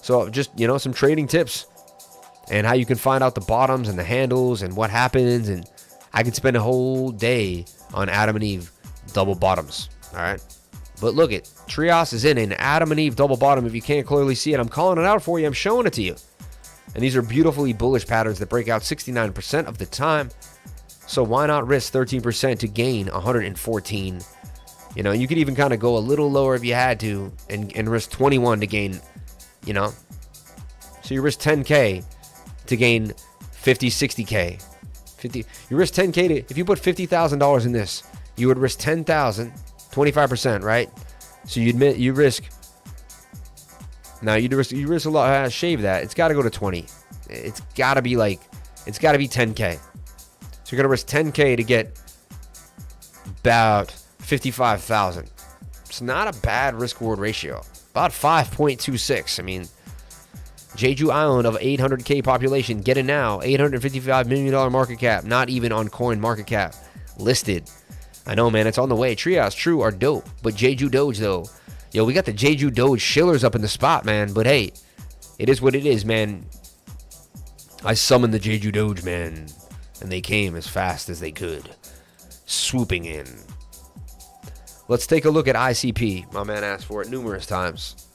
So just, some trading tips and how you can find out the bottoms and the handles and what happens. And I could spend a whole day on Adam and Eve double bottoms. All right. But look it, TRIAS is in an Adam and Eve double bottom. If you can't clearly see it, I'm calling it out for you. I'm showing it to you. And these are beautifully bullish patterns that break out 69% of the time. So why not risk 13% to gain 114? You could even kind of go a little lower if you had to and risk 21 to gain, So you risk 10K to gain 50, 60K. You risk 10K if you put $50,000 in this, you would risk 10,000, 25%, right? So you risk a lot. Shave that. It's got to go to 20. It's got to be 10K. So you're going to risk 10K to get about 55,000. It's not a bad risk reward ratio. About 5.26. I mean, Jeju Island of 800K population. Get it now. $855 million market cap. Not even on coin market cap. Listed. I know, man. It's on the way. TRIAS, true, are dope. But JEJUDOGE, though. Yo, we got the JEJUDOGE shillers up in the spot, man. But hey, it is what it is, man. I summoned the JEJUDOGE, man. And they came as fast as they could. Swooping in. Let's take a look at ICP. My man asked for it numerous times.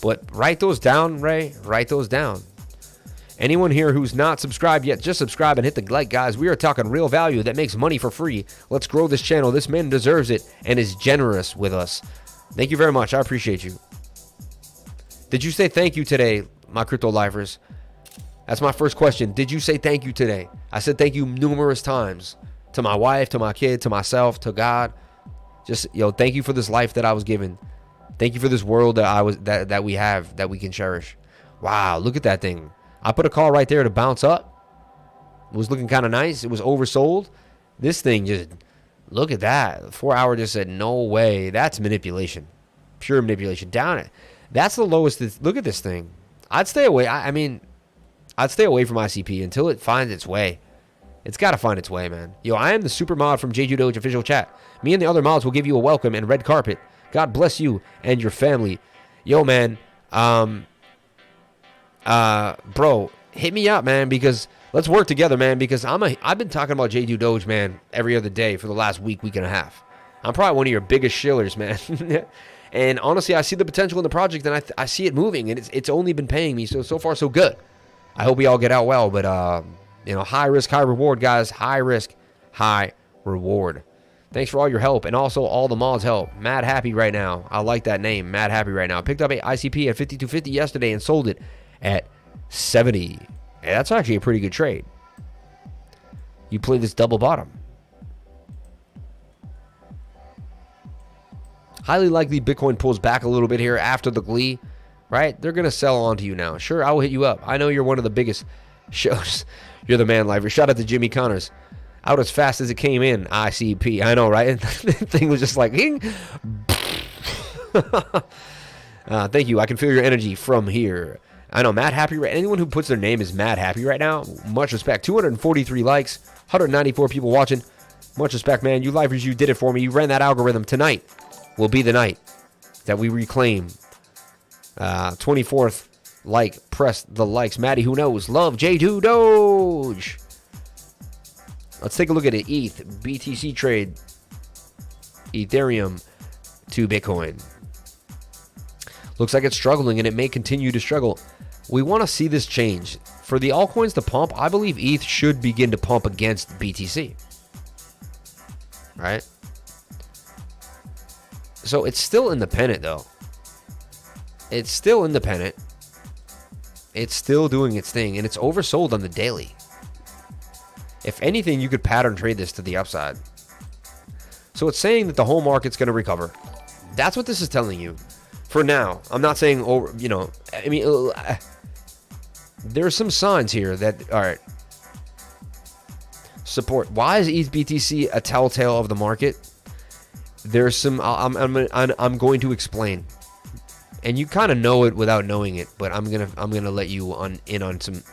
But write those down, Ray. Write those down. Anyone here who's not subscribed yet, just subscribe and hit the like, guys. We are talking real value that makes money for free. Let's grow this channel. This man deserves it and is generous with us. Thank you very much. I appreciate you. Did you say thank you today, my crypto lifers? That's my first question. Did you say thank you today? I said thank you numerous times. To my wife, to my kid, to myself, to God. Just, thank you for this life that I was given. Thank you for this world that we have, that we can cherish. Wow, look at that thing. I put a call right there to bounce up. It was looking kind of nice. It was oversold. This thing just, look at that. 4 hour just said, no way. That's manipulation. Pure manipulation. Down it. That's the lowest. Look at this thing. I'd stay away. I'd stay away from ICP until it finds its way. It's got to find its way, man. I am the super mod from JEJUDOGE official chat. Me and the other mods will give you a welcome and red carpet. God bless you and your family. Yo, man. Bro, hit me up, man, because let's work together, man, because I've been talking about JEJUDOGE, man, every other day for the last week and a half. I'm probably one of your biggest shillers, man. And honestly, I see the potential in the project, and I see it moving, and it's only been paying me, so far so good. I hope we all get out well, but high risk, high reward, guys. High risk, high reward. Thanks for all your help, and also all the mods help. Mad Happy right now. I like that name, Mad Happy right now. I picked up a ICP at 52.50 yesterday and sold it at 70. Hey, that's actually a pretty good trade. You play this double bottom. Highly likely Bitcoin pulls back a little bit here after the glee, right? They're going to sell on to you now. Sure, I will hit you up. I know you're one of the biggest shows. You're the man lifer. Shout out to Jimmy Connors. Out as fast as it came in, ICP. I know, right? The thing was just like, thank you. I can feel your energy from here. I know, Mad Happy. Anyone who puts their name as Mad Happy right now, much respect. 243 likes, 194 people watching. Much respect, man. You lifers, you did it for me. You ran that algorithm. Tonight will be the night that we reclaim 24th like. Press the likes. Maddie, who knows? Love JEJUDOGE. Let's take a look at an ETH BTC trade. Ethereum to Bitcoin. Looks like it's struggling, and it may continue to struggle. We want to see this change. For the altcoins to pump, I believe ETH should begin to pump against BTC. Right? So it's still independent, though. It's still independent. It's still doing its thing, and it's oversold on the daily. If anything, you could pattern trade this to the upside. So it's saying that the whole market's going to recover. That's what this is telling you. For now, I'm not saying over, I mean, there's some signs here that, all right. Support. Why is ETH BTC a telltale of the market? There's some, I'm going to explain. And you kind of know it without knowing it, but I'm going to let you in on some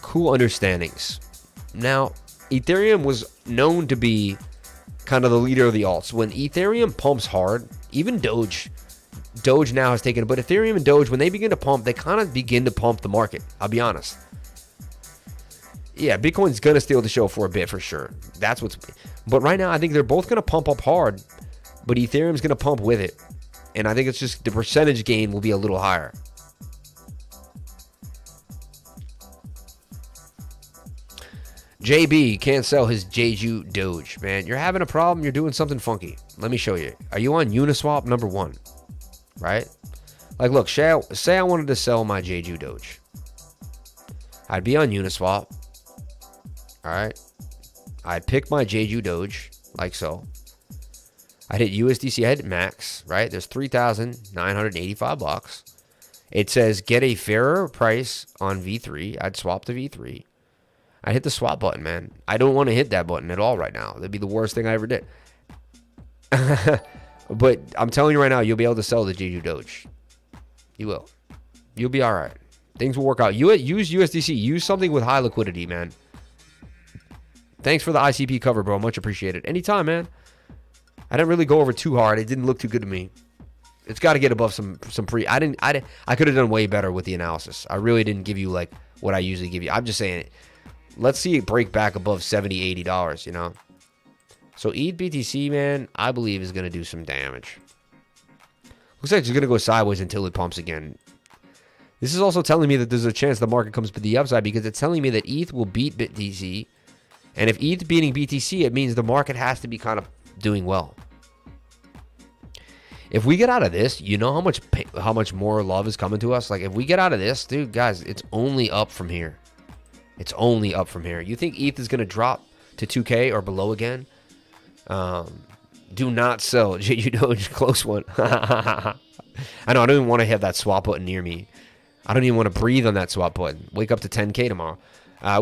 cool understandings. Now, Ethereum was known to be kind of the leader of the alts. When Ethereum pumps hard, even Doge now has taken it, but Ethereum and Doge, when they begin to pump, they kind of begin to pump the market. I'll be honest. Yeah, Bitcoin's going to steal the show for a bit for sure. But right now, I think they're both going to pump up hard, but Ethereum's going to pump with it. And I think it's just the percentage gain will be a little higher. JB can't sell his JEJUDOGE. Man, you're having a problem. You're doing something funky. Let me show you. Are you on Uniswap number 1? Right? Like, look, say I wanted to sell my JEJUDOGE. I'd be on Uniswap. All right. I'd pick my JEJUDOGE like so. I'd hit USDC. I'd hit max, right? There's 3,985 bucks. It says get a fairer price on V3. I'd swap to V3. I'd hit the swap button, man. I don't want to hit that button at all right now. That'd be the worst thing I ever did. But I'm telling you right now, you'll be able to sell the JEJUDOGE. You will. You'll be all right. Things will work out. Use USDC. Use something with high liquidity, man. Thanks for the ICP cover, bro. Much appreciated. Anytime, man. I didn't really go over too hard. It didn't look too good to me. It's got to get above some pre. I could have done way better with the analysis. I really didn't give you like what I usually give you. I'm just saying, let's see it break back above $70, $80, you know? So ETH BTC, man, I believe is going to do some damage. Looks like it's going to go sideways until it pumps again. This is also telling me that there's a chance the market comes to the upside because it's telling me that ETH will beat BTC. And if ETH beating BTC, it means the market has to be kind of doing well. If we get out of this, you know how much more love is coming to us? Like, if we get out of this, dude, guys, it's only up from here. It's only up from here. You think ETH is going to drop to 2K or below again? Do not sell. JEJUDOGE, close one. I know, I don't even want to have that swap button near me. I don't even want to breathe on that swap button. Wake up to 10K tomorrow.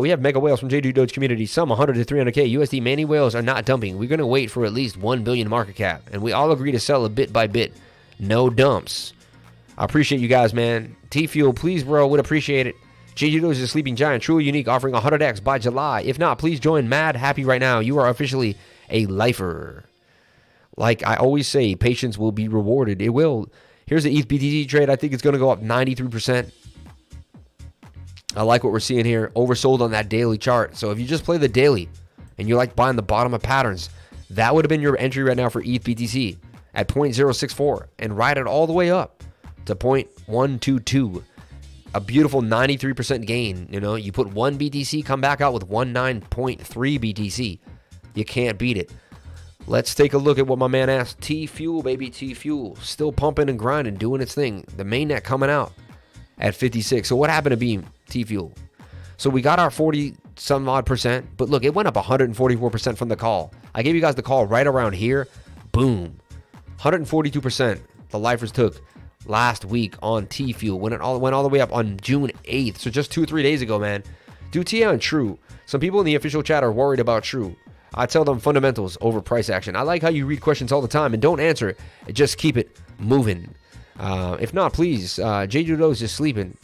We have mega whales from JEJUDOGE community. Some 100 to 300K USD. Many whales are not dumping. We're going to wait for at least 1 billion market cap. And we all agree to sell a bit by bit. No dumps. I appreciate you guys, man. TFUEL, please, bro. Would appreciate it. JEJUDOGE is a sleeping giant. Truly unique. Offering 100x by July. If not, please join Mad Happy right now. You are officially a lifer. Like I always say, patience will be rewarded. It will. Here's the ETH BTC trade. I think it's going to go up 93%. I like what we're seeing here. Oversold on that daily chart. So if you just play the daily and you like buying the bottom of patterns, that would have been your entry right now for ETH BTC at 0.064 and ride it all the way up to 0.122. A beautiful 93% gain. You know, you put 1 BTC, come back out with 19.3 BTC. You can't beat it. Let's take a look at what my man asked. TFUEL, baby, TFUEL. Still pumping and grinding, doing its thing. The mainnet coming out at 56. So what happened to be TFUEL? So we got our 40-some odd percent. But look, it went up 144% from the call. I gave you guys the call right around here. Boom. 142% the lifers took last week on TFUEL. When it went all the way up on June 8th. So just 2 or 3 days ago, man. Do TIA on True. Some people in the official chat are worried about True. I tell them fundamentals over price action. I like how you read questions all the time and don't answer it. Just keep it moving. If not, please. JEJUDOGE is sleeping.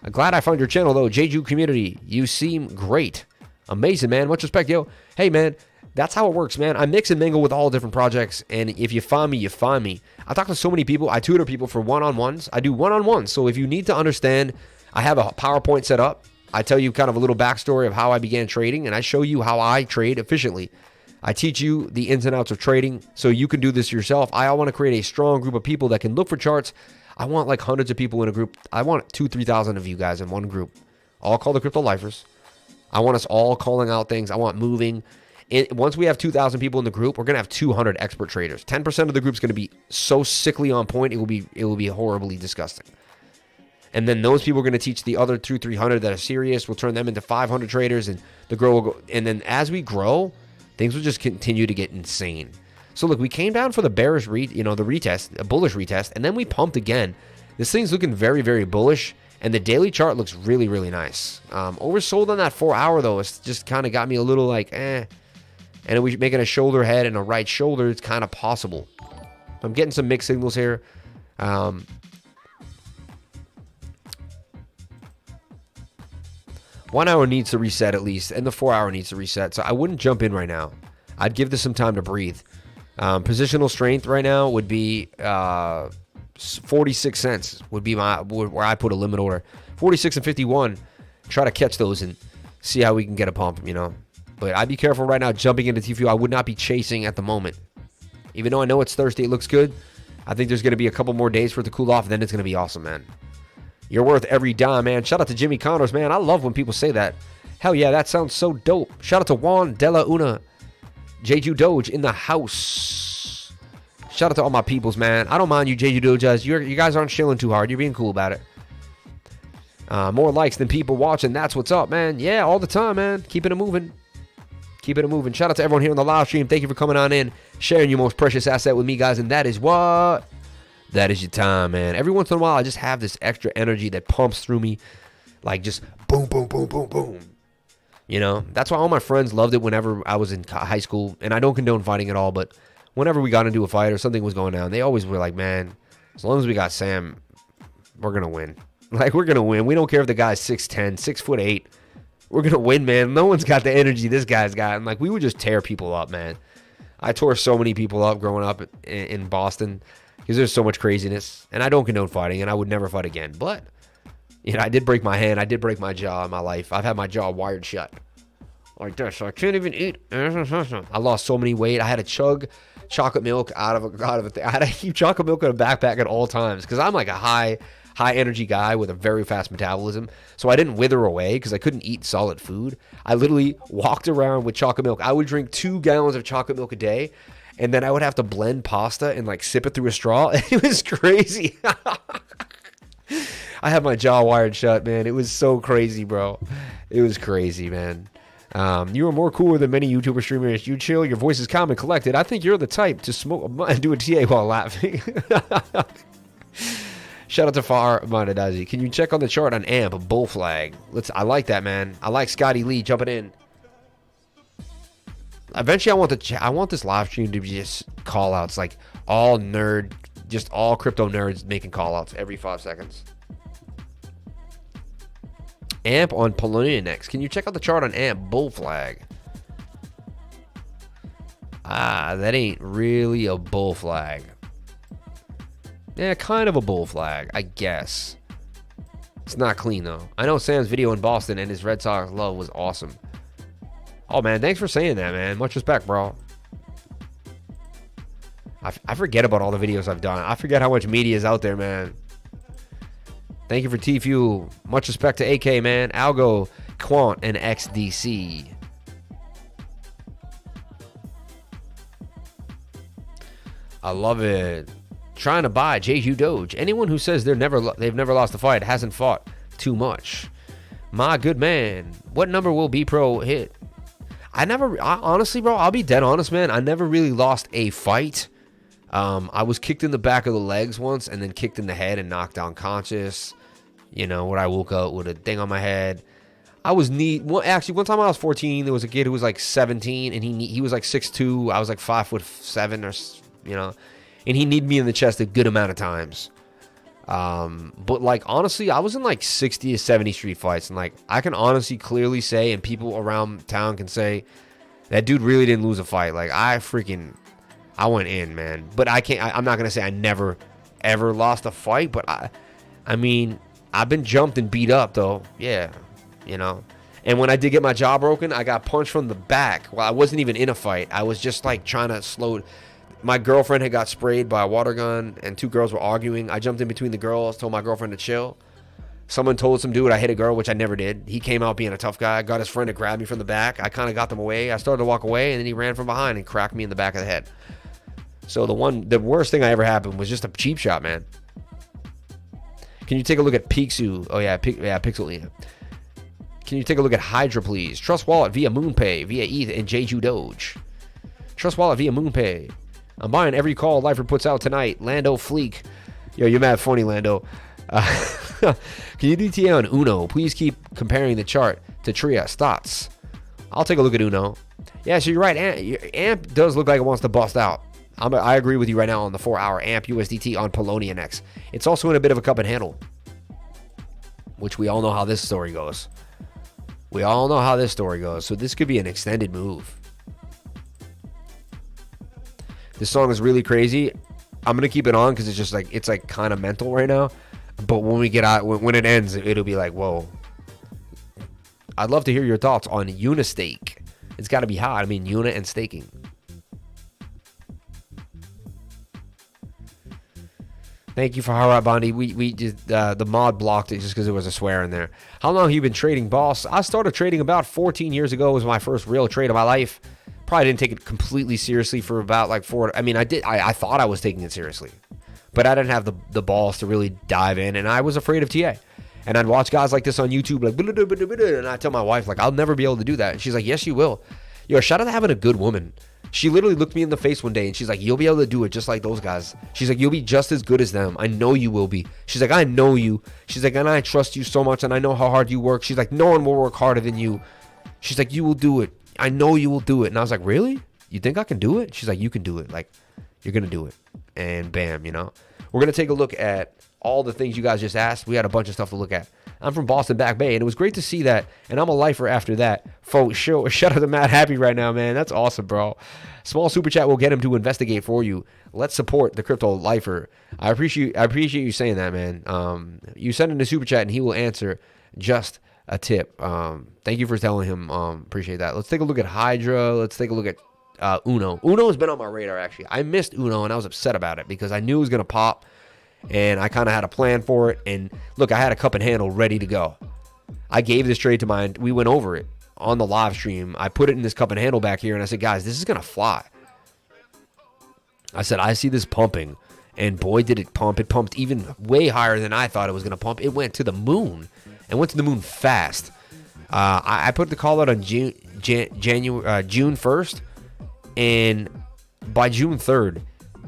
I'm glad I found your channel, though. JEJU community. You seem great. Amazing, man. Much respect, yo. Hey, man. That's how it works, man. I mix and mingle with all different projects. And if you find me, you find me. I talk to so many people. I tutor people for one-on-ones. I do one-on-ones. So if you need to understand, I have a PowerPoint set up. I tell you kind of a little backstory of how I began trading, and I show you how I trade efficiently. I teach you the ins and outs of trading so you can do this yourself. I want to create a strong group of people that can look for charts. I want like hundreds of people in a group. I want 2,000-3,000 of you guys in one group, all called the Crypto Lifers. I want us all calling out things. I want moving. Once we have 2,000 people in the group, we're going to have 200 expert traders. 10% of the group's going to be so sickly on point, it will be horribly disgusting. And then those people are going to teach the other 200-300 that are serious. We'll turn them into 500 traders, and the grow will go. And then as we grow, things will just continue to get insane. So look, we came down for the bearish retest, a bullish retest, and then we pumped again. This thing's looking very, very bullish, and the daily chart looks really, really nice. Oversold on that 4 hour though. It's just kind of got me a little like, eh. And if we're making a shoulder head and a right shoulder, it's kind of possible. I'm getting some mixed signals here. 1 hour needs to reset at least, and the 4 hour needs to reset. So I wouldn't jump in right now. I'd give this some time to breathe. Positional strength right now would be 46 cents would be where I put a limit order. 46 and 51. Try to catch those and see how we can get a pump, you know. But I'd be careful right now jumping into TFUEL. I would not be chasing at the moment. Even though I know it's Thursday, it looks good. I think there's going to be a couple more days for it to cool off, and then it's going to be awesome, man. You're worth every dime, man. Shout out to Jimmy Connors, man. I love when people say that. Hell yeah, that sounds so dope. Shout out to Juan De La Una. JEJUDOGE in the house. Shout out to all my peoples, man. I don't mind you, JEJUDOGE. You guys aren't chilling too hard. You're being cool about it. More likes than people watching. That's what's up, man. Yeah, all the time, man. Keeping it moving. Keeping it moving. Shout out to everyone here on the live stream. Thank you for coming on in, sharing your most precious asset with me, guys. And that is what? That is your time, man. Every once in a while, I just have this extra energy that pumps through me. Like just boom, boom, boom, boom, boom. You know? That's why all my friends loved it whenever I was in high school. And I don't condone fighting at all, but whenever we got into a fight or something was going down, they always were like, man, as long as we got Sam, we're going to win. Like, we're going to win. We don't care if the guy's 6'10", 6'8". We're going to win, man. No one's got the energy this guy's got. And, like, we would just tear people up, man. I tore so many people up growing up in Boston because there's so much craziness. And I don't condone fighting, and I would never fight again. But, you know, I did break my hand. I did break my jaw in my life. I've had my jaw wired shut like this. So I can't even eat. I lost so many weight. I had to chug chocolate milk out of a thing. I had to keep chocolate milk in a backpack at all times because I'm like a high energy guy with a very fast metabolism. So I didn't wither away because I couldn't eat solid food. I literally walked around with chocolate milk. I would drink 2 gallons of chocolate milk a day, and then I would have to blend pasta and like sip it through a straw. It was crazy. I had my jaw wired shut, man. It was so crazy, bro. It was crazy, man. You are more cooler than many YouTuber streamers. You chill. Your voice is calm and collected. I think you're the type to smoke and do a TA while laughing. Shout out to Far Monadazi. Can you check on the chart on AMP bull flag? I like that, man. I like Scotty Lee jumping in. Eventually, I want this live stream to be just call outs, like all crypto nerds making call outs every 5 seconds. AMP on Polonia next. Can you check out the chart on AMP bull flag? That ain't really a bull flag. Yeah, kind of a bull flag, I guess. It's not clean, though. I know Sam's video in Boston and his Red Sox love was awesome. Oh, man, thanks for saying that, man. Much respect, bro. I forget about all the videos I've done. I forget how much media is out there, man. Thank you for TFUEL. Much respect to AK, man. Algo, Quant, and XDC. I love it. Trying to buy JEJUDOGE. Anyone who says they've never lost a fight hasn't fought too much. My good man. What number will B Pro hit? Honestly, bro, I'll be dead honest, man. I never really lost a fight. I was kicked in the back of the legs once and then kicked in the head and knocked unconscious. You know, when I woke up with a thing on my head. Actually, one time I was 14, there was a kid who was like 17 and he was like 6'2". I was like 5'7" or, you know. And he kneed me in the chest a good amount of times. But, like, honestly, I was in, like, 60 to 70 street fights. And, like, I can honestly clearly say, and people around town can say, that dude really didn't lose a fight. Like, I went in, man. But I'm not going to say I never, ever lost a fight. But, I mean, I've been jumped and beat up, though. Yeah, you know. And when I did get my jaw broken, I got punched from the back. Well, I wasn't even in a fight. I was just, like, trying to slow... My girlfriend had got sprayed by a water gun, and 2 girls were arguing. I jumped in between the girls, told my girlfriend to chill. Someone told some dude I hit a girl, which I never did. He came out being a tough guy, got his friend to grab me from the back. I kind of got them away. I started to walk away, and then he ran from behind and cracked me in the back of the head. So the worst thing I ever happened was just a cheap shot, man. Can you take a look at Pixu? Oh, yeah, Pixel. Can you take a look at Hydra, please? Trust Wallet via MoonPay, via ETH, and JEJUDOGE. Trust Wallet via MoonPay. I'm buying every call Lifer puts out tonight. Lando Fleek. Yo, you're mad funny, Lando. Can you DTA on Uno? Please keep comparing the chart to TRIAS thoughts. I'll take a look at Uno. Yeah, so you're right. AMP does look like it wants to bust out. I agree with you right now on the 4-hour AMP USDT on Polonia next. It's also in a bit of a cup and handle, which we all know how this story goes. We all know how this story goes, so this could be an extended move. This song is really crazy. I'm gonna keep it on because it's like kind of mental right now. But when we get out, when it ends, it'll be like, whoa. I'd love to hear your thoughts on Unistake. It's got to be hot. I mean, Una and staking. Thank you for Harat Bondi. We just the mod blocked it just because there was a swear in there. How long have you been trading, boss? I started trading about 14 years ago. It was my first real trade of my life. Probably didn't take it completely seriously for about like 4. I mean, I did. I thought I was taking it seriously, but I didn't have the balls to really dive in, and I was afraid of TA. And I'd watch guys like this on YouTube, like, and I tell my wife, like, I'll never be able to do that. And she's like, yes, you will. Yo, shout out to having a good woman. She literally looked me in the face one day and she's like, you'll be able to do it just like those guys. She's like, you'll be just as good as them. I know you will be. She's like, I know you. She's like, and I trust you so much and I know how hard you work. She's like, no one will work harder than you. She's like, you will do it. I know you will do it. And I was like, really? You think I can do it? She's like, you can do it. Like, you're going to do it. And bam, you know. We're going to take a look at all the things you guys just asked. We had a bunch of stuff to look at. I'm from Boston Back Bay, and it was great to see that, and I'm a lifer after that. Folks, shout out to Matt Happy right now, man. That's awesome, bro. Small super chat will get him to investigate for you. Let's support the crypto lifer. I appreciate you saying that, man. You send him a super chat, and he will answer just a tip. Thank you for telling him. Appreciate that. Let's take a look at Hydra. Let's take a look at Uno. Uno has been on my radar, actually. I missed Uno, and I was upset about it because I knew it was going to pop. And I kind of had a plan for it. And look, I had a cup and handle ready to go. I gave this trade to mine. We went over it on the live stream. I put it in this cup and handle back here. And I said, guys, this is going to fly. I said, I see this pumping. And boy, did it pump. It pumped even way higher than I thought it was going to pump. It went to the moon. And went to the moon fast. I put the call out on June 1st. And by June 3rd,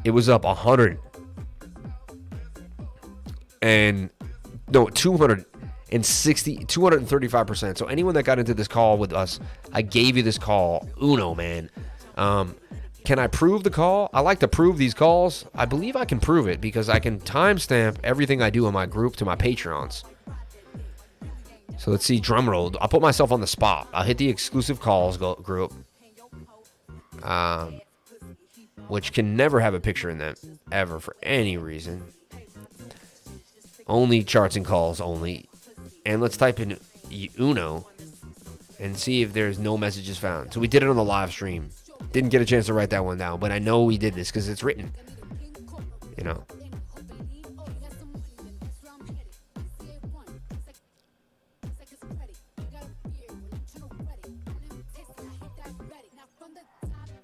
it was up 235%. So anyone that got into this call with us, I gave you this call. Uno, man. Can I prove the call? I like to prove these calls. I believe I can prove it because I can timestamp everything I do in my group to my Patreons. So let's see, drum roll. I'll put myself on the spot. I'll hit the exclusive calls group, which can never have a picture in them ever for any reason. Only charts and calls only. And let's type in Uno and see if there's no messages found. So we did it on the live stream. Didn't get a chance to write that one down, but I know we did this because it's written. You know.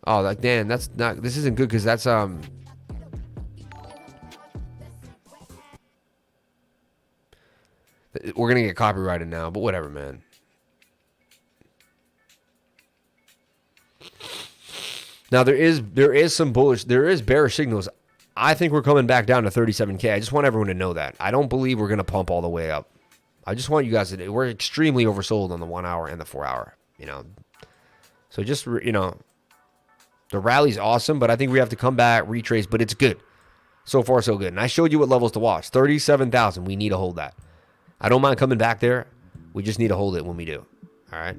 Oh, like, damn, this isn't good because that's, we're going to get copyrighted now, but whatever, man. Now, there is some bullish, there is bearish signals. I think we're coming back down to 37K. I just want everyone to know that. I don't believe we're going to pump all the way up. I just want you guys to, we're extremely oversold on the 1 hour and the 4 hour, you know. So just, you know, the rally's awesome, but I think we have to come back, retrace, but it's good. So far, so good. And I showed you what levels to watch. 37,000. We need to hold that. I don't mind coming back there. We just need to hold it when we do. All right?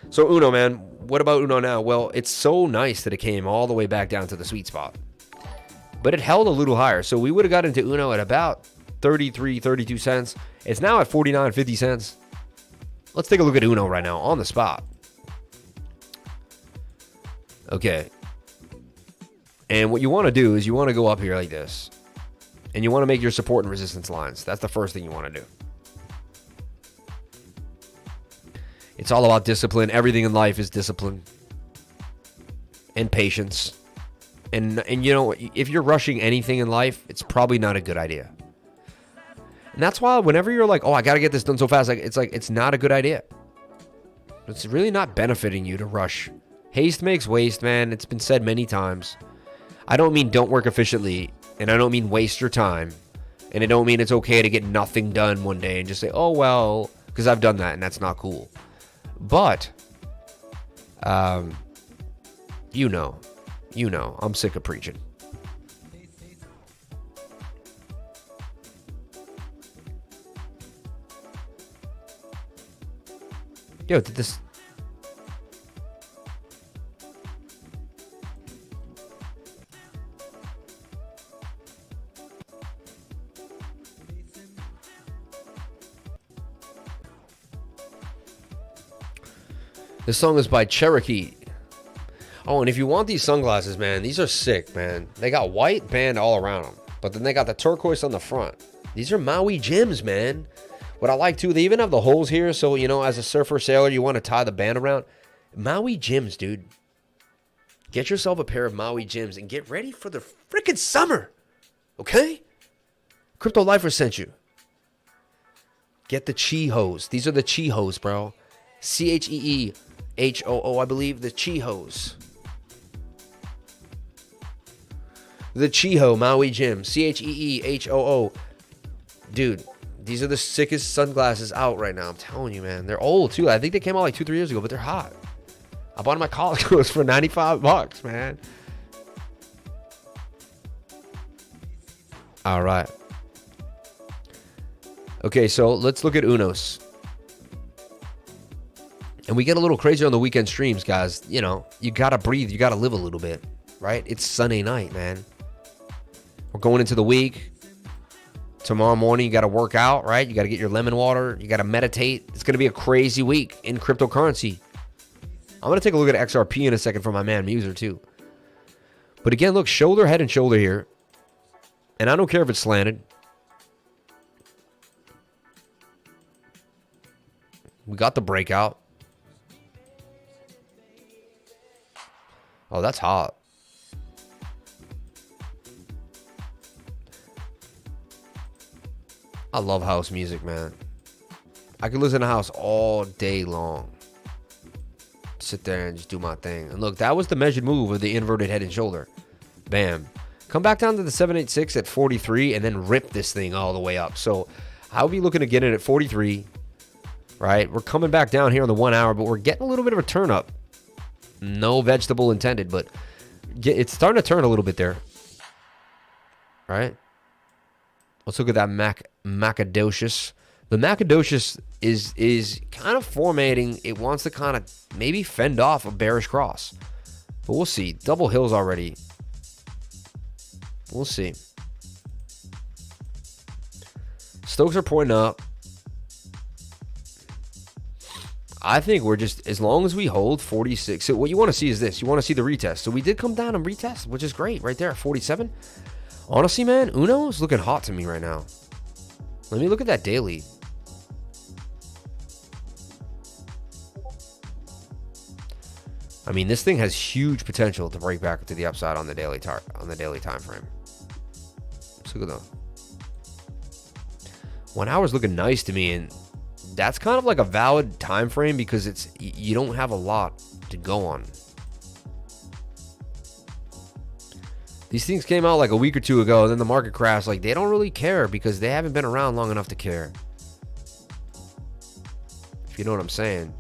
So, Uno, man. What about Uno now? Well, it's so nice that it came all the way back down to the sweet spot. But it held a little higher. So, we would have got into Uno at about 33, 32 cents. It's now at 49, 50 cents. Let's take a look at Uno right now on the spot. Okay. And what you want to do is you want to go up here like this. And you want to make your support and resistance lines. That's the first thing you want to do. It's all about discipline. Everything in life is discipline. And patience. And you know, if you're rushing anything in life, it's probably not a good idea. And that's why whenever you're like, oh, I got to get this done so fast, it's not a good idea. It's really not benefiting you to rush. Haste makes waste, man. It's been said many times. I don't mean don't work efficiently, and I don't mean waste your time, and I don't mean it's okay to get nothing done one day and just say, oh, well, because I've done that, and that's not cool. But, you know, I'm sick of preaching. Yo, did this... This song is by Cherokee. Oh, and if you want these sunglasses, man, these are sick, man. They got white band all around them, but then they got the turquoise on the front. These are Maui gems, man. What I like, too, they even have the holes here, so, you know, as a surfer sailor, you want to tie the band around. Maui gems, dude. Get yourself a pair of Maui gems and get ready for the freaking summer, okay? Crypto Lifer sent you. Get the Chihos. These are the Chihos, bro. CHEEHOO, I believe, the Chihos. The Chiho Maui Gym, CHEEHOO. Dude, these are the sickest sunglasses out right now. I'm telling you, man. They're old, too. I think they came out like 2-3 years ago, but they're hot. I bought them at college clothes for $95, man. All right. Okay, so let's look at Unos. And we get a little crazy on the weekend streams, guys. You know, you got to breathe. You got to live a little bit, right? It's Sunday night, man. We're going into the week. Tomorrow morning, you got to work out, right? You got to get your lemon water. You got to meditate. It's going to be a crazy week in cryptocurrency. I'm going to take a look at XRP in a second for my man Muser, too. But again, look, shoulder, head, and shoulder here. And I don't care if it's slanted. We got the breakout. Oh, that's hot. I love house music, man. I could listen to house all day long. Sit there and just do my thing. And look, that was the measured move of the inverted head and shoulder. Bam. Come back down to the 786 at 43 and then rip this thing all the way up. So I'll be looking to get it at 43. Right? We're coming back down here on the 1 hour, but we're getting a little bit of a turn up. No vegetable intended, but it's starting to turn a little bit there. Right? Let's look at that Macadocious. The Macadocious is kind of formatting. It wants to kind of maybe fend off a bearish cross. But we'll see. Double hills already. We'll see. Stokes are pointing up. I think we're just, as long as we hold 46. So what you want to see is this. You want to see the retest. So we did come down and retest, which is great right there at 47. Honestly, man, Uno is looking hot to me right now. Let me look at that daily. I mean, this thing has huge potential to break back to the upside on the daily time frame. Let's look at them. 1 hour's looking nice to me, and that's kind of like a valid time frame because it's, you don't have a lot to go on. These things came out like a week or two ago, and then the market crashed. Like, they don't really care because they haven't been around long enough to care. If you know what I'm saying.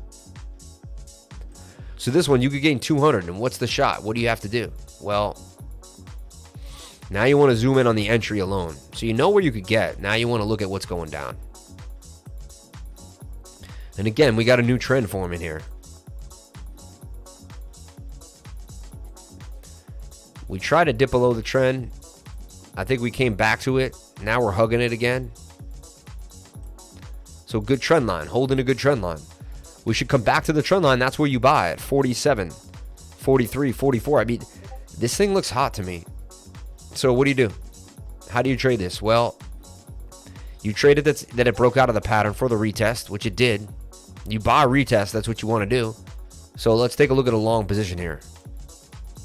So this one, you could gain 200, and what's the shot? What do you have to do? Well, now you want to zoom in on the entry alone. So you know where you could get. Now you want to look at what's going down. And again, we got a new trend forming here. We tried to dip below the trend. I think we came back to it. Now we're hugging it again. So good trend line, holding a good trend line. We should come back to the trend line. That's where you buy at 47, 43, 44. I mean, this thing looks hot to me. So what do? How do you trade this? Well, you trade it that it broke out of the pattern for the retest, which it did. You buy a retest, that's what you want to do. So let's take a look at a long position here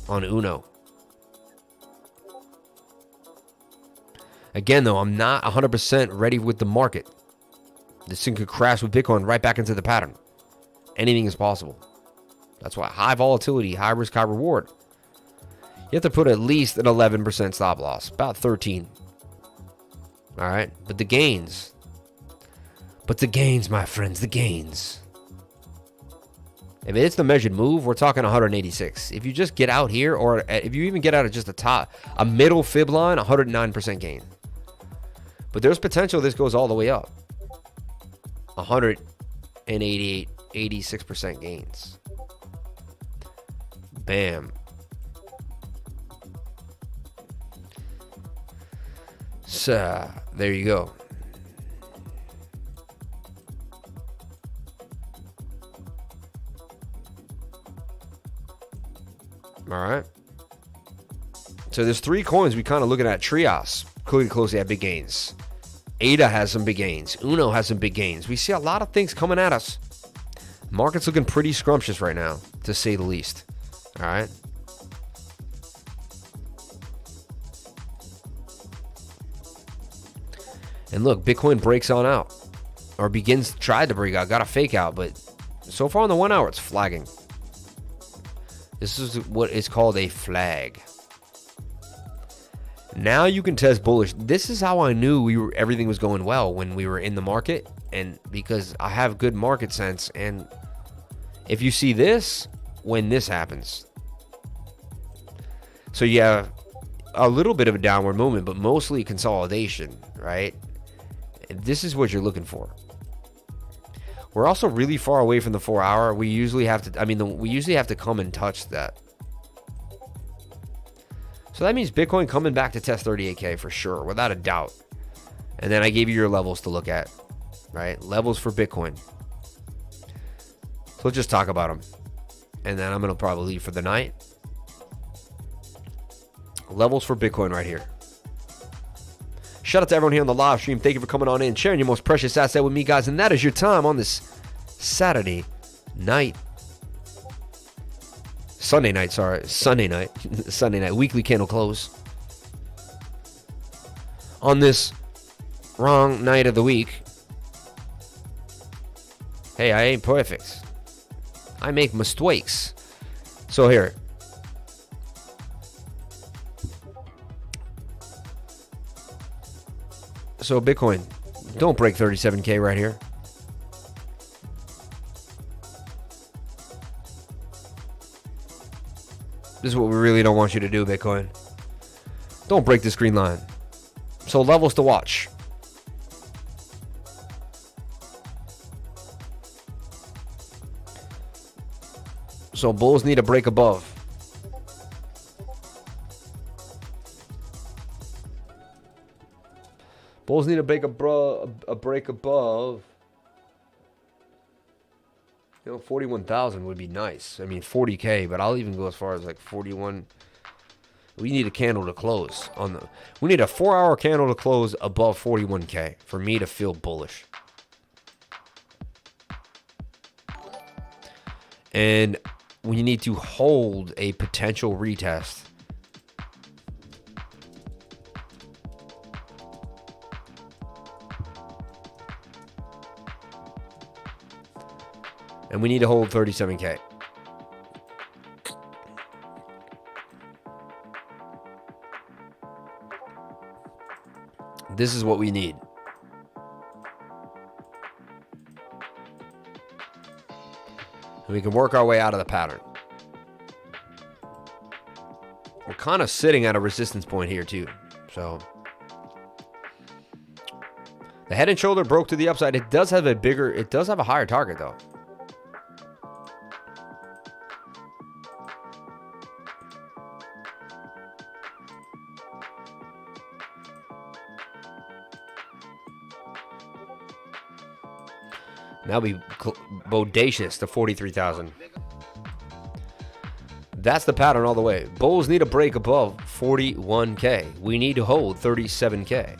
on Uno. Again, though, I'm not 100% ready with the market. This thing could crash with Bitcoin right back into the pattern. Anything is possible. That's why high volatility, high risk, high reward. You have to put at least an 11% stop loss, about 13. All right, but the gains. My friends, the gains. If it's the measured move, we're talking 186. If you just get out here, or if you even get out at just a middle fib line, 109% gain. But there's potential this goes all the way up. 188, 86% gains. Bam. So, there you go. All right. So there's 3 coins we kind of looking at. TRIAS, clearly closely at big gains. ADA has some big gains. Uno has some big gains. We see a lot of things coming at us. Market's looking pretty scrumptious right now, to say the least. All right. And look, Bitcoin breaks on out, or tried to break out, got a fake out, but so far on the 1 hour, it's flagging. This is what is called a flag. Now you can test bullish. This is how I knew everything was going well when we were in the market, and because I have good market sense. And if you see this, when this happens, so you have a little bit of a downward movement, but mostly consolidation, right? This is what you're looking for. We're also really far away from the 4 hour. We usually have to, we usually have to come and touch that. So that means Bitcoin coming back to test 38K for sure, without a doubt. And then I gave you your levels to look at, right? Levels for Bitcoin. So let's just talk about them. And then I'm going to probably leave for the night. Levels for Bitcoin right here. Shout out to everyone here on the live stream. Thank you for coming on in, sharing your most precious asset with me, guys. And that is your time on this Sunday night, weekly candle close. On this wrong night of the week. Hey, I ain't perfect. I make mistakes. So here. So Bitcoin, don't break 37K right here. This is what we really don't want you to do, Bitcoin. Don't break this green line. So levels to watch. So bulls need to break above. Bulls need to break a break above. 41,000 would be nice. 40K, but I'll even go as far as like 41. We need a candle to close on the. We need a 4 hour candle to close above 41K for me to feel bullish. And we need to hold a potential retest. And we need to hold 37K. This is what we need. And we can work our way out of the pattern. We're kind of sitting at a resistance point here too. So the head and shoulder broke to the upside. It does have a higher target though. Now be bodacious to 43,000. That's the pattern all the way. Bulls need a break above 41K. We need to hold 37K.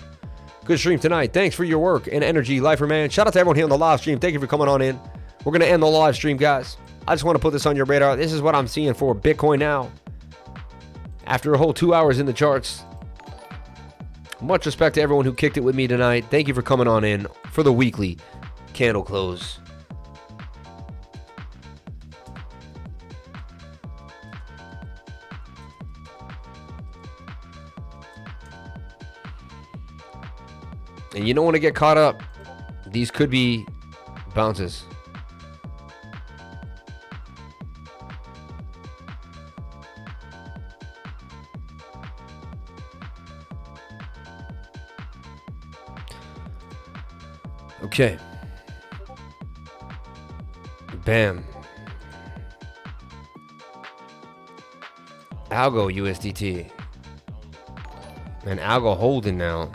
Good stream tonight. Thanks for your work and energy, Lifer Man. Shout out to everyone here on the live stream. Thank you for coming on in. We're going to end the live stream, guys. I just want to put this on your radar. This is what I'm seeing for Bitcoin now. After a whole 2 hours in the charts. Much respect to everyone who kicked it with me tonight. Thank you for coming on in for the weekly candle close. And you don't want to get caught up. These could be bounces. Okay. Bam. ALGO USDT. And ALGO holding now.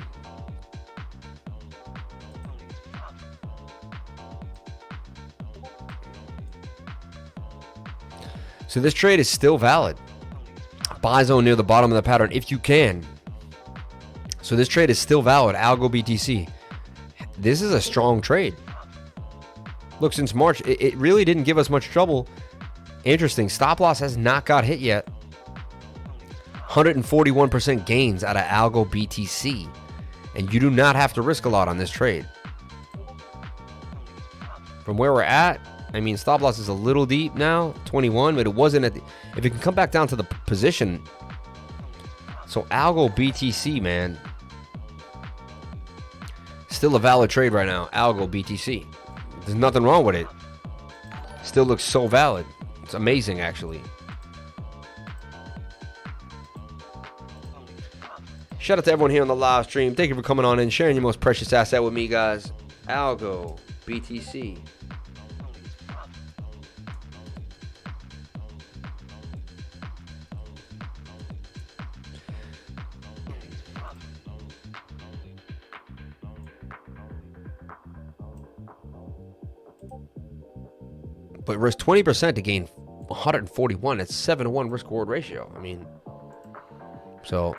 So this trade is still valid. Buy zone near the bottom of the pattern if you can. So this trade is still valid. ALGO BTC. This is a strong trade. Look, since March, it really didn't give us much trouble. Interesting. Stop loss has not got hit yet. 141% gains out of ALGO BTC. And you do not have to risk a lot on this trade. From where we're at, I mean, stop loss is a little deep now, 21, but it wasn't at the... If it can come back down to the position... So, ALGO BTC, man. Still a valid trade right now, ALGO BTC. There's nothing wrong with it. Still looks so valid. It's amazing, actually. Shout out to everyone here on the live stream. Thank you for coming on and sharing your most precious asset with me, guys. ALGO BTC. But risk 20% to gain 141. It's 7-to-1 risk reward ratio. I mean, so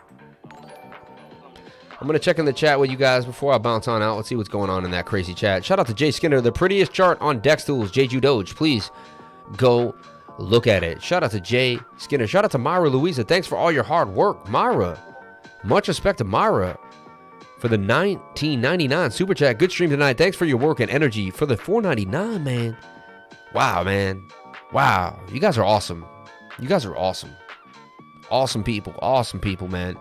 I'm gonna check in the chat with you guys before I bounce on out. Let's see what's going on in that crazy chat. Shout out to Jay Skinner, the prettiest chart on Dex Tools, JEJUDOGE. Please go look at it. Shout out to Jay Skinner. Shout out to Myra Louisa. Thanks for all your hard work, Myra. Much respect to Myra for the 1999 super chat. Good stream tonight. Thanks for your work and energy for the 499, man. Wow, man. Wow. You guys are awesome. You guys are awesome. Awesome people. Awesome people, man.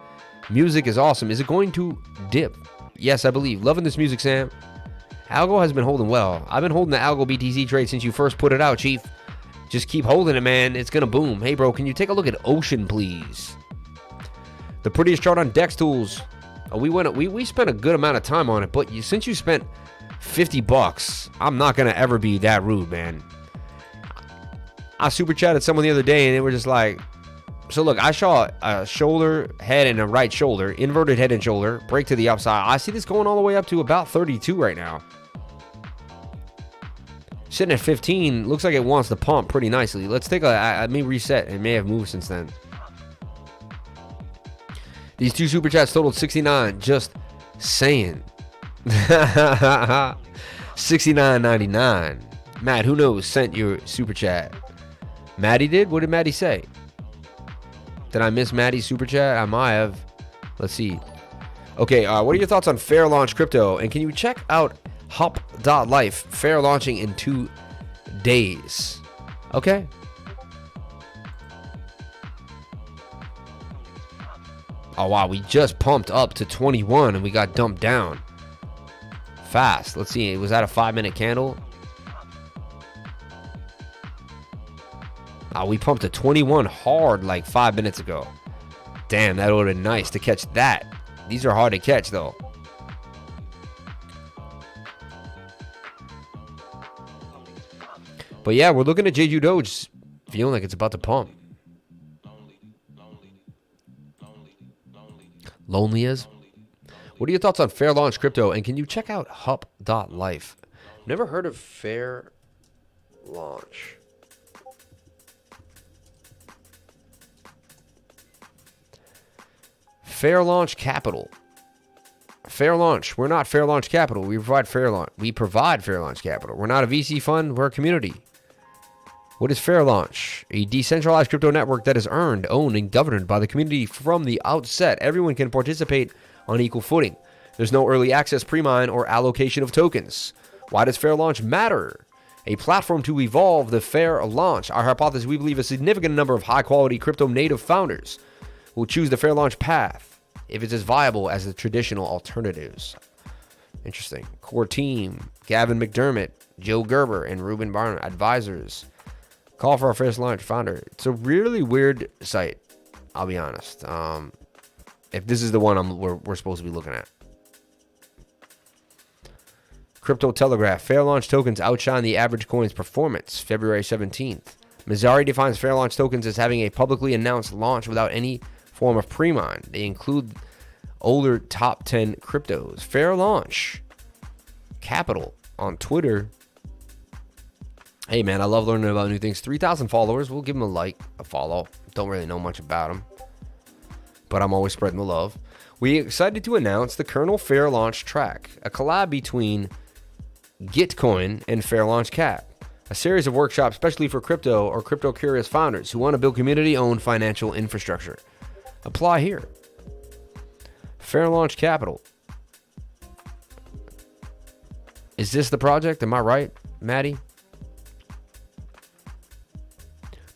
Music is awesome. Is it going to dip? Yes, I believe. Loving this music, Sam. ALGO has been holding well. I've been holding the ALGO BTC trade since you first put it out, Chief. Just keep holding it, man. It's going to boom. Hey, bro, can you take a look at Ocean, please? The prettiest chart on Dex Tools. We spent a good amount of time on it, but since you spent $50, I'm not going to ever be that rude, man. I super chatted someone the other day and they were just like, so look, I saw a shoulder, head, and a right shoulder, inverted head and shoulder, break to the upside. I see this going all the way up to about 32 right now. Sitting at 15, looks like it wants to pump pretty nicely. Let's take let me reset. It may have moved since then. These two super chats totaled 69. Just saying. 69.99. Matt, who knows, sent your super chat. Maddie did? What did Maddie say? Did I miss Maddie's super chat? I might have. Let's see. Okay, what are your thoughts on fair launch crypto? And can you check out Hup.Life, fair launching in 2 days? Okay. Oh, wow. We just pumped up to 21 and we got dumped down fast. Let's see. Was that a 5-minute candle? We pumped to 21 hard like 5 minutes ago. Damn, that would have been nice to catch that. These are hard to catch, though. But yeah, we're looking at JEJUDOGE feeling like it's about to pump. Lonely as? What are your thoughts on fair launch crypto? And can you check out Hup.Life? Never heard of fair launch. Fair Launch Capital. Fair Launch. We're not Fair Launch Capital. We provide Fair Launch. We provide Fair Launch Capital. We're not a VC fund. We're a community. What is Fair Launch? A decentralized crypto network that is earned, owned, and governed by the community from the outset. Everyone can participate on equal footing. There's no early access, pre-mine, or allocation of tokens. Why does Fair Launch matter? A platform to evolve the fair launch. Our hypothesis, we believe a significant number of high-quality crypto native founders will choose the fair launch path if it's as viable as the traditional alternatives. Interesting. Core team, Gavin McDermott, Joe Gerber, and Ruben Barner, advisors. Call for our first launch founder. It's a really weird site, I'll be honest. If this is the one we're supposed to be looking at. Crypto Telegraph. Fair launch tokens outshine the average coin's performance. February 17th. Messari defines fair launch tokens as having a publicly announced launch without any form of pre-mine. They include older top 10 cryptos. Fair launch. Capital on Twitter. Hey man, I love learning about new things. 3,000 followers. We'll give them a like, a follow. Don't really know much about them, but I'm always spreading the love. We excited to announce the Kernel Fair Launch track, a collab between Gitcoin and Fair Launch Cap, a series of workshops specially for crypto or crypto curious founders who want to build community-owned financial infrastructure. Apply here. Fair Launch Capital. Is this the project? Am I right, Maddie?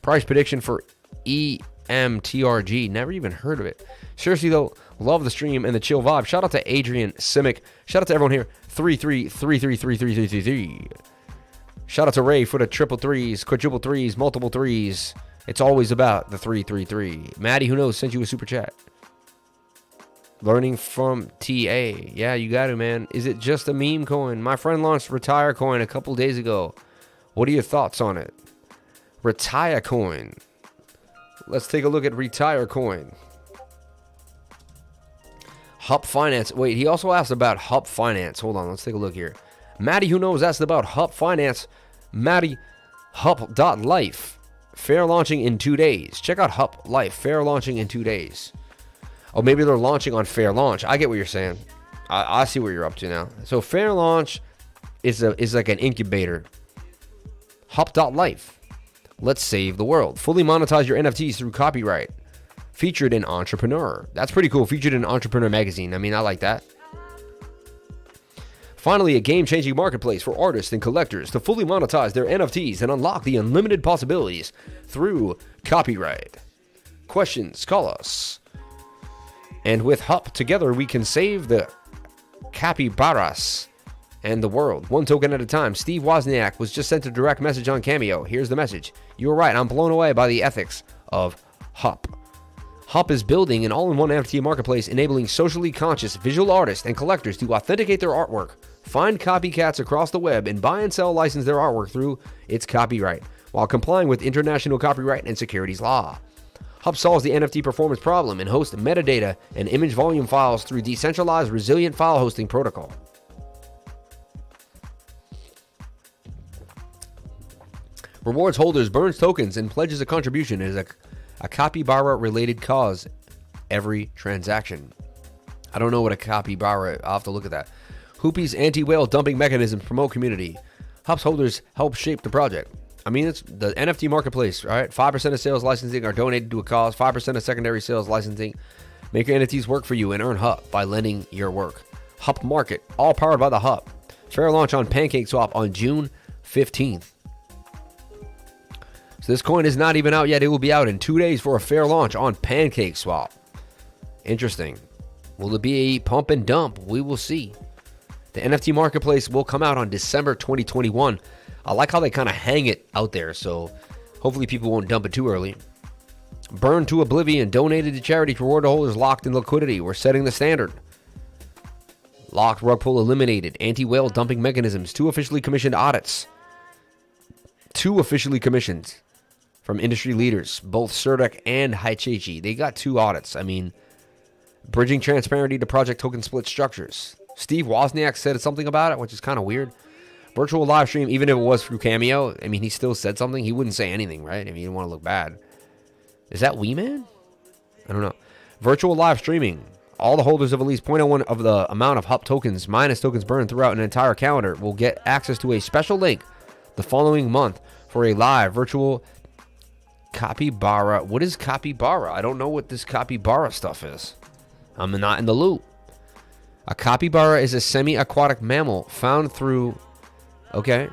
Price prediction for EMTRG. Never even heard of it. Seriously though, love the stream and the chill vibe. Shout out to Adrian Simic. Shout out to everyone here. 3333333333. Shout out to Ray for the triple threes, quadruple threes, multiple threes. It's always about the 333. Maddie, who knows, sent you a super chat. Learning from TA. Yeah, you got to, man. Is it just a meme coin? My friend launched Retire Coin a couple days ago. What are your thoughts on it? Retire Coin. Let's take a look at Retire Coin. Hup Finance. Wait, he also asked about Hup Finance. Hold on, let's take a look here. Maddie, who knows, asked about Hup Finance. Maddie, Hup.Life. Fair launching in 2 days. Check out Hup.Life. Fair launching in 2 days. Oh, maybe they're launching on Fair Launch. I get what you're saying. I see what you're up to now. So Fair Launch is like an incubator. Hup.Life. Let's save the world. Fully monetize your NFTs through copyright. Featured in Entrepreneur. That's pretty cool. Featured in Entrepreneur magazine. I mean, I like that. Finally, a game-changing marketplace for artists and collectors to fully monetize their NFTs and unlock the unlimited possibilities through copyright. Questions? Call us. And with Hup, together we can save the capybaras and the world, one token at a time. Steve Wozniak was just sent a direct message on Cameo. Here's the message. You were right. I'm blown away by the ethics of Hup. Hup is building an all-in-one NFT marketplace enabling socially conscious visual artists and collectors to authenticate their artwork, find copycats across the web, and buy and sell license their artwork through its copyright, while complying with international copyright and securities law. Hup solves the NFT performance problem and hosts metadata and image volume files through decentralized resilient file hosting protocol. Rewards holders, burns tokens, and pledges a contribution as a capybara-related cause every transaction. I don't know what a capybara. I'll have to look at that. Hoopy's anti-whale dumping mechanisms promote community. Hup's holders help shape the project. I mean, it's the NFT marketplace, right? 5% of sales licensing are donated to a cause. 5% of secondary sales licensing. Make your NFTs work for you and earn Hup by lending your work. Hup Market, all powered by the Hup. Fair launch on PancakeSwap on June 15th. So this coin is not even out yet. It will be out in 2 days for a fair launch on PancakeSwap. Interesting. Will it be a pump and dump? We will see. The NFT marketplace will come out on December 2021. I like how they kind of hang it out there, so hopefully people won't dump it too early. Burned to oblivion, donated to charity to reward holders locked in liquidity. We're setting the standard. Locked rug pull eliminated. Anti-whale dumping mechanisms. 2 officially commissioned audits. 2 officially commissioned from industry leaders, both Surdek and Haichechi. They got 2 audits. I mean, bridging transparency to project token split structures. Steve Wozniak said something about it, which is kind of weird. Virtual live stream, even if it was through Cameo, I mean, he still said something. He wouldn't say anything, right? If he didn't want to look bad. Is that Weeman? I don't know. Virtual live streaming. All the holders of at least 0.01 of the amount of Hup tokens minus tokens burned throughout an entire calendar will get access to a special link the following month for a live virtual capybara. What is capybara? I don't know what this capybara stuff is. I'm not in the loop. A capybara is a semi-aquatic mammal found through... Okay.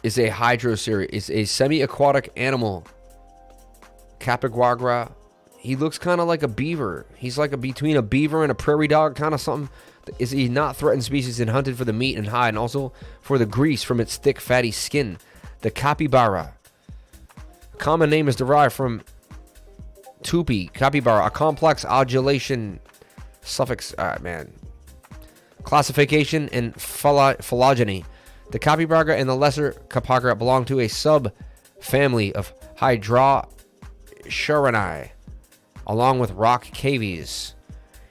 It's a hydroseries. It's a semi-aquatic animal. Capybara. He looks kind of like a beaver. He's like between a beaver and a prairie dog, kind of something. Is he not threatened species and hunted for the meat and hide, and also for the grease from its thick, fatty skin? The capybara. The common name is derived from tupi, capybara, a complex adulation suffix. Man. Classification and phylogeny. The capybara and the lesser capybara belong to a sub-family of Hydrochaurinae, along with rock cavies.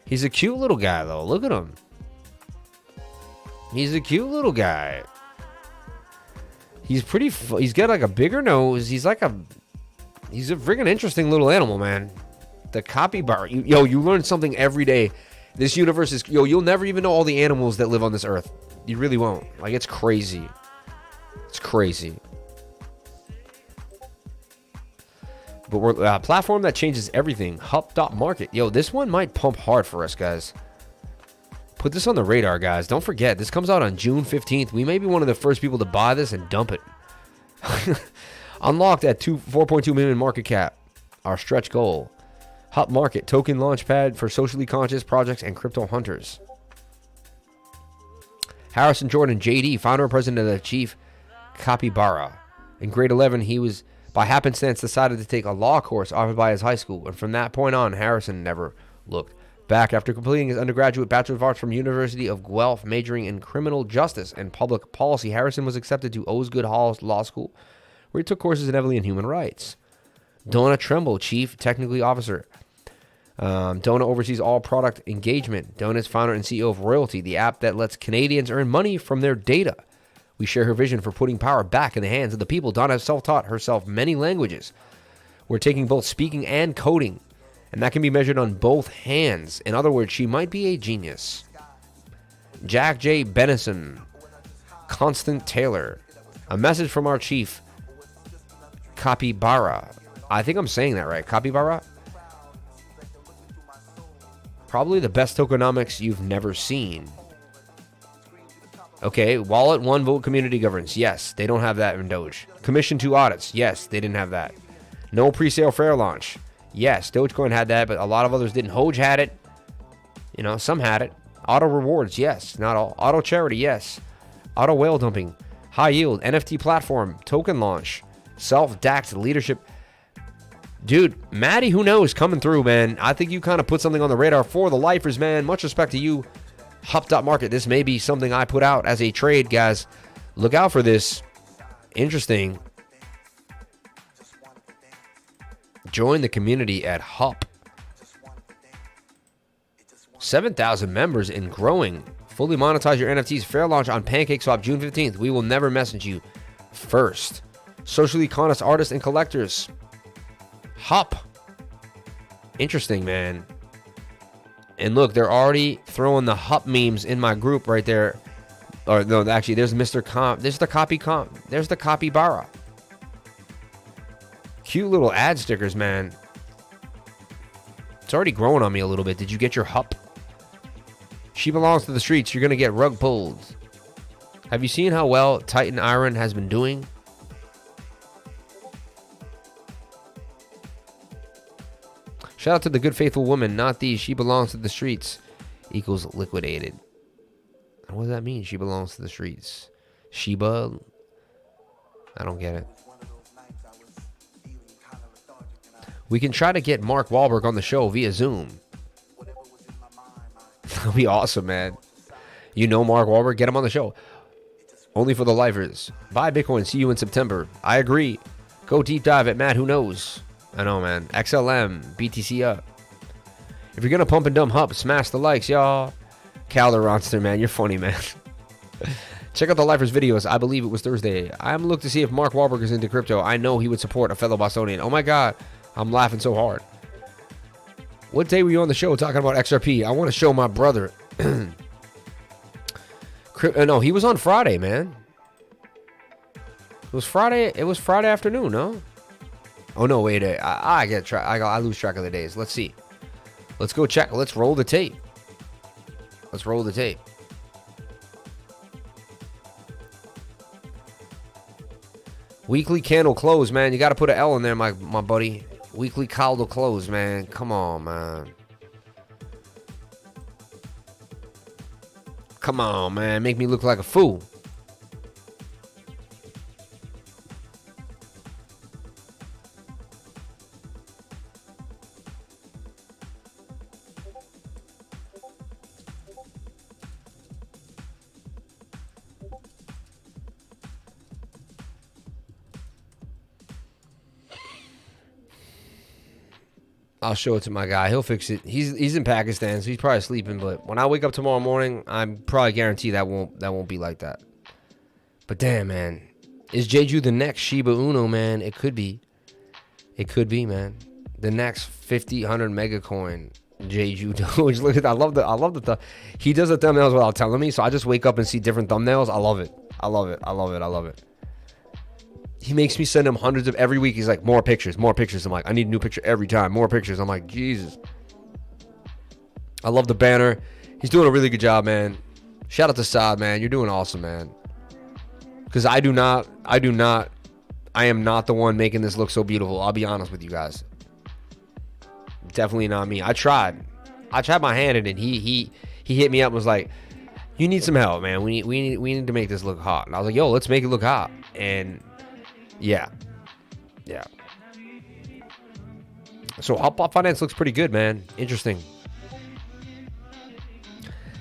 He's a cute little guy, though. Look at him. He's a cute little guy. He's pretty. He's got like a bigger nose. He's a freaking interesting little animal, man. The capybara. You learn something every day. This universe is. You'll never even know all the animals that live on this earth. You really won't. Like, it's crazy. It's crazy. But we're a platform that changes everything. Hup.Market. This one might pump hard for us, guys. Put this on the radar, guys. Don't forget, this comes out on June 15th. We may be one of the first people to buy this and dump it. Unlocked at 4.2 million market cap. Our stretch goal. Hup.Market, token launchpad for socially conscious projects and crypto hunters. Harrison Jordan, JD, founder and president of the Chief Capybara. In grade 11, he was, by happenstance, decided to take a law course offered by his high school, and from that point on, Harrison never looked back. After completing his undergraduate Bachelor of Arts from University of Guelph, majoring in criminal justice and public policy, Harrison was accepted to Osgood Hall Law School, where he took courses heavily in human rights. Donna Tremble, Chief Technical Officer. Donna oversees all product engagement. Donna is founder and CEO of Royalty, the app that lets Canadians earn money from their data. We share her vision for putting power back in the hands of the people. Donna has self-taught herself many languages. We're taking both speaking and coding, and that can be measured on both hands. In other words, she might be a genius. Jack J. Benison, Constant Taylor. A message from our chief, Capybara. I think I'm saying that right. Capybara? Probably the best tokenomics you've never seen. Okay, wallet, one vote, community governance. Yes, they don't have that in Doge. Commission 2 audits. Yes, they didn't have that. No pre-sale fair launch. Yes, Dogecoin had that, but a lot of others didn't. Hoge had it. Some had it. Auto rewards. Yes, not all. Auto charity. Yes. Auto whale dumping. High yield. NFT platform. Token launch. Self-DAX leadership. Dude, Maddie, who knows, coming through, man. I think you kind of put something on the radar for the lifers, man. Much respect to you. Hup.Market. This may be something I put out as a trade, guys. Look out for this. Interesting. Join the community at Hup. 7,000 members and growing. Fully monetize your NFTs. Fair launch on PancakeSwap June 15th. We will never message you first. Socially conscious artists and collectors. Hup. Interesting, man. And look, they're already throwing the Hup memes in my group right there. Or no, actually, there's Mr. Comp. There's the There's the Capybara. Cute little ad stickers, man. It's already growing on me a little bit. Did you get your Hup? She belongs to the streets. You're going to get rug pulled. Have you seen how well Titan Iron has been doing? Shout out to the good faithful woman, not these. She belongs to the streets. Equals liquidated. What does that mean? She belongs to the streets. Sheba? I don't get it. We can try to get Mark Wahlberg on the show via Zoom. That'll be awesome, man. You know Mark Wahlberg, get him on the show. Only for the lifers. Buy Bitcoin, see you in September. I agree. Go deep dive at Matt Who Knows. I know, man. XLM, BTC up. If you're going to pump and dump Hup, smash the likes, y'all. Cal the Ronster, man. You're funny, man. Check out the Lifers videos. I believe it was Thursday. I'm looking to see if Mark Wahlberg is into crypto. I know he would support a fellow Bostonian. Oh, my God. I'm laughing so hard. What day were you on the show talking about XRP? I want to show my brother. No, he was on Friday, man. It was Friday afternoon, no? Oh, no, wait. I lose track of the days. Let's see. Let's go check. Let's roll the tape. Let's roll the tape. Weekly candle close, man. You got to put an L in there, my buddy. Weekly candle close, man. Come on, man. Come on, man. Make me look like a fool. I'll show it to my guy. He'll fix it. He's in Pakistan, so he's probably sleeping. But when I wake up tomorrow morning, I'm probably guarantee that won't be like that. But damn, man, is Jeju the next Shiba Inu, man? It could be. It could be, man. The next 100 mega coin. JEJUDOGE. Look at that. I love the he does the thumbnails without telling me, so I just wake up and see different thumbnails. I love it. I love it. I love it. I love it. He makes me send him hundreds of every week. He's like, more pictures, more pictures. I'm like, I need a new picture every time. More pictures. I'm like, Jesus. I love the banner. He's doing a really good job, man. Shout out to Saad, man. You're doing awesome, man. Because I am not the one making this look so beautiful. I'll be honest with you guys. Definitely not me. I tried my hand in it. He hit me up and was like, you need some help, man. We need to make this look hot. And I was like, yo, let's make it look hot. And yeah. So Hup.Life Finance looks pretty good, man. Interesting.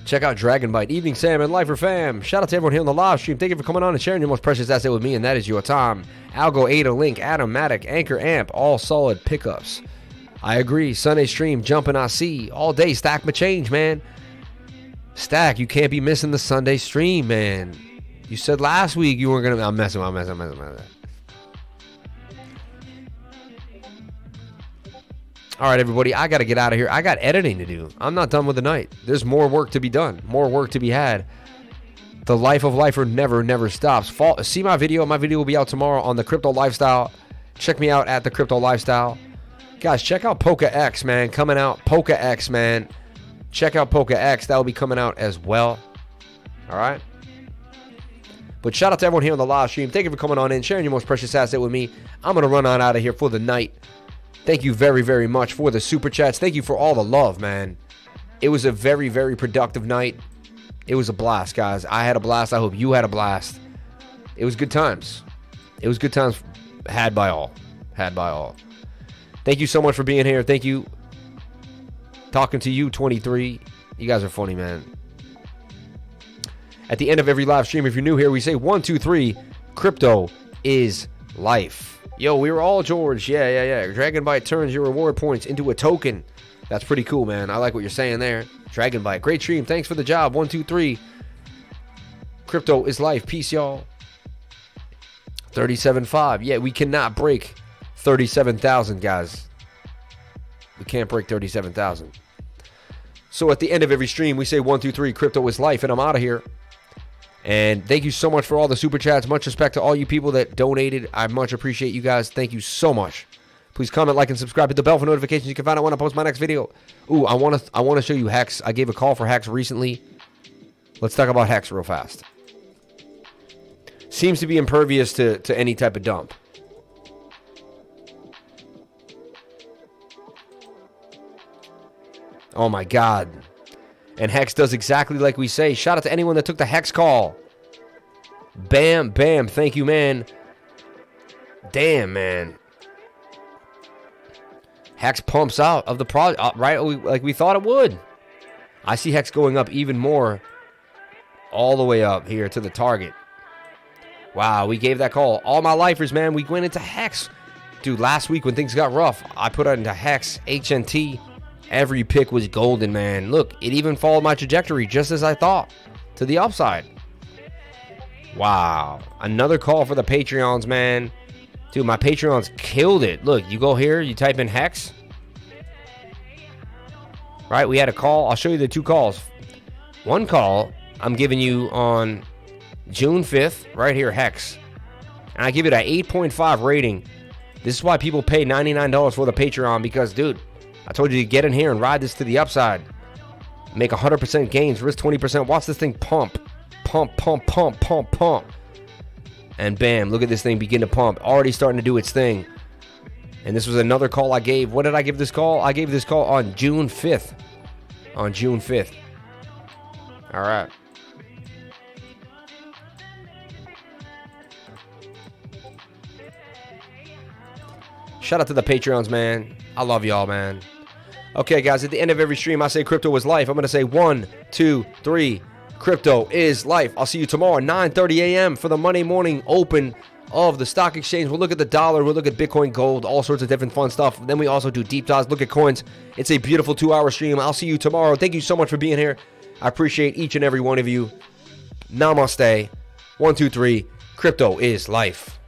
Check out DragonBite. Evening, Sam and Lifer fam. Shout out to everyone here on the live stream. Thank you for coming on and sharing your most precious asset with me, and that is your time. Algo, Ada, Link, Atom, Matic, Anchor, Amp, all solid pickups. I agree. Sunday stream, jumping I see. All day, stack my change, man. Stack, you can't be missing the Sunday stream, man. You said last week you weren't going to... I'm messing. All right, everybody, I got to get out of here. I got editing to do. I'm not done with the night. There's more work to be done. More work to be had. The life of lifer never stops. See my video. My video will be out tomorrow on the Crypto Lifestyle. Check me out at the Crypto Lifestyle. Guys, check out PooCoin, man. Coming out. PooCoin, man. Check out PooCoin. That will be coming out as well. All right. But shout out to everyone here on the live stream. Thank you for coming on in, sharing your most precious asset with me. I'm going to run on out of here for the night. Thank you very, very much for the super chats. Thank you for all the love, man. It was a very, very productive night. It was a blast, guys. I had a blast. I hope you had a blast. It was good times. It was good times had by all. Had by all. Thank you so much for being here. Thank you. Talking to you, 23. You guys are funny, man. At the end of every live stream, if you're new here, we say 1, 2, 3. Crypto is life. Yo, we were all George. Yeah. DragonBite turns your reward points into a token. That's pretty cool, man. I like what you're saying there. DragonBite, great stream. Thanks for the job. 1, 2, 3. Crypto is life. Peace, y'all. 37.5. Yeah, we cannot break 37,000, guys. We can't break 37,000. So at the end of every stream, we say 1, 2, 3. Crypto is life, and I'm out of here. And thank you so much for all the super chats. Much respect to all you people that donated. I much appreciate you guys. Thank you so much. Please comment, like, and subscribe. Hit the bell for notifications. You can find out when I post my next video. Ooh, I want to show you Hex. I gave a call for Hex recently. Let's talk about Hex real fast. Seems to be impervious to any type of dump. Oh my God. And Hex does exactly like we say. Shout out to anyone that took the Hex call. Bam, bam. Thank you, man. Damn, man. Hex pumps out of the project, right? Like we thought it would. I see Hex going up even more. All the way up here to the target. Wow, we gave that call. All my lifers, man, we went into Hex. Dude, last week when things got rough, I put it into Hex, HNT. Every pick was golden, man. Look, it even followed my trajectory just as I thought. To the upside. Wow. Another call for the Patreons, man. Dude, my Patreons killed it. Look, you go here, you type in Hex. Right, we had a call. I'll show you the two calls. One call I'm giving you on June 5th, right here, Hex. And I give it an 8.5 rating. This is why people pay $99 for the Patreon because, dude, I told you to get in here and ride this to the upside. Make 100% gains, risk 20%. Watch this thing pump. Pump, pump, pump, pump, pump. And bam, look at this thing begin to pump. Already starting to do its thing. And this was another call I gave. What did I give this call? I gave this call on June 5th. On June 5th. All right. Shout out to the Patreons, man. I love y'all, man. Okay, guys, at the end of every stream, I say crypto is life. I'm going to say 1, 2, 3. Crypto is life. I'll see you tomorrow, 9:30 a.m. for the Monday morning open of the stock exchange. We'll look at the dollar. We'll look at Bitcoin, gold, all sorts of different fun stuff. Then we also do deep dives, look at coins. It's a beautiful 2-hour stream. I'll see you tomorrow. Thank you so much for being here. I appreciate each and every one of you. Namaste. 1, 2, 3. Crypto is life.